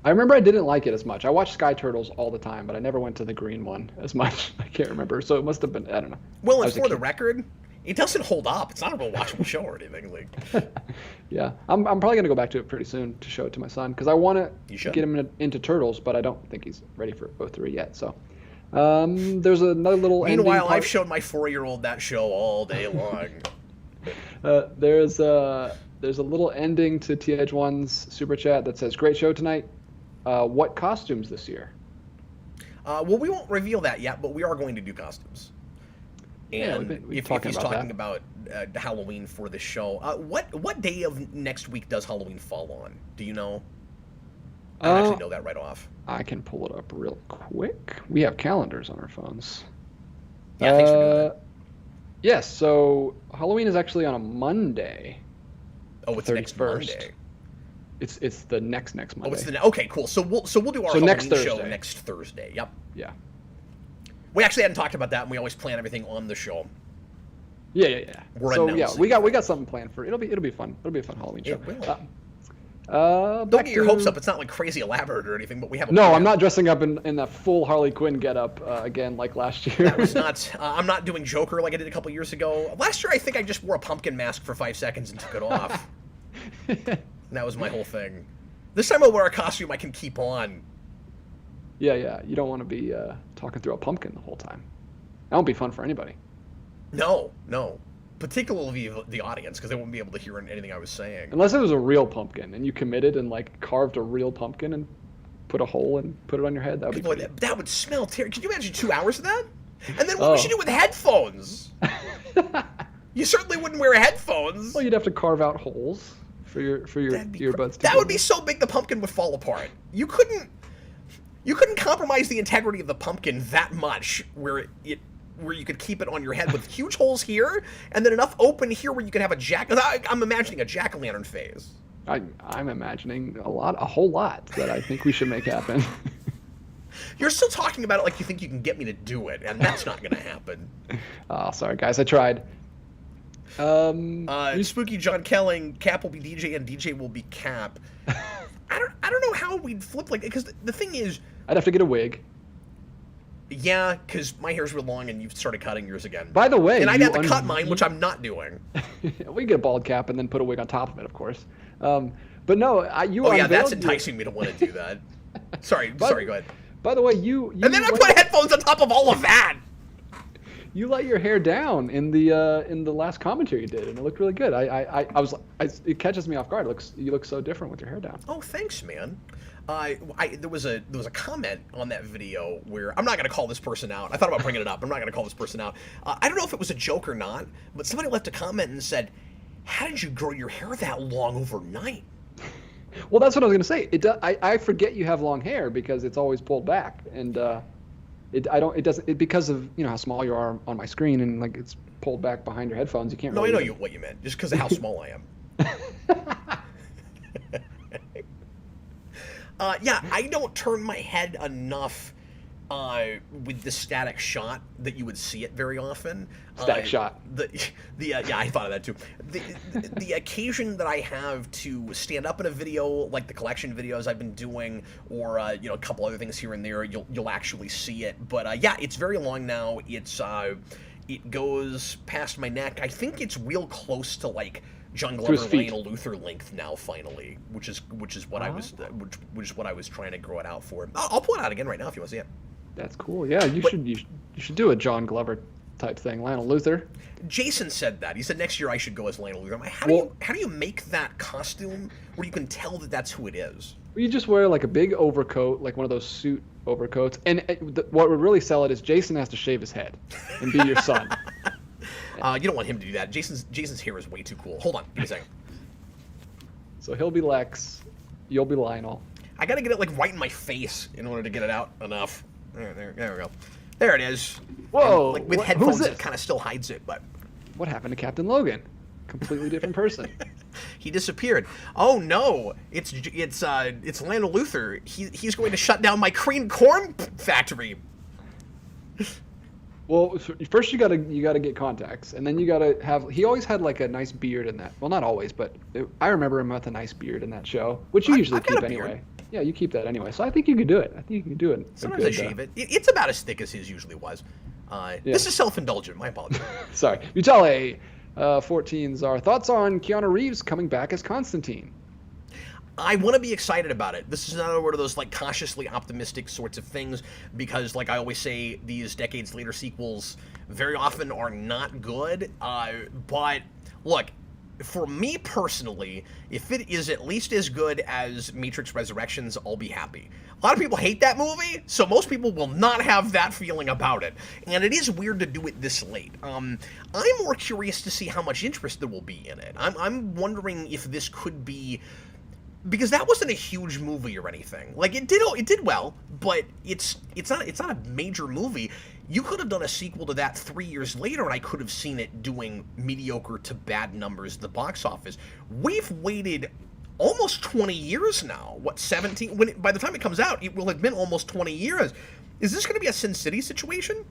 I remember I didn't like it as much. I watched Sky Turtles all the time, but I never went to the green one as much. I can't remember, so it must have been, I don't know. Well, and for the record, it doesn't hold up. It's not a real watchable show or anything. Like, yeah, I'm probably gonna go back to it pretty soon to show it to my son because I want to get him into Turtles, but I don't think he's ready for 03 yet. So, there's another little. Meanwhile, I've shown my 4-year-old that show all day long. There's a little ending to TH1's super chat that says, "Great show tonight. What costumes this year?" Well, we won't reveal that yet, but we are going to do costumes. And if he's talking about Halloween for the show, what day of next week does Halloween fall on? Do you know? I don't actually know that right off. I can pull it up real quick. We have calendars on our phones. Yeah, thanks for doing that. Yes, so Halloween is actually on a Monday. Oh, it's next Monday. It's the next Monday. Oh, it's okay, cool. So we'll do our Halloween show next Thursday. Yep. Yeah. We actually hadn't talked about that, and we always plan everything on the show. Yeah. We got something planned for it. It'll be fun. It'll be a fun Halloween show. It will. Don't get your hopes up. It's not like crazy elaborate or anything, but we have. I'm not dressing up in that full Harley Quinn getup again like last year. That was not. I'm not doing Joker like I did a couple years ago. Last year, I think I just wore a pumpkin mask for 5 seconds and took it off. And that was my whole thing. This time I'll wear a costume I can keep on. Yeah. You don't want to be talking through a pumpkin the whole time. That won't be fun for anybody. No. Particularly the audience, because they won't be able to hear anything I was saying. Unless it was a real pumpkin, and you committed and like carved a real pumpkin and put a hole and put it on your head. That would be cool. That would smell terrible. Could you imagine 2 hours of that? And then what would you do with headphones? You certainly wouldn't wear headphones. Well, you'd have to carve out holes for your earbuds. That would be so big the pumpkin would fall apart. You couldn't compromise the integrity of the pumpkin that much where you could keep it on your head with huge holes here and then enough open here where you could have I'm imagining a jack-o'-lantern phase. I'm imagining a whole lot that I think we should make happen. You're still talking about it like you think you can get me to do it, and that's not going to happen. Oh, sorry guys, I tried. Spooky John Kelling, Cap will be DJ, and DJ will be Cap. I don't know how we'd flip like, because the thing is, I'd have to get a wig. Yeah, because my hair's real long, and you've started cutting yours again. By the way, and I'd have to cut mine, which I'm not doing. We get a bald cap and then put a wig on top of it, of course. But no, Oh yeah, that's enticing me to want to do that. Sorry, go ahead. By the way, you and then I put headphones on top of all of that. You let your hair down in the last commentary you did, and it looked really good. It catches me off guard. You look so different with your hair down. Oh, thanks, man. There was a comment on that video where I'm not gonna call this person out. I thought about bringing it up. I'm not gonna call this person out. I don't know if it was a joke or not, but somebody left a comment and said, "How did you grow your hair that long overnight?" Well, that's what I was gonna say. I forget you have long hair because it's always pulled back, and because of how small you are on my screen, and like it's pulled back behind your headphones. You can't. No, really I know what you meant. Just because of how small I am. Yeah, I don't turn my head enough with the static shot that you would see it very often. Static shot. Yeah, I thought of that too. The occasion that I have to stand up in a video, like the collection videos I've been doing, or a couple other things here and there, you'll actually see it. But yeah, it's very long now. It goes past my neck. I think it's real close to like John Glover, Lionel Luthor length now, finally, which is what I was trying to grow it out for. I'll pull it out again right now if you want to see it. That's cool. Yeah, you should do a John Glover type thing, Lionel Luthor. Jason said that. He said next year I should go as Lionel Luthor. I'm like, how do you make that costume where you can tell that that's who it is? You just wear like a big overcoat, like one of those suit overcoats, and what would really sell it is Jason has to shave his head and be your son. You don't want him to do that. Jason's hair is way too cool. Hold on, give me a second. So he'll be Lex, you'll be Lionel. I gotta get it like right in my face in order to get it out enough. There we go. There it is. Whoa! And, like with headphones, it kind of still hides it. But what happened to Captain Logan? Completely different person. He disappeared. Oh no! It's Lionel Luthor. He's going to shut down my cream corn factory. Well, first you gotta get contacts, and then you gotta have. He always had like a nice beard in that. Well, not always, but I remember him with a nice beard in that show, which you usually keep anyway. Yeah, you keep that anyway. So I think you could do it. Sometimes I shave it. It's about as thick as his usually was. Yeah. This is self-indulgent. My apologies. Sorry. Vitale 14's our thoughts on Keanu Reeves coming back as Constantine. I want to be excited about it. This is another one of those like cautiously optimistic sorts of things because, like I always say, these decades later sequels very often are not good. But look, for me personally, if it is at least as good as Matrix Resurrections, I'll be happy. A lot of people hate that movie, so most people will not have that feeling about it. And it is weird to do it this late. I'm more curious to see how much interest there will be in it. I'm wondering if this could be... Because that wasn't a huge movie or anything. Like it did well, but it's not a major movie. You could have done a sequel to that 3 years later, and I could have seen it doing mediocre to bad numbers at the box office. We've waited almost 20 years now. What, 17? By the time it comes out, it will have been almost 20 years. Is this going to be a Sin City situation?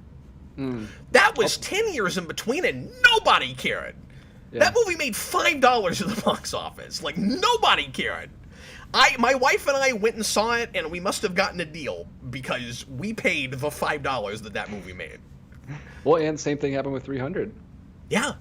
That was 10 years in between, and nobody cared. Yeah. That movie made $5 at the box office. Like nobody cared. My wife and I went and saw it, and we must have gotten a deal because we paid the $5 that movie made. Well, and same thing happened with 300. Yeah.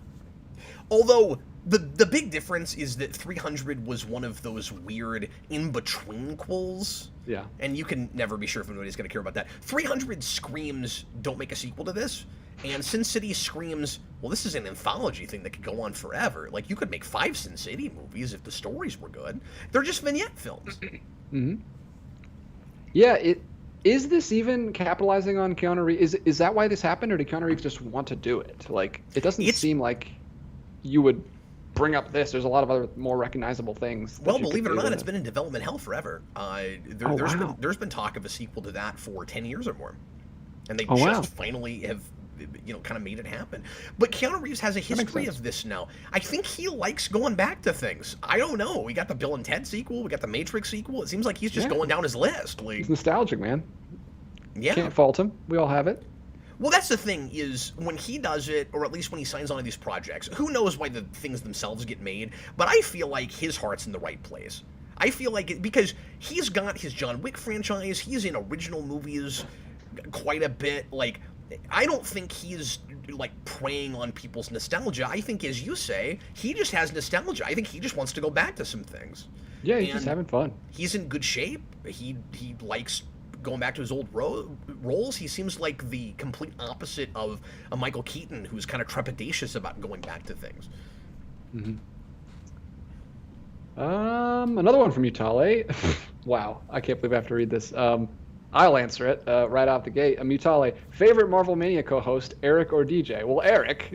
Although the big difference is that 300 was one of those weird in-between-quels. Yeah. And you can never be sure if anybody's going to care about that. 300 screams, don't make a sequel to this. And Sin City screams, well, this is an anthology thing that could go on forever. Like, you could make 5 Sin City movies if the stories were good. They're just vignette films. Mm-hmm. Yeah, is this even capitalizing on Keanu Reeves? Is that why this happened, or did Keanu Reeves just want to do it? Like, it doesn't seem like you would bring up this. There's a lot of other more recognizable things. Well, believe it or not, it's been in development hell forever. There's been talk of a sequel to that for 10 years or more. And they finally have... kind of made it happen. But Keanu Reeves has a history of this now. I think he likes going back to things. I don't know. We got the Bill and Ted sequel. We got the Matrix sequel. It seems like he's just going down his list. Like, he's nostalgic, man. Yeah. Can't fault him. We all have it. Well, that's the thing is when he does it, or at least when he signs on to these projects, who knows why the things themselves get made, but I feel like his heart's in the right place. I feel like it because he's got his John Wick franchise, he's in original movies quite a bit. Like, I don't think he's like preying on people's nostalgia. I think, as you say, he just has nostalgia. I think he just wants to go back to some things. Yeah, he's just having fun. He's in good shape. He likes going back to his old roles. He seems like the complete opposite of a Michael Keaton, who's kind of trepidatious about going back to things. Mm-hmm. Another one from you, Tale. Wow, I can't believe I have to read this. I'll answer it right off the gate. Mutale, favorite Marvel Mania co-host, Eric or DJ? Well, Eric.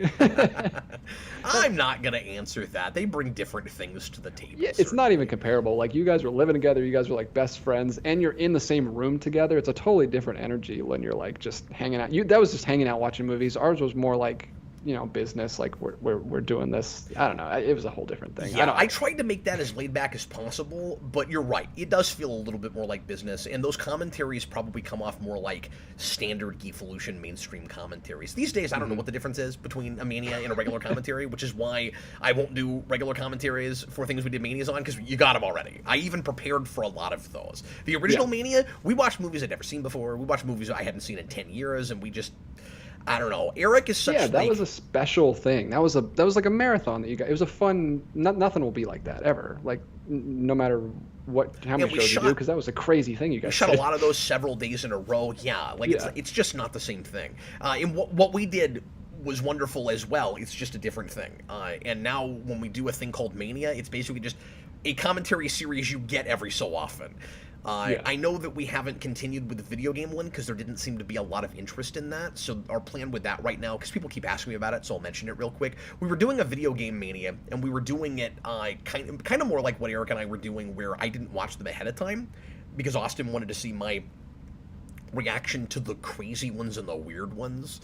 I'm not going to answer that. They bring different things to the table. Yeah, it's not even comparable. Like, you guys were living together, you guys were like best friends, and you're in the same room together. It's a totally different energy when you're like just hanging out. That was just hanging out watching movies. Ours was more like, you know, business, like we're doing this. I don't know. It was a whole different thing. Yeah, I tried to make that as laid back as possible, but you're right. It does feel a little bit more like business, and those commentaries probably come off more like standard Geevolution mainstream commentaries. These days, I don't know what the difference is between a Mania and a regular commentary, which is why I won't do regular commentaries for things we did Manias on, because you got them already. I even prepared for a lot of those. The original Mania, we watched movies I'd never seen before. We watched movies I hadn't seen in 10 years, and we just... I don't know. Eric is such. Yeah, that was a special thing. That was like a marathon that you got. It was a fun. Nothing will be like that ever. Like no matter how many shows you do, because that was a crazy thing you guys. We shot a lot of those several days in a row. Yeah, like it's just not the same thing. And what we did was wonderful as well. It's just a different thing. And now when we do a thing called Mania, it's basically just a commentary series you get every so often. I know that we haven't continued with the video game one because there didn't seem to be a lot of interest in that. So our plan with that right now, because people keep asking me about it, so I'll mention it real quick. We were doing a video game Mania, and we were doing it kind of more like what Eric and I were doing, where I didn't watch them ahead of time because Austin wanted to see my reaction to the crazy ones and the weird ones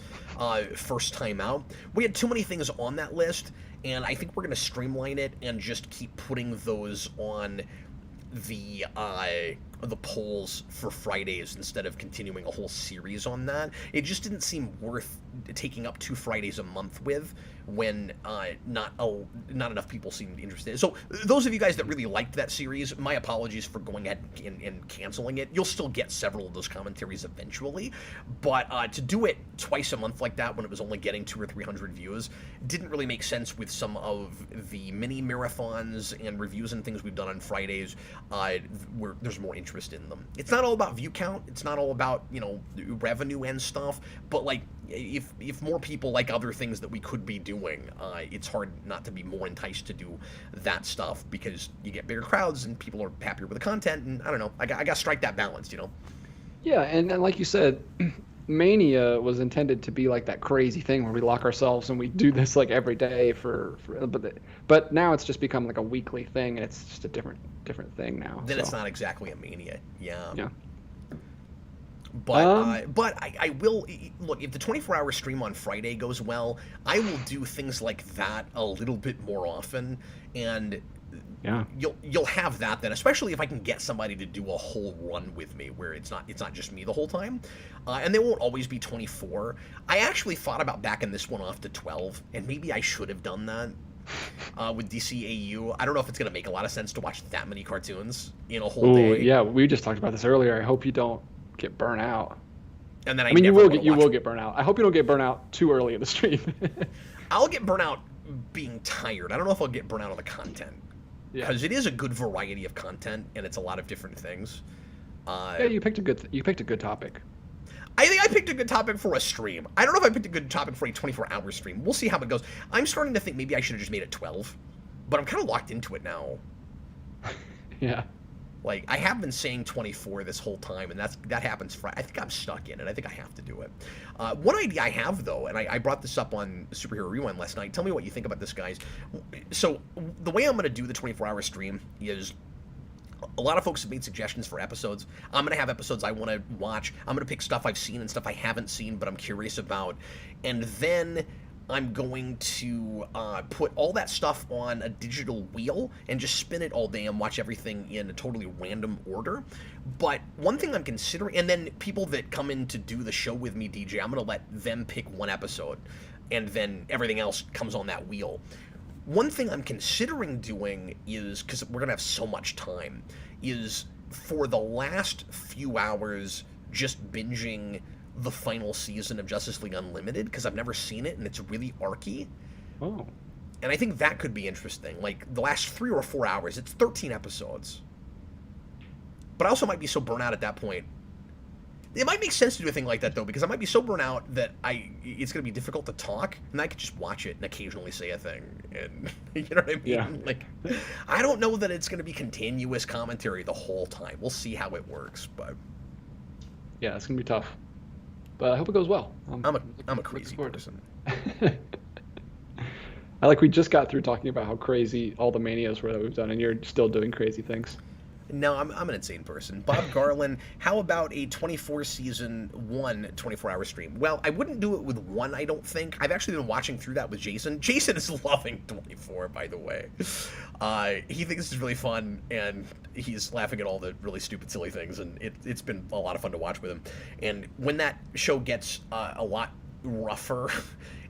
first time out. We had too many things on that list, and I think we're going to streamline it and just keep putting those on the polls for Fridays instead of continuing a whole series on that. It just didn't seem worth taking up 2 Fridays a month with when not enough people seemed interested. So those of you guys that really liked that series, my apologies for going ahead and canceling it. You'll still get several of those commentaries eventually, but to do it twice a month like that when it was only getting 200 or 300 views didn't really make sense with some of the mini marathons and reviews and things we've done on Fridays where there's more interest in them. It's not all about view count. It's not all about, you know, revenue and stuff, but like if more people like other things that we could be doing, it's hard not to be more enticed to do that stuff because you get bigger crowds and people are happier with the content, and I don't know, I got to strike that balance, you know? Yeah, and like you said, Mania was intended to be like that crazy thing where we lock ourselves and we do this like every day but now it's just become like a weekly thing, and it's just a different thing now. Then it's not exactly a Mania. Yeah. But I will look, if the 24-hour stream on Friday goes well, I will do things like that a little bit more often, and you'll have that then, especially if I can get somebody to do a whole run with me where it's not just me the whole time, and they won't always be 24. I actually thought about backing this one off to 12, and maybe I should have done that. With DCAU, I don't know if it's going to make a lot of sense to watch that many cartoons in a whole day. Yeah, we just talked about this earlier. I hope you don't get burnt out. And then I mean, you will get burnt out. I hope you don't get burnt out too early in the stream. I'll get burnt out being tired. I don't know if I'll get burnt out on the content, because it is a good variety of content and it's a lot of different things. You picked a good topic. I think I picked a good topic for a stream. I don't know if I picked a good topic for a 24-hour stream. We'll see how it goes. I'm starting to think maybe I should have just made it 12, but I'm kind of locked into it now. Yeah. Like, I have been saying 24 this whole time, and that happens Friday. I think I'm stuck in it. I think I have to do it. One idea I have, though, and I brought this up on Superhero Rewind last night. Tell me what you think about this, guys. So, the way I'm going to do the 24-hour stream is, a lot of folks have made suggestions for episodes. I'm going to have episodes I want to watch. I'm going to pick stuff I've seen and stuff I haven't seen, but I'm curious about. And then I'm going to put all that stuff on a digital wheel and just spin it all day and watch everything in a totally random order. But one thing I'm considering, and then people that come in to do the show with me, DJ, I'm going to let them pick one episode, and then everything else comes on that wheel. One thing I'm considering doing is, because we're going to have so much time, is for the last few hours just binging the final season of Justice League Unlimited, because I've never seen it and it's really arcy. Oh. And I think that could be interesting. Like, the last 3 or 4 hours, it's 13 episodes. But I also might be so burnt out at that point. It might make sense to do a thing like that, though, because I might be so burnt out that it's going to be difficult to talk, and I could just watch it and occasionally say a thing. And you know what I mean? Yeah. Like, I don't know that it's going to be continuous commentary the whole time. We'll see how it works, but... Yeah, it's going to be tough. But I hope it goes well. I'm a crazy person. I like we just got through talking about how crazy all the manias were that we've done, and you're still doing crazy things. No, I'm an insane person. Bob Garland, how about a 24 season, 24-hour stream? Well, I wouldn't do it with one, I don't think. I've actually been watching through that with Jason. Jason is loving 24, by the way. He thinks it's really fun, and he's laughing at all the really stupid, silly things, and it's been a lot of fun to watch with him. And when that show gets a lot rougher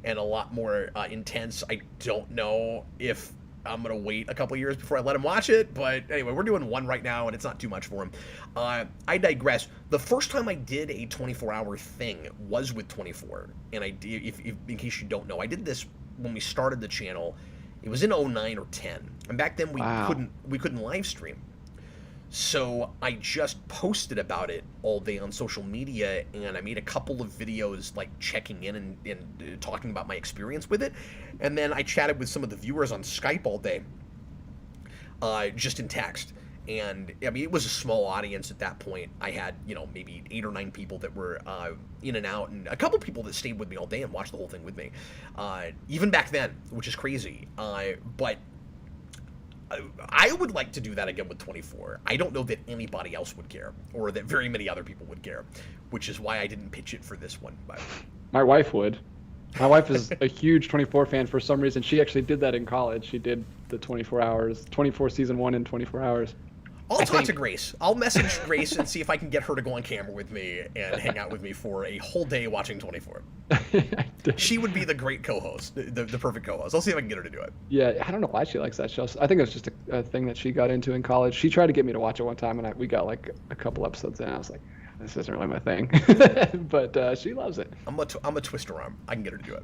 and a lot more intense, I don't know if I'm going to wait a couple years before I let him watch it. But anyway, we're doing one right now, and it's not too much for him. I digress. The first time I did a 24-hour thing was with 24. And I did, if in case you don't know, I did this when we started the channel. It was in 09 or 10. And back then we couldn't live stream. So I just posted about it all day on social media, and I made a couple of videos like checking in and talking about my experience with it. And then I chatted with some of the viewers on Skype all day, just in text. And I mean, it was a small audience at that point. I had, maybe 8 or 9 people that were in and out, and a couple people that stayed with me all day and watched the whole thing with me. Even back then, which is crazy. But I would like to do that again with 24. I don't know that anybody else would care, or that very many other people would care, which is why I didn't pitch it for this one. But my wife would. My wife is a huge 24 fan for some reason. She actually did that in college. She did the 24 hours, 24 season 1 in 24 hours. I'll talk to Grace. I'll message Grace and see if I can get her to go on camera with me and hang out with me for a whole day watching 24. She would be the great co-host, the perfect co-host. I'll see if I can get her to do it. Yeah, I don't know why she likes that show. I think it's just a thing that she got into in college. She tried to get me to watch it one time, and we got like a couple episodes in. I was like, this isn't really my thing. But she loves it. I'm a twister arm. I can get her to do it.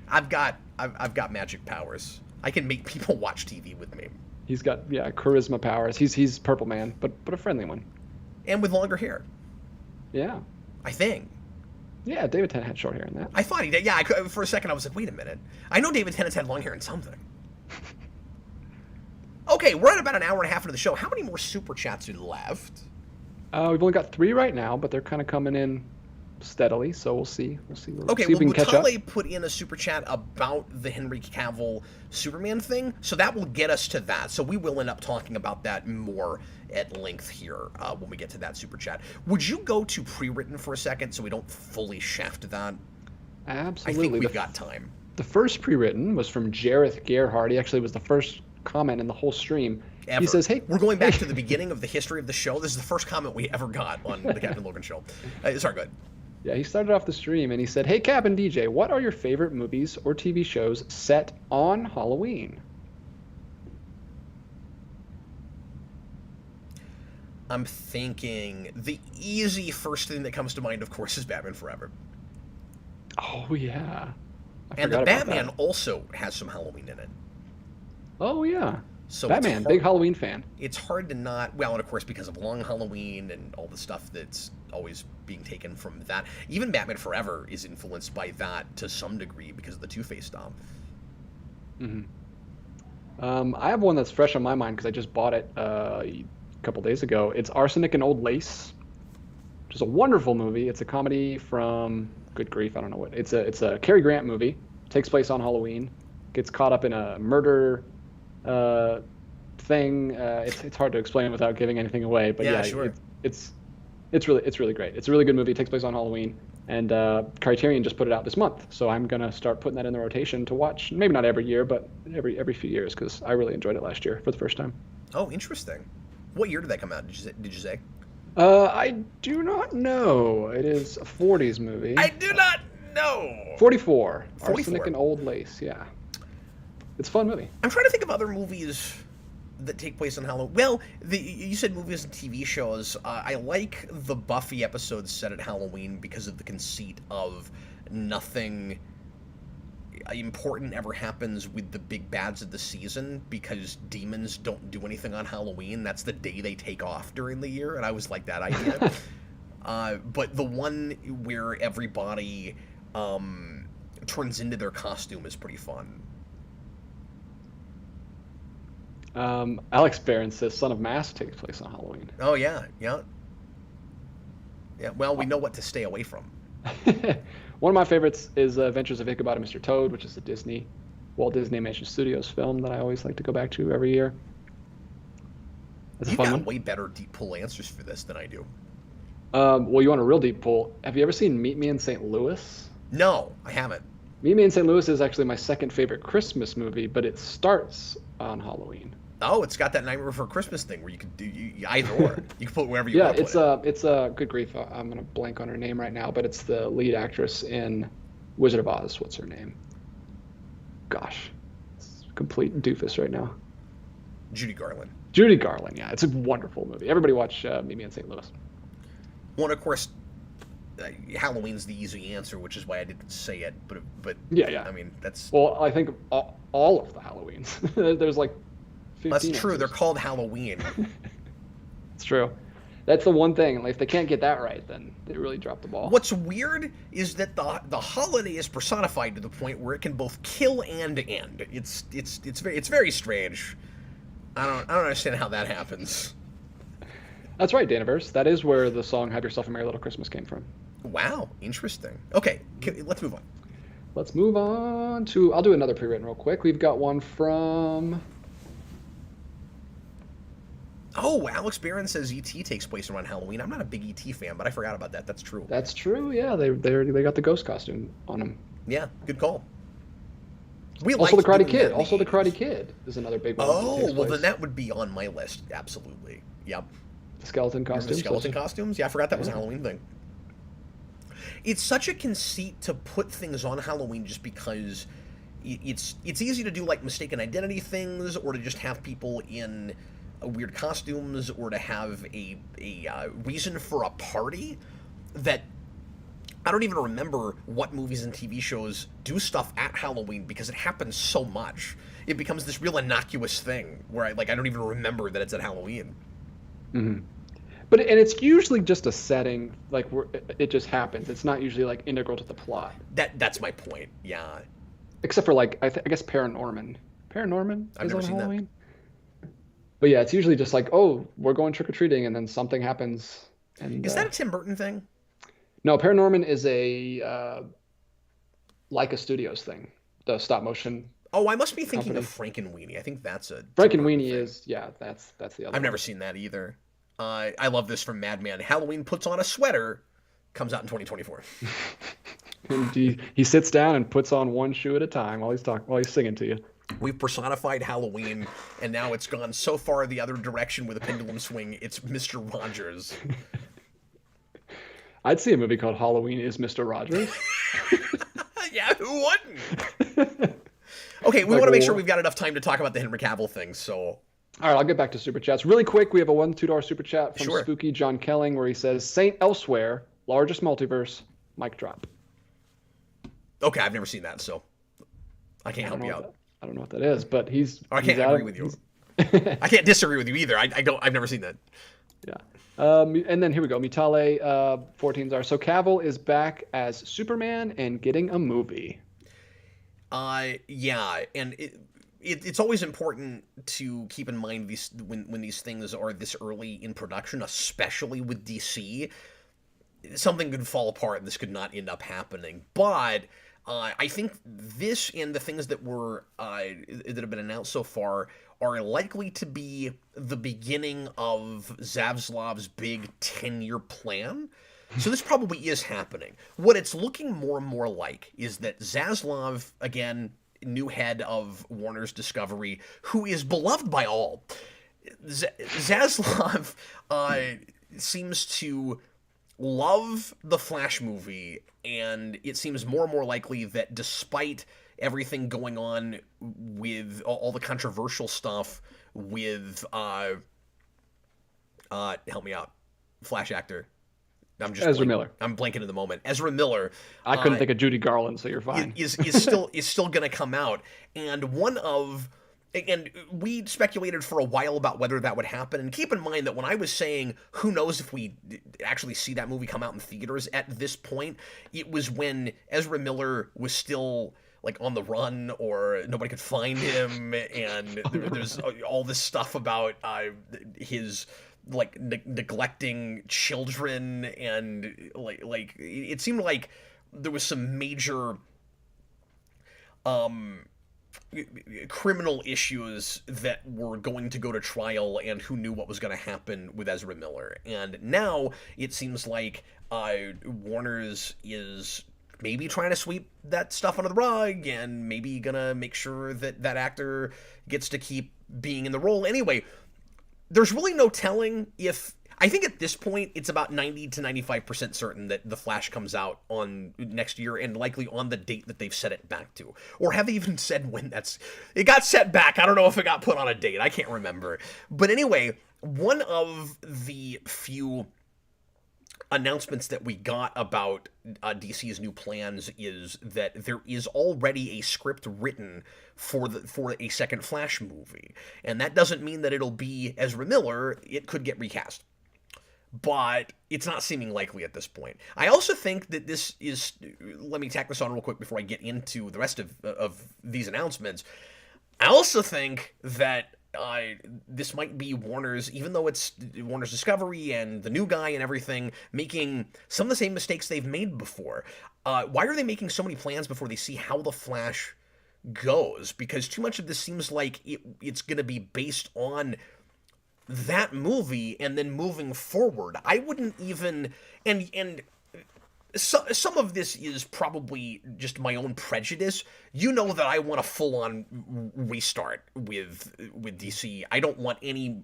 I've got magic powers. I can make people watch TV with me. He's got charisma powers. He's Purple Man, but a friendly one. And with longer hair. Yeah. I think. Yeah, David Tennant had short hair in that. I thought he did. Yeah, for a second I was like, wait a minute. I know David Tennant's had long hair in something. Okay, we're at about an hour and a half into the show. How many more super chats are left? We've only got 3 right now, but they're kind of coming in steadily, so we'll see. Okay, see if we can catch up. Mutale put in a super chat about the Henry Cavill Superman thing, so that will get us to that. So we will end up talking about that more at length here when we get to that super chat. Would you go to pre-written for a second so we don't fully shaft that? Absolutely. I think we've got time. The first pre-written was from Jareth Gerhardt. He actually was the first comment in the whole stream. Ever. He says, hey, we're going back to the beginning of the history of the show. This is the first comment we ever got on the Captain Logan show. Sorry, go ahead. Yeah, he started off the stream and he said, hey, Cap and DJ, what are your favorite movies or TV shows set on Halloween? I'm thinking the easy first thing that comes to mind, of course, is Batman Forever. Oh, yeah. And the Batman also has some Halloween in it. Oh, yeah. So Batman, big Halloween fan. It's hard to not, well, and of course because of Long Halloween and all the stuff that's always being taken from that. Even Batman Forever is influenced by that to some degree because of the Two-Face stuff. Mm-hmm. I have one that's fresh on my mind because I just bought it a couple days ago. It's Arsenic and Old Lace, which is a wonderful movie. It's a comedy from, good grief, I don't know what. It's a Cary Grant movie. Takes place on Halloween. Gets caught up in a murder thing. It's hard to explain without giving anything away, but yeah, sure. it's really great. It's a really good movie. It takes place on Halloween. And Criterion just put it out this month, so I'm gonna start putting that in the rotation to watch. Maybe not every year, but every few years, because I really enjoyed it last year for the first time. Oh, interesting. What year did that come out? Did you say? I do not know. It is a 40s movie. I do not know. 44. 44. Arsenic and Old Lace. Yeah, it's a fun movie. I'm trying to think of other movies that take place on Halloween. Well, you said movies and TV shows. I like the Buffy episodes set at Halloween because of the conceit of nothing important ever happens with the big bads of the season because demons don't do anything on Halloween. That's the day they take off during the year, and I always like that idea. But the one where everybody turns into their costume is pretty fun. Alex Barron says Son of Mask takes place on Halloween. Oh, yeah. Well, we know what to stay away from. One of my favorites is Adventures of Ichabod and Mr. Toad, which is a Walt Disney Animation Studios film that I always like to go back to every year. That's a You've fun got one. way better deep pull answers for this than I do. Well, you want a real deep pull. Have you ever seen Meet Me in St. Louis? No, I haven't. Meet Me in St. Louis is actually my second favorite Christmas movie, but it starts on Halloween. Oh, it's got that Nightmare Before Christmas thing where you could do either or. You can put wherever you want to put it. It's a good grief. I'm gonna blank on her name right now, but it's the lead actress in Wizard of Oz. What's her name? Gosh, it's a complete doofus right now. Judy Garland. Judy Garland. Yeah, it's a wonderful movie. Everybody watch Meet Me in St. Louis. Well, of course, Halloween's the easy answer, which is why I didn't say it. But Yeah. I mean, that's Well, I think all of the Halloweens. There's like 15 that's true. answers. They're called Halloween. It's true. That's the one thing. Like, if they can't get that right, then they really dropped the ball. What's weird is that the holiday is personified to the point where it can both kill and end. It's very strange. I don't understand how that happens. That's right, Daniverse. That is where the song "Have Yourself a Merry Little Christmas" came from. Wow, interesting. Okay, let's move on. Let's move on to. I'll do another pre-written real quick. We've got one from. Oh, Alex Barron says E.T. takes place around Halloween. I'm not a big E.T. fan, but I forgot about that. That's true. That's true. Yeah, they got the ghost costume on them. Yeah, good call. Also, the Karate doing that Kid. in the Also, the 80s. Karate Kid is another big one. Oh, well, then that would be on my list. Absolutely. Yep. The skeleton Remember costumes. the skeleton costumes? Yeah, I forgot that was a Yeah. Halloween thing. It's such a conceit to put things on Halloween just because it's easy to do like mistaken identity things, or to just have people in weird costumes, or to have a reason for a party that I don't even remember what movies and TV shows do stuff at Halloween because it happens so much. It becomes this real innocuous thing where I don't even remember that it's at Halloween. Mm-hmm. But it's usually just a setting, like where it just happens. It's not usually like integral to the plot. That's my point. Yeah. Except for like I guess Paranorman. Paranorman I've is never on seen that. Halloween. But yeah, it's usually just like, oh, we're going trick or treating, and then something happens. And Is that a Tim Burton thing? no, Paranorman is a Leica Studios thing, the stop motion. Oh, I must be thinking Company. of Frankenweenie. I think that's a Frank Tim and Burton Weenie thing. is that's the other. I've one. never seen that either. I love this from Mad Men. Halloween puts on a sweater. Comes out in 2024. And he sits down and puts on one shoe at a time while he's singing to you. We've personified Halloween, and now it's gone so far the other direction with a pendulum swing. It's Mr. Rogers. I'd see a movie called Halloween is Mr. Rogers. Yeah, who wouldn't? Okay, we want to make sure we've got enough time to talk about the Henry Cavill thing, so... All right, I'll get back to super chats really quick. We have a $2 super chat from Sure. Spooky John Kelling where he says, "Saint Elsewhere, largest multiverse, mic drop." Okay, I've never seen that, so I can't help you out. I don't know what that is, but he's. I can't agree with you. I can't disagree with you either. I've never seen that. Yeah. And then here we go. Mitale 14s are. So Cavill is back as Superman and getting a movie. Yeah, and it's always important to keep in mind these when these things are this early in production, especially with DC. Something could fall apart and this could not end up happening. But I think this and the things that have been announced so far are likely to be the beginning of Zavslav's big 10-year plan. So this probably is happening. What it's looking more and more like is that Zaslav, again, new head of Warner's Discovery, who is beloved by all, Zaslav seems to love the Flash movie, and it seems more and more likely that despite everything going on with all the controversial stuff with help me out, Flash actor. Ezra Miller. I'm blanking in the moment. Ezra Miller. I couldn't think of Judy Garland, so you're fine. Is still going to come out, and we speculated for a while about whether that would happen. And keep in mind that when I was saying who knows if we actually see that movie come out in theaters at this point, it was when Ezra Miller was still like on the run or nobody could find him, and there's all this stuff about his like neglecting children, and like it seemed like there was some major criminal issues that were going to go to trial, and who knew what was going to happen with Ezra Miller. And now it seems like Warner's is maybe trying to sweep that stuff under the rug, and maybe gonna make sure that that actor gets to keep being in the role. Anyway, there's really no telling if... I think at this point, it's about 90 to 95% certain that The Flash comes out on next year, and likely on the date that they've set it back to. Or have they even said when that's... It got set back. I don't know if it got put on a date. I can't remember. But anyway, one of the few announcements that we got about DC's new plans is that there is already a script written for a second Flash movie. And that doesn't mean that it'll be Ezra Miller. It could get recast. But it's not seeming likely at this point. I also think that this is... Let me tack this on real quick before I get into the rest of these announcements. I also think that this might be Warner's, even though it's Warner's Discovery and the new guy and everything, making some of the same mistakes they've made before. Why are they making so many plans before they see how The Flash goes? Because too much of this seems like it's going to be based on that movie and then moving forward. I wouldn't even... And some of this is probably just my own prejudice. You know that I want a full-on restart with DC. I don't want any...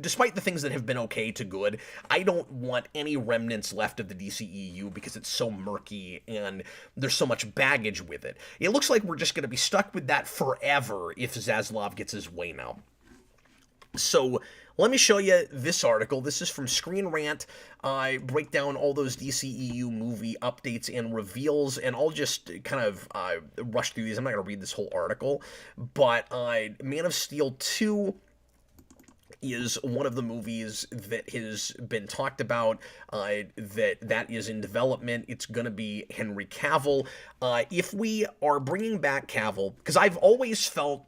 Despite the things that have been okay to good, I don't want any remnants left of the DCEU because it's so murky and there's so much baggage with it. It looks like we're just going to be stuck with that forever if Zaslav gets his way now. So let me show you this article. This is from Screen Rant. I break down all those DCEU movie updates and reveals, and I'll just kind of rush through these. I'm not going to read this whole article, but Man of Steel 2 is one of the movies that has been talked about, that is in development. It's going to be Henry Cavill. If we are bringing back Cavill, because I've always felt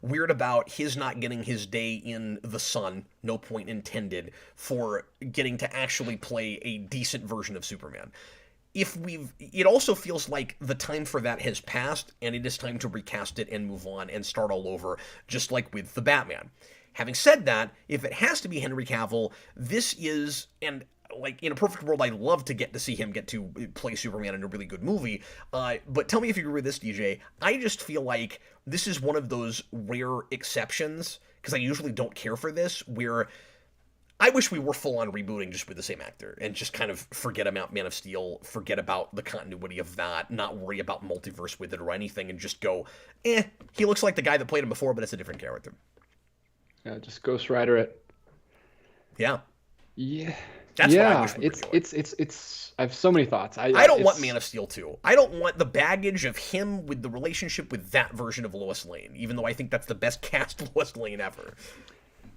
weird about his not getting his day in the sun, no point intended, for getting to actually play a decent version of Superman. It also feels like the time for that has passed, and it is time to recast it and move on and start all over, just like with the Batman. Having said that, if it has to be Henry Cavill, this is... and like, in a perfect world, I'd love to get to see him get to play Superman in a really good movie. But tell me if you agree with this, DJ. I just feel like this is one of those rare exceptions, because I usually don't care for this, where I wish we were full-on rebooting just with the same actor, and just kind of forget about Man of Steel, forget about the continuity of that, not worry about multiverse with it or anything, and just go, he looks like the guy that played him before, but it's a different character. Yeah, just Ghost Rider it. Yeah. Yeah. That's what I wish we were doing. It's I have so many thoughts. I don't want Man of Steel 2. I don't want the baggage of him with the relationship with that version of Lois Lane, even though I think that's the best cast Lois Lane ever.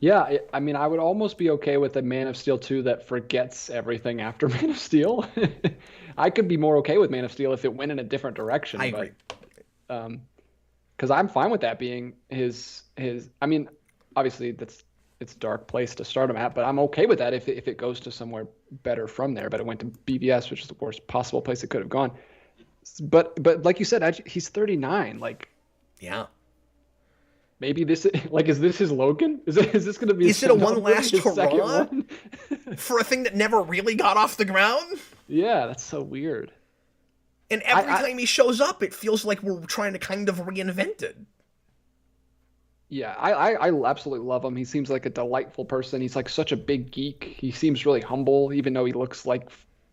Yeah, I mean, I would almost be okay with a Man of Steel 2 that forgets everything after Man of Steel. I could be more okay with Man of Steel if it went in a different direction. I agree. Because I'm fine with that being his. I mean, obviously it's a dark place to start him at, but I'm okay with that if it goes to somewhere better from there. But it went to BVS, which is the worst possible place it could have gone. But like you said, he's 39. Like, yeah. maybe this is this his Logan? Is this going to be Is it a one movie, last his second hurrah one? for a thing that never really got off the ground? Yeah, that's so weird. And every time he shows up, it feels like we're trying to kind of reinvent it. Yeah, I absolutely love him. He seems like a delightful person. He's like such a big geek. He seems really humble, even though he looks like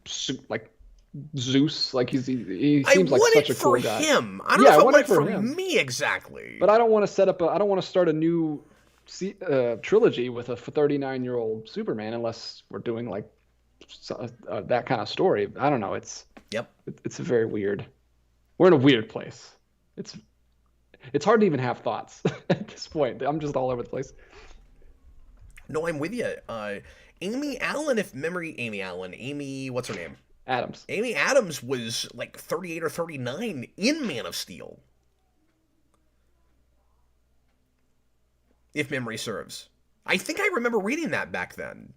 Zeus. Like he seems like such a cool guy. Him. I don't know if I want it for me exactly. But I don't want to I don't want to start a new trilogy with a 39-year-old Superman unless we're doing like that kind of story. I don't know. It's very weird. We're in a weird place. It's hard to even have thoughts at this point. I'm just all over the place. No, I'm with you. Amy Allen, what's her name? Adams. Amy Adams was like 38 or 39 in Man of Steel. If memory serves. I think I remember reading that back then.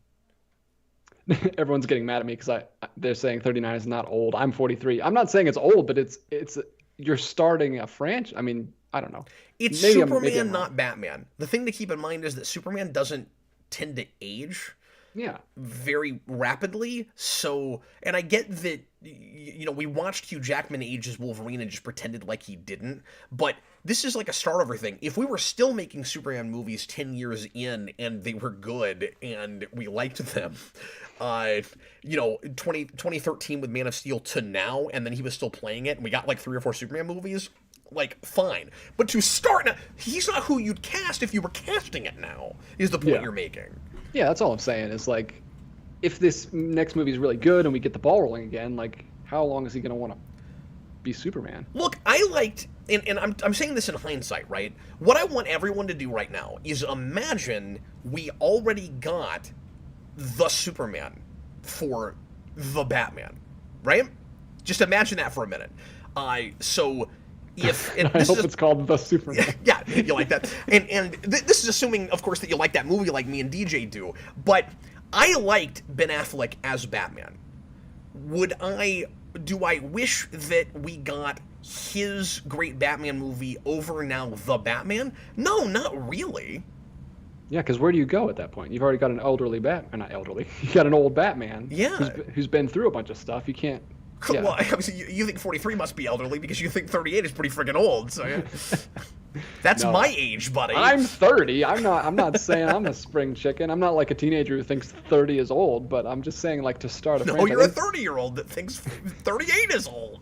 Everyone's getting mad at me because they're saying 39 is not old. I'm 43. I'm not saying it's old, but it's you're starting a franchise. I mean, I don't know. It's Superman, not Batman. The thing to keep in mind is that Superman doesn't tend to age very rapidly. So, and I get that, we watched Hugh Jackman age as Wolverine and just pretended like he didn't, but this is like a start over thing. If we were still making Superman movies 10 years in and they were good and we liked them, 2013 with Man of Steel to now, and then he was still playing it and we got like 3 or 4 Superman movies, like, fine. But to start now, he's not who you'd cast if you were casting it now, is the point you're making. Yeah, that's all I'm saying is, like, if this next movie is really good and we get the ball rolling again, like, how long is he going to want to be Superman? Look, I liked, and I'm saying this in hindsight, right? What I want everyone to do right now is imagine we already got the Superman for the Batman, right? Just imagine that for a minute. It's called The Superman. Yeah, you like that. And this is assuming, of course, that you like that movie like me and DJ do. But I liked Ben Affleck as Batman. Do I wish that we got his great Batman movie over now The Batman? No, not really. Yeah, because where do you go at that point? You've already got an elderly not elderly. You got an old Batman. Yeah. Who's been through a bunch of stuff. You can't. Yeah. Well, obviously, you think 43 must be elderly because you think 38 is pretty friggin' old. So yeah. That's my age, buddy. I'm 30. I'm not saying I'm a spring chicken. I'm not like a teenager who thinks 30 is old, but I'm just saying, like, to start a franchise. No, you're a 30-year-old that thinks 38 is old.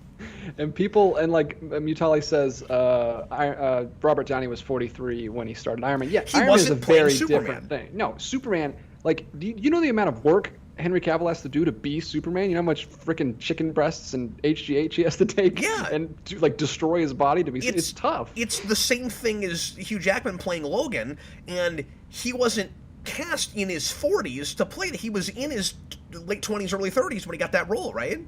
And people, and like Mutali says, Robert Downey was 43 when he started Iron Man. Yeah, Iron Man is a very different thing. No, Superman, like, do you know the amount of work Henry Cavill has to do to be Superman? You know how much freaking chicken breasts and HGH he has to take? Yeah. And to, like, destroy his body to be... It's tough. It's the same thing as Hugh Jackman playing Logan, and he wasn't cast in his 40s to play that. He was in his late 20s, early 30s when he got that role, right?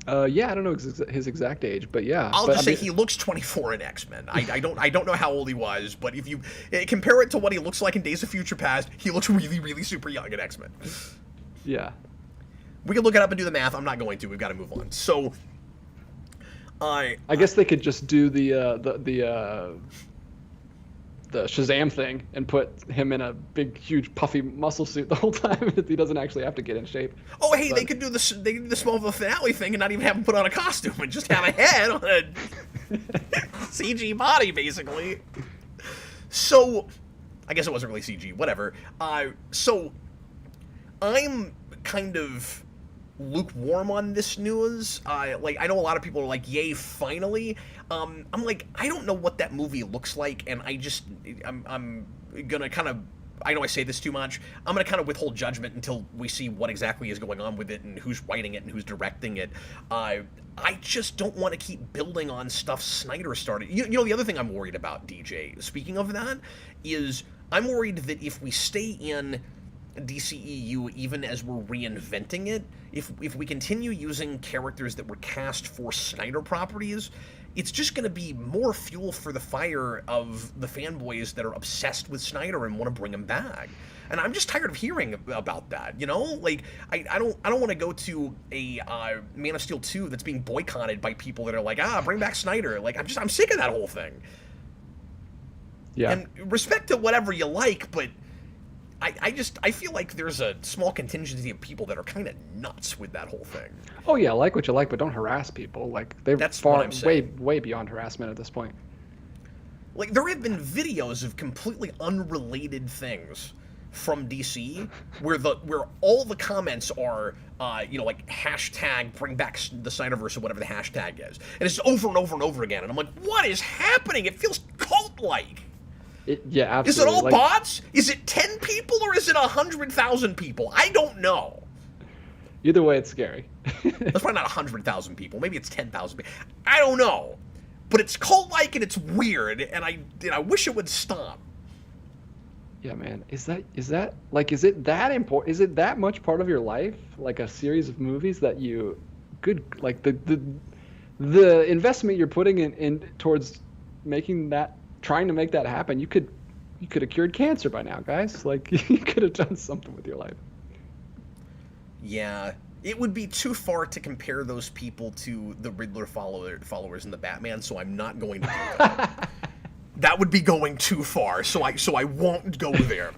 Yeah, I don't know his exact age, but yeah. I'll just say he looks 24 in X-Men. I don't know how old he was, but if you compare it to what he looks like in Days of Future Past, he looks really, really super young in X-Men. Yeah. We can look it up and do the math. I'm not going to. We've got to move on. So, I guess they could just do the Shazam thing and put him in a big, huge, puffy muscle suit the whole time. He doesn't actually have to get in shape. Oh, hey, they could do the Smallville finale thing and not even have him put on a costume and just have a head on a CG body, basically. So, I guess it wasn't really CG, whatever. So, I'm kind of lukewarm on this news. I know a lot of people are like, yay, finally. I'm like, I don't know what that movie looks like, and I'm gonna kind of, I know I say this too much, I'm gonna kind of withhold judgment until we see what exactly is going on with it and who's writing it and who's directing it. I just don't want to keep building on stuff Snyder started. You know, the other thing I'm worried about, DJ, speaking of that, is I'm worried that if we stay in DCEU even as we're reinventing it, if we continue using characters that were cast for Snyder properties, it's just going to be more fuel for the fire of the fanboys that are obsessed with Snyder and want to bring him back. And I'm just tired of hearing about that, you know? Like, I don't want to go to a Man of Steel 2 that's being boycotted by people that are like, bring back Snyder. Like, I'm sick of that whole thing. Yeah. And respect to whatever you like, but I feel like there's a small contingency of people that are kind of nuts with that whole thing. Oh yeah, like what you like, but don't harass people. Like they're That's what I'm saying. way beyond harassment at this point. Like, there have been videos of completely unrelated things from DC where all the comments are, like hashtag bring back the Snyderverse or whatever the hashtag is, and it's over and over and over again. And I'm like, what is happening? It feels cult-like. Yeah, absolutely. Is it all bots? Is it 10 people or is it 100,000 people? I don't know. Either way, it's scary. That's probably not 100,000 people. Maybe it's 10,000 people. I don't know. But it's cult-like and it's weird, and I wish it would stop. Yeah, man. Is it that important? Is it that much part of your life? Like a series of movies that like the investment you're putting in towards trying to make that happen. You could have cured cancer by now, guys. Like you could have done something with your life. Yeah. It would be too far to compare those people to the Riddler followers in the Batman, so I'm not going to do that. That would be going too far, so I won't go there.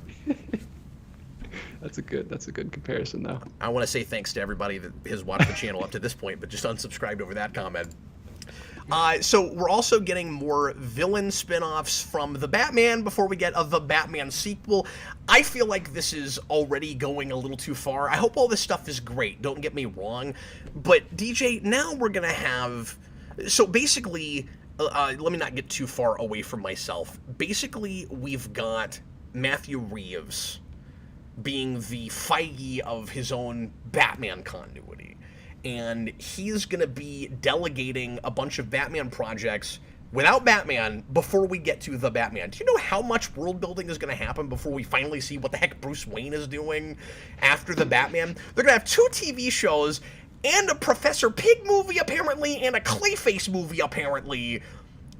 That's a good comparison, though. I want to say thanks to everybody that has watched the channel up to this point, but just unsubscribed over that comment. So we're also getting more villain spin-offs from The Batman before we get a The Batman sequel. I feel like this is already going a little too far. I hope all this stuff is great, don't get me wrong. But, DJ, now we're going to have... So basically, let me not get too far away from myself. Basically, we've got Matthew Reeves being the Feige of his own Batman continuity. And he's going to be delegating a bunch of Batman projects without Batman before we get to The Batman. Do you know how much world building is going to happen before we finally see what the heck Bruce Wayne is doing after The Batman? They're going to have 2 TV shows and a Professor Pig movie, apparently, and a Clayface movie, apparently,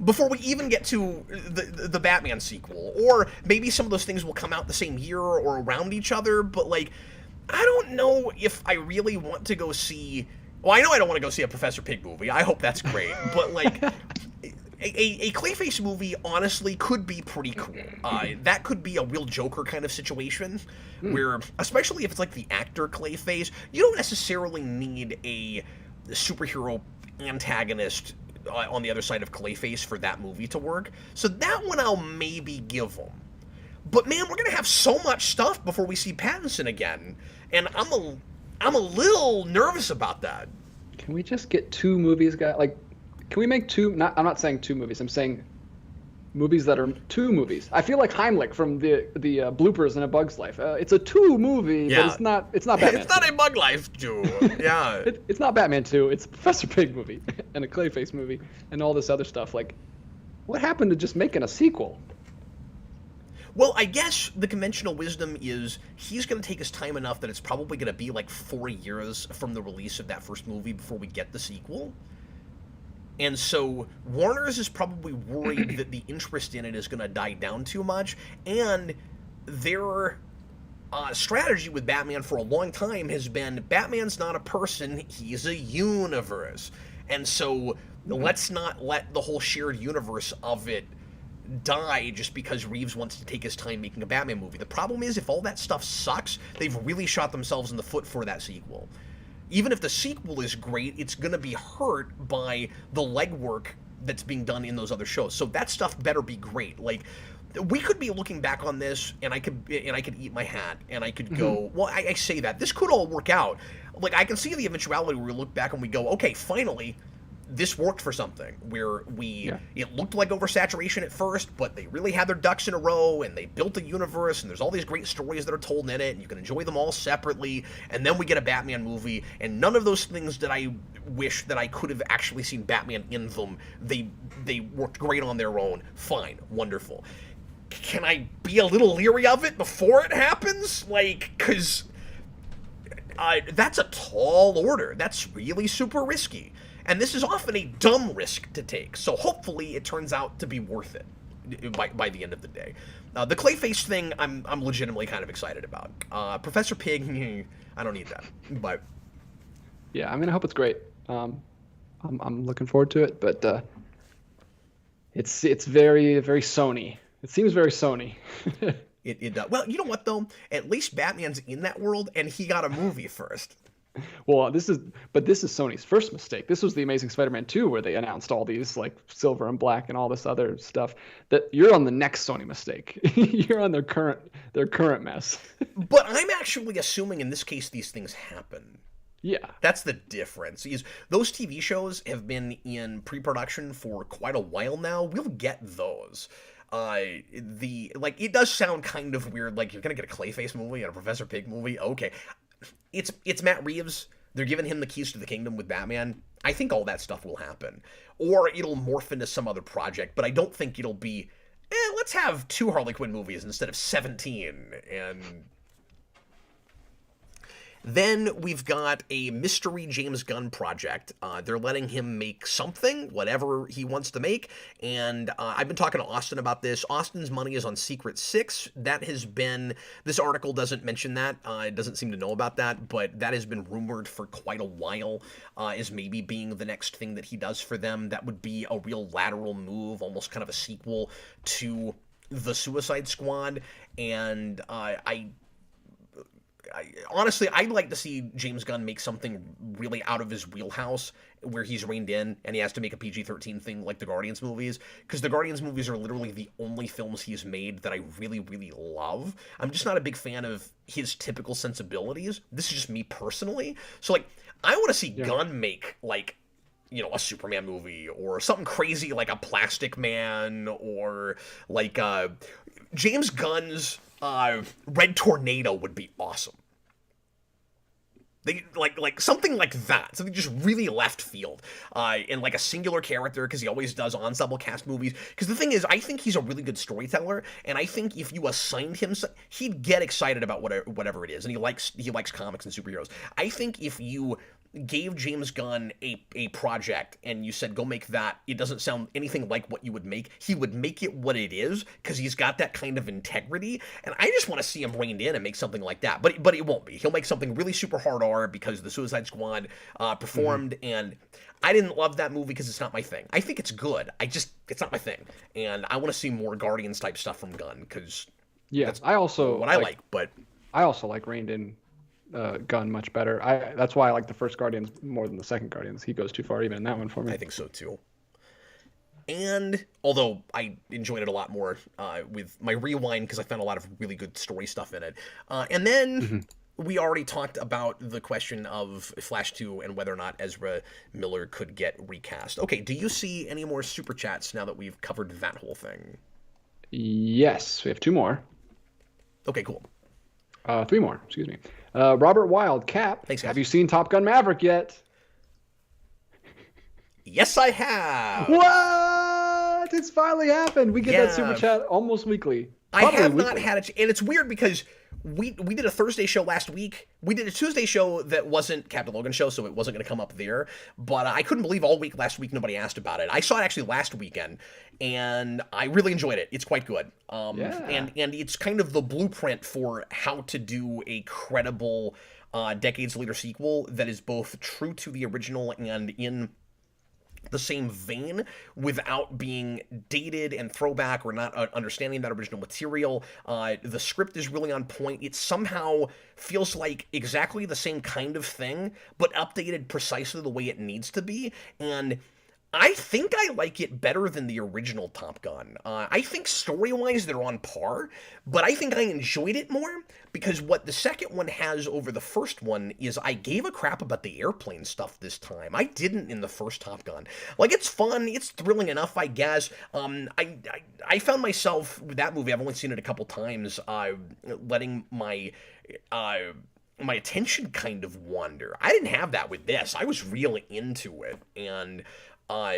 before we even get to the Batman sequel. Or maybe some of those things will come out the same year or around each other, but, like, I don't know if I really want to go see... Well, I know I don't want to go see a Professor Pig movie. I hope that's great. But, like, a Clayface movie, honestly, could be pretty cool. That could be a real Joker kind of situation, where, especially if it's, like, the actor Clayface, you don't necessarily need a superhero antagonist on the other side of Clayface for that movie to work. So that one I'll maybe give them. But man, we're gonna have so much stuff before we see Pattinson again, and I'm a little nervous about that. Can we just get 2 movies, guys? Like, can we make 2? I'm not saying 2 movies. I'm saying movies that are 2 movies. I feel like Heimlich from the bloopers in A Bug's Life. It's a 2 movie, but it's not Batman. It's not A Bug Life 2. Yeah. It's not Batman 2. It's a Professor Pig movie and a Clayface movie and all this other stuff. Like, what happened to just making a sequel? Well, I guess the conventional wisdom is he's going to take his time enough that it's probably going to be like 4 years from the release of that first movie before we get the sequel. And so Warner's is probably worried that the interest in it is going to die down too much, and their strategy with Batman for a long time has been Batman's not a person, he's a universe. And so let's not let the whole shared universe of it die just because Reeves wants to take his time making a Batman movie. The problem is, if all that stuff sucks, they've really shot themselves in the foot for that sequel. Even if the sequel is great, it's going to be hurt by the legwork that's being done in those other shows. So that stuff better be great. Like, we could be looking back on this, and I could eat my hat, and I could go, well, I say that. This could all work out. Like, I can see the eventuality where we look back and we go, okay, finally, this worked for something where it looked like oversaturation at first, but they really had their ducks in a row, and they built a universe, and there's all these great stories that are told in it, and you can enjoy them all separately, and then we get a Batman movie, and none of those things that I wish that I could have actually seen Batman in them, they worked great on their own. Fine, wonderful. Can I be a little leery of it before it happens? Like, because that's a tall order. That's really super risky. And this is often a dumb risk to take, so hopefully it turns out to be worth it by the end of the day. The Clayface thing, I'm legitimately kind of excited about. Professor Pig, I don't need that, but... Yeah, I mean, I hope it's great. I'm looking forward to it, but it's very, very Sony. It seems very Sony. It does. Well, you know what though? At least Batman's in that world, and he got a movie first. Well, this is Sony's first mistake. This was the Amazing Spider-Man 2 where they announced all these like silver and black and all this other stuff. That you're on the next Sony mistake. You're on their current mess. But I'm actually assuming in this case these things happen. Yeah. That's the difference. Is those TV shows have been in pre-production for quite a while now. We'll get those. It does sound kind of weird, like you're gonna get a Clayface movie and a Professor Pig movie. Okay. It's Matt Reeves. They're giving him the keys to the kingdom with Batman. I think all that stuff will happen. Or it'll morph into some other project, but I don't think it'll be, let's have 2 Harley Quinn movies instead of 17. And then we've got a mystery James Gunn project. They're letting him make something, whatever he wants to make, and I've been talking to Austin about this. Austin's money is on Secret 6. That has been, this article doesn't mention that, it doesn't seem to know about that, but that has been rumored for quite a while as maybe being the next thing that he does for them. That would be a real lateral move, almost kind of a sequel to the Suicide Squad, and honestly, I'd like to see James Gunn make something really out of his wheelhouse where he's reined in and he has to make a PG-13 thing like the Guardians movies, because the Guardians movies are literally the only films he's made that I really, really love. I'm just not a big fan of his typical sensibilities. This is just me personally. So, like, I want to see Gunn make, like, a Superman movie or something crazy like a Plastic Man or, like, James Gunn's Red Tornado would be awesome. They like something like that, something just really left field, and like a singular character, because he always does ensemble cast movies. Because the thing is, I think he's a really good storyteller, and I think if you assigned him, he'd get excited about whatever it is, and he likes comics and superheroes. I think if you gave James Gunn a project and you said, go make that, it doesn't sound anything like what you would make, he would make it what it is, because he's got that kind of integrity, and I just want to see him reined in and make something like that. But it won't be. He'll make something really super hard R because the Suicide Squad performed, and I didn't love that movie because it's not my thing. I think it's good. It's not my thing. And I want to see more Guardians type stuff from Gunn, because that's I also what I like, but I also like reined in Gunn much better. That's why I like the first Guardians more than the second Guardians. He goes too far even in that one for me. I think so too. And although I enjoyed it a lot more with my rewind, because I found a lot of really good story stuff in it. And then we already talked about the question of Flash 2 and whether or not Ezra Miller could get recast. Okay, do you see any more super chats now that we've covered that whole thing? Yes, we have 2 more. Okay, cool. 3 more, excuse me. Robert Wild, Cap, thanks, guys. Have you seen Top Gun Maverick yet? Yes, I have. What? It's finally happened. We get that super chat almost weekly. I have not had it, and it's weird because we did a Thursday show last week. We did a Tuesday show that wasn't Captain Logan show, so it wasn't going to come up there. But I couldn't believe all week last week nobody asked about it. I saw it actually last weekend, and I really enjoyed it. It's quite good. And it's kind of the blueprint for how to do a credible decades later sequel that is both true to the original and in the same vein without being dated and throwback or not understanding that original material. The script is really on point. It somehow feels like exactly the same kind of thing, but updated precisely the way it needs to be. And I think I like it better than the original Top Gun. I think story-wise they're on par, but I think I enjoyed it more because what the second one has over the first one is I gave a crap about the airplane stuff this time. I didn't in the first Top Gun. Like, it's fun, it's thrilling enough, I guess. I found myself with that movie, I've only seen it a couple times, letting my attention kind of wander. I didn't have that with this. I was really into it, and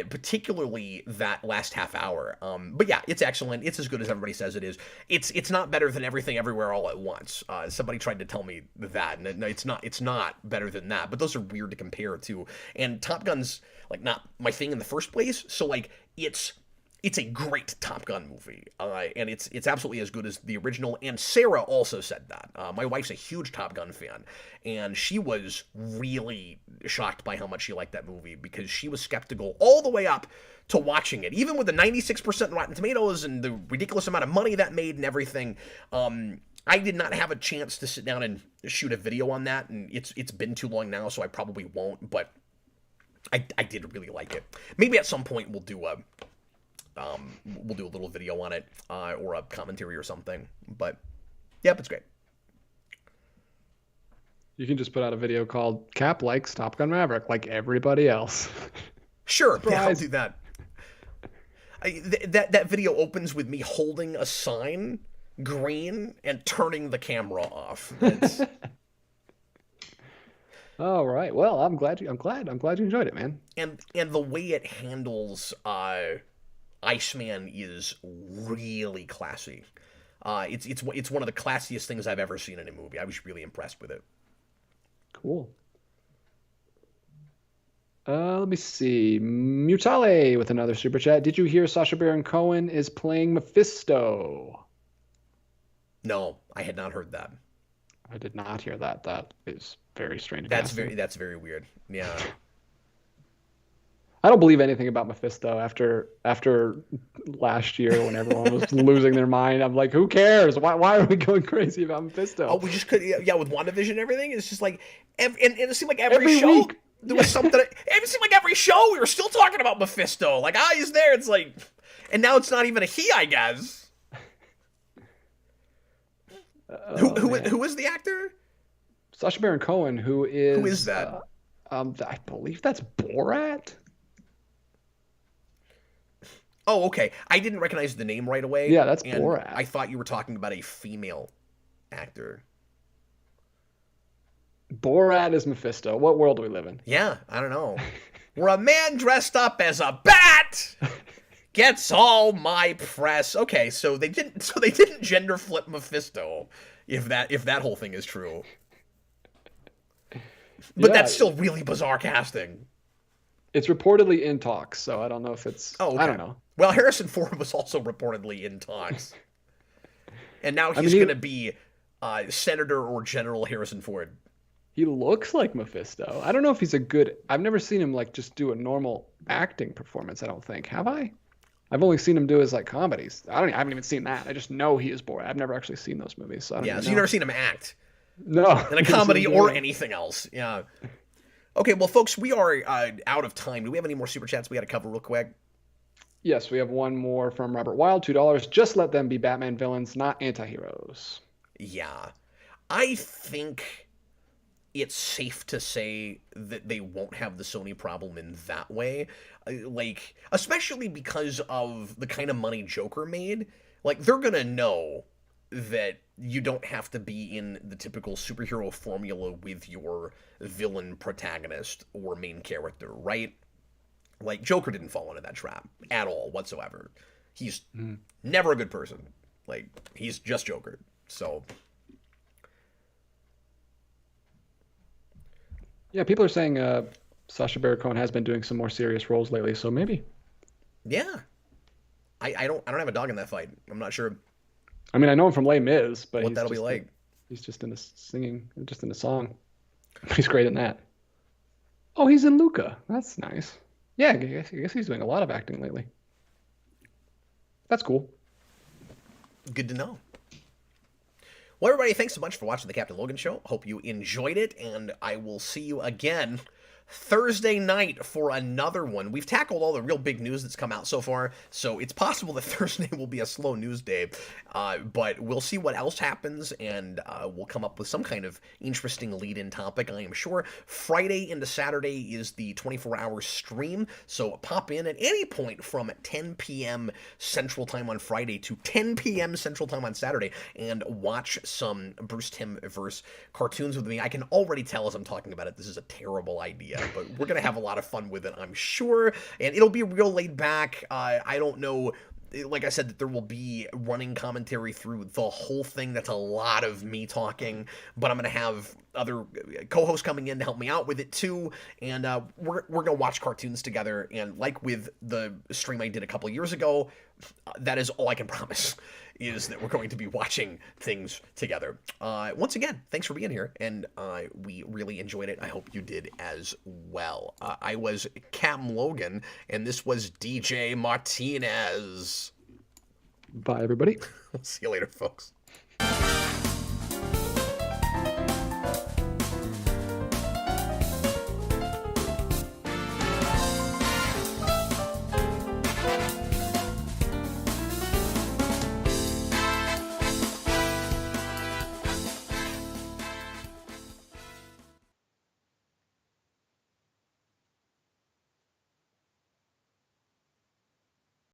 particularly that last half hour. But yeah, it's excellent. It's as good as everybody says it is. It's not better than Everything Everywhere All at Once. Somebody tried to tell me that, and no, it's not better than that. But those are weird to compare to. And Top Gun's like not my thing in the first place. So like it's it's a great Top Gun movie, and it's absolutely as good as the original. And Sarah also said that. My wife's a huge Top Gun fan, and she was really shocked by how much she liked that movie because she was skeptical all the way up to watching it, even with the 96% Rotten Tomatoes and the ridiculous amount of money that made and everything. I did not have a chance to sit down and shoot a video on that, and it's been too long now, so I probably won't. But I did really like it. Maybe at some point we'll do a little video on it, or a commentary or something. But yep, it's great. You can just put out a video called "Cap likes Top Gun Maverick like everybody else." Sure, yeah, I'll do that. That video opens with me holding a sign, green, and turning the camera off. All right. Well, I'm glad you enjoyed it, man. And the way it handles Iceman is really classy. It's one of the classiest things I've ever seen in a movie. I was really impressed with it. Cool. Let me see. Mutale with another super chat. Did you hear Sacha Baron Cohen is playing Mephisto? No, I had not heard that. I did not hear that. That is very strange. That's very weird. Yeah. I don't believe anything about Mephisto after last year when everyone was losing their mind. I'm like, who cares? Why are we going crazy about Mephisto? Oh, we just could. Yeah, with WandaVision and everything, it's just like, and it seemed like every show week. There was something. It seemed like every show we were still talking about Mephisto. Like, he's there. It's like, and now it's not even a he, I guess. Who is the actor? Sacha Baron Cohen. Who is that? I believe that's Borat. Oh, okay. I didn't recognize the name right away. Yeah, that's Borat. I thought you were talking about a female actor. Borat is Mephisto. What world do we live in? Yeah, I don't know. Where a man dressed up as a bat gets all my press. Okay, so they didn't gender flip Mephisto, if that whole thing is true. But that's still really bizarre casting. It's reportedly in talks, so I don't know if it's... Oh, okay. I don't know. Well, Harrison Ford was also reportedly in talks. And now he's going to be Senator or General Harrison Ford. He looks like Mephisto. I don't know if he's a good... I've never seen him just do a normal acting performance, I don't think. Have I? I've only seen him do his comedies. I haven't even seen that. I just know he is Borat. I've never actually seen those movies, so I don't know. So you've never seen him act? No. In a comedy or anything else. Yeah. Okay, well, folks, we are out of time. Do we have any more super chats we got to cover real quick? Yes, we have one more from Robert Wild, $2. Just let them be Batman villains, not anti-heroes. Yeah. I think it's safe to say that they won't have the Sony problem in that way. Especially because of the kind of money Joker made. They're going to know that you don't have to be in the typical superhero formula with your villain protagonist or main character, right? Joker didn't fall into that trap at all whatsoever. He's never a good person. He's just Joker. So yeah, people are saying Sacha Baron Cohen has been doing some more serious roles lately, so maybe. Yeah. I don't have a dog in that fight. I'm not sure. I mean, I know him from Les Mis, but what that'll be like. He's just in the singing, just in the song. He's great in that. Oh, he's in Luca. That's nice. Yeah, I guess he's doing a lot of acting lately. That's cool. Good to know. Well, everybody, thanks so much for watching the Captain Logan Show. Hope you enjoyed it, and I will see you again Thursday night for another one. We've tackled all the real big news that's come out so far, so it's possible that Thursday will be a slow news day, but we'll see what else happens, and we'll come up with some kind of interesting lead-in topic, I am sure. Friday into Saturday is the 24-hour stream, so pop in at any point from 10 p.m. Central Time on Friday to 10 p.m. Central Time on Saturday, and watch some Bruce Timm-verse cartoons with me. I can already tell as I'm talking about it, this is a terrible idea. But we're going to have a lot of fun with it, I'm sure. And it'll be real laid back. I don't know like I said, that there will be running commentary through the whole thing. That's a lot of me talking, but I'm going to have other co-hosts coming in to help me out with it too. And we're going to watch cartoons together. And like with the stream I did a couple years ago, that is all I can promise, is that we're going to be watching things together. Once again, thanks for being here, and we really enjoyed it. I hope you did as well. I was Captain Logan, and this was DJ Martinez. Bye, everybody. See you later, folks.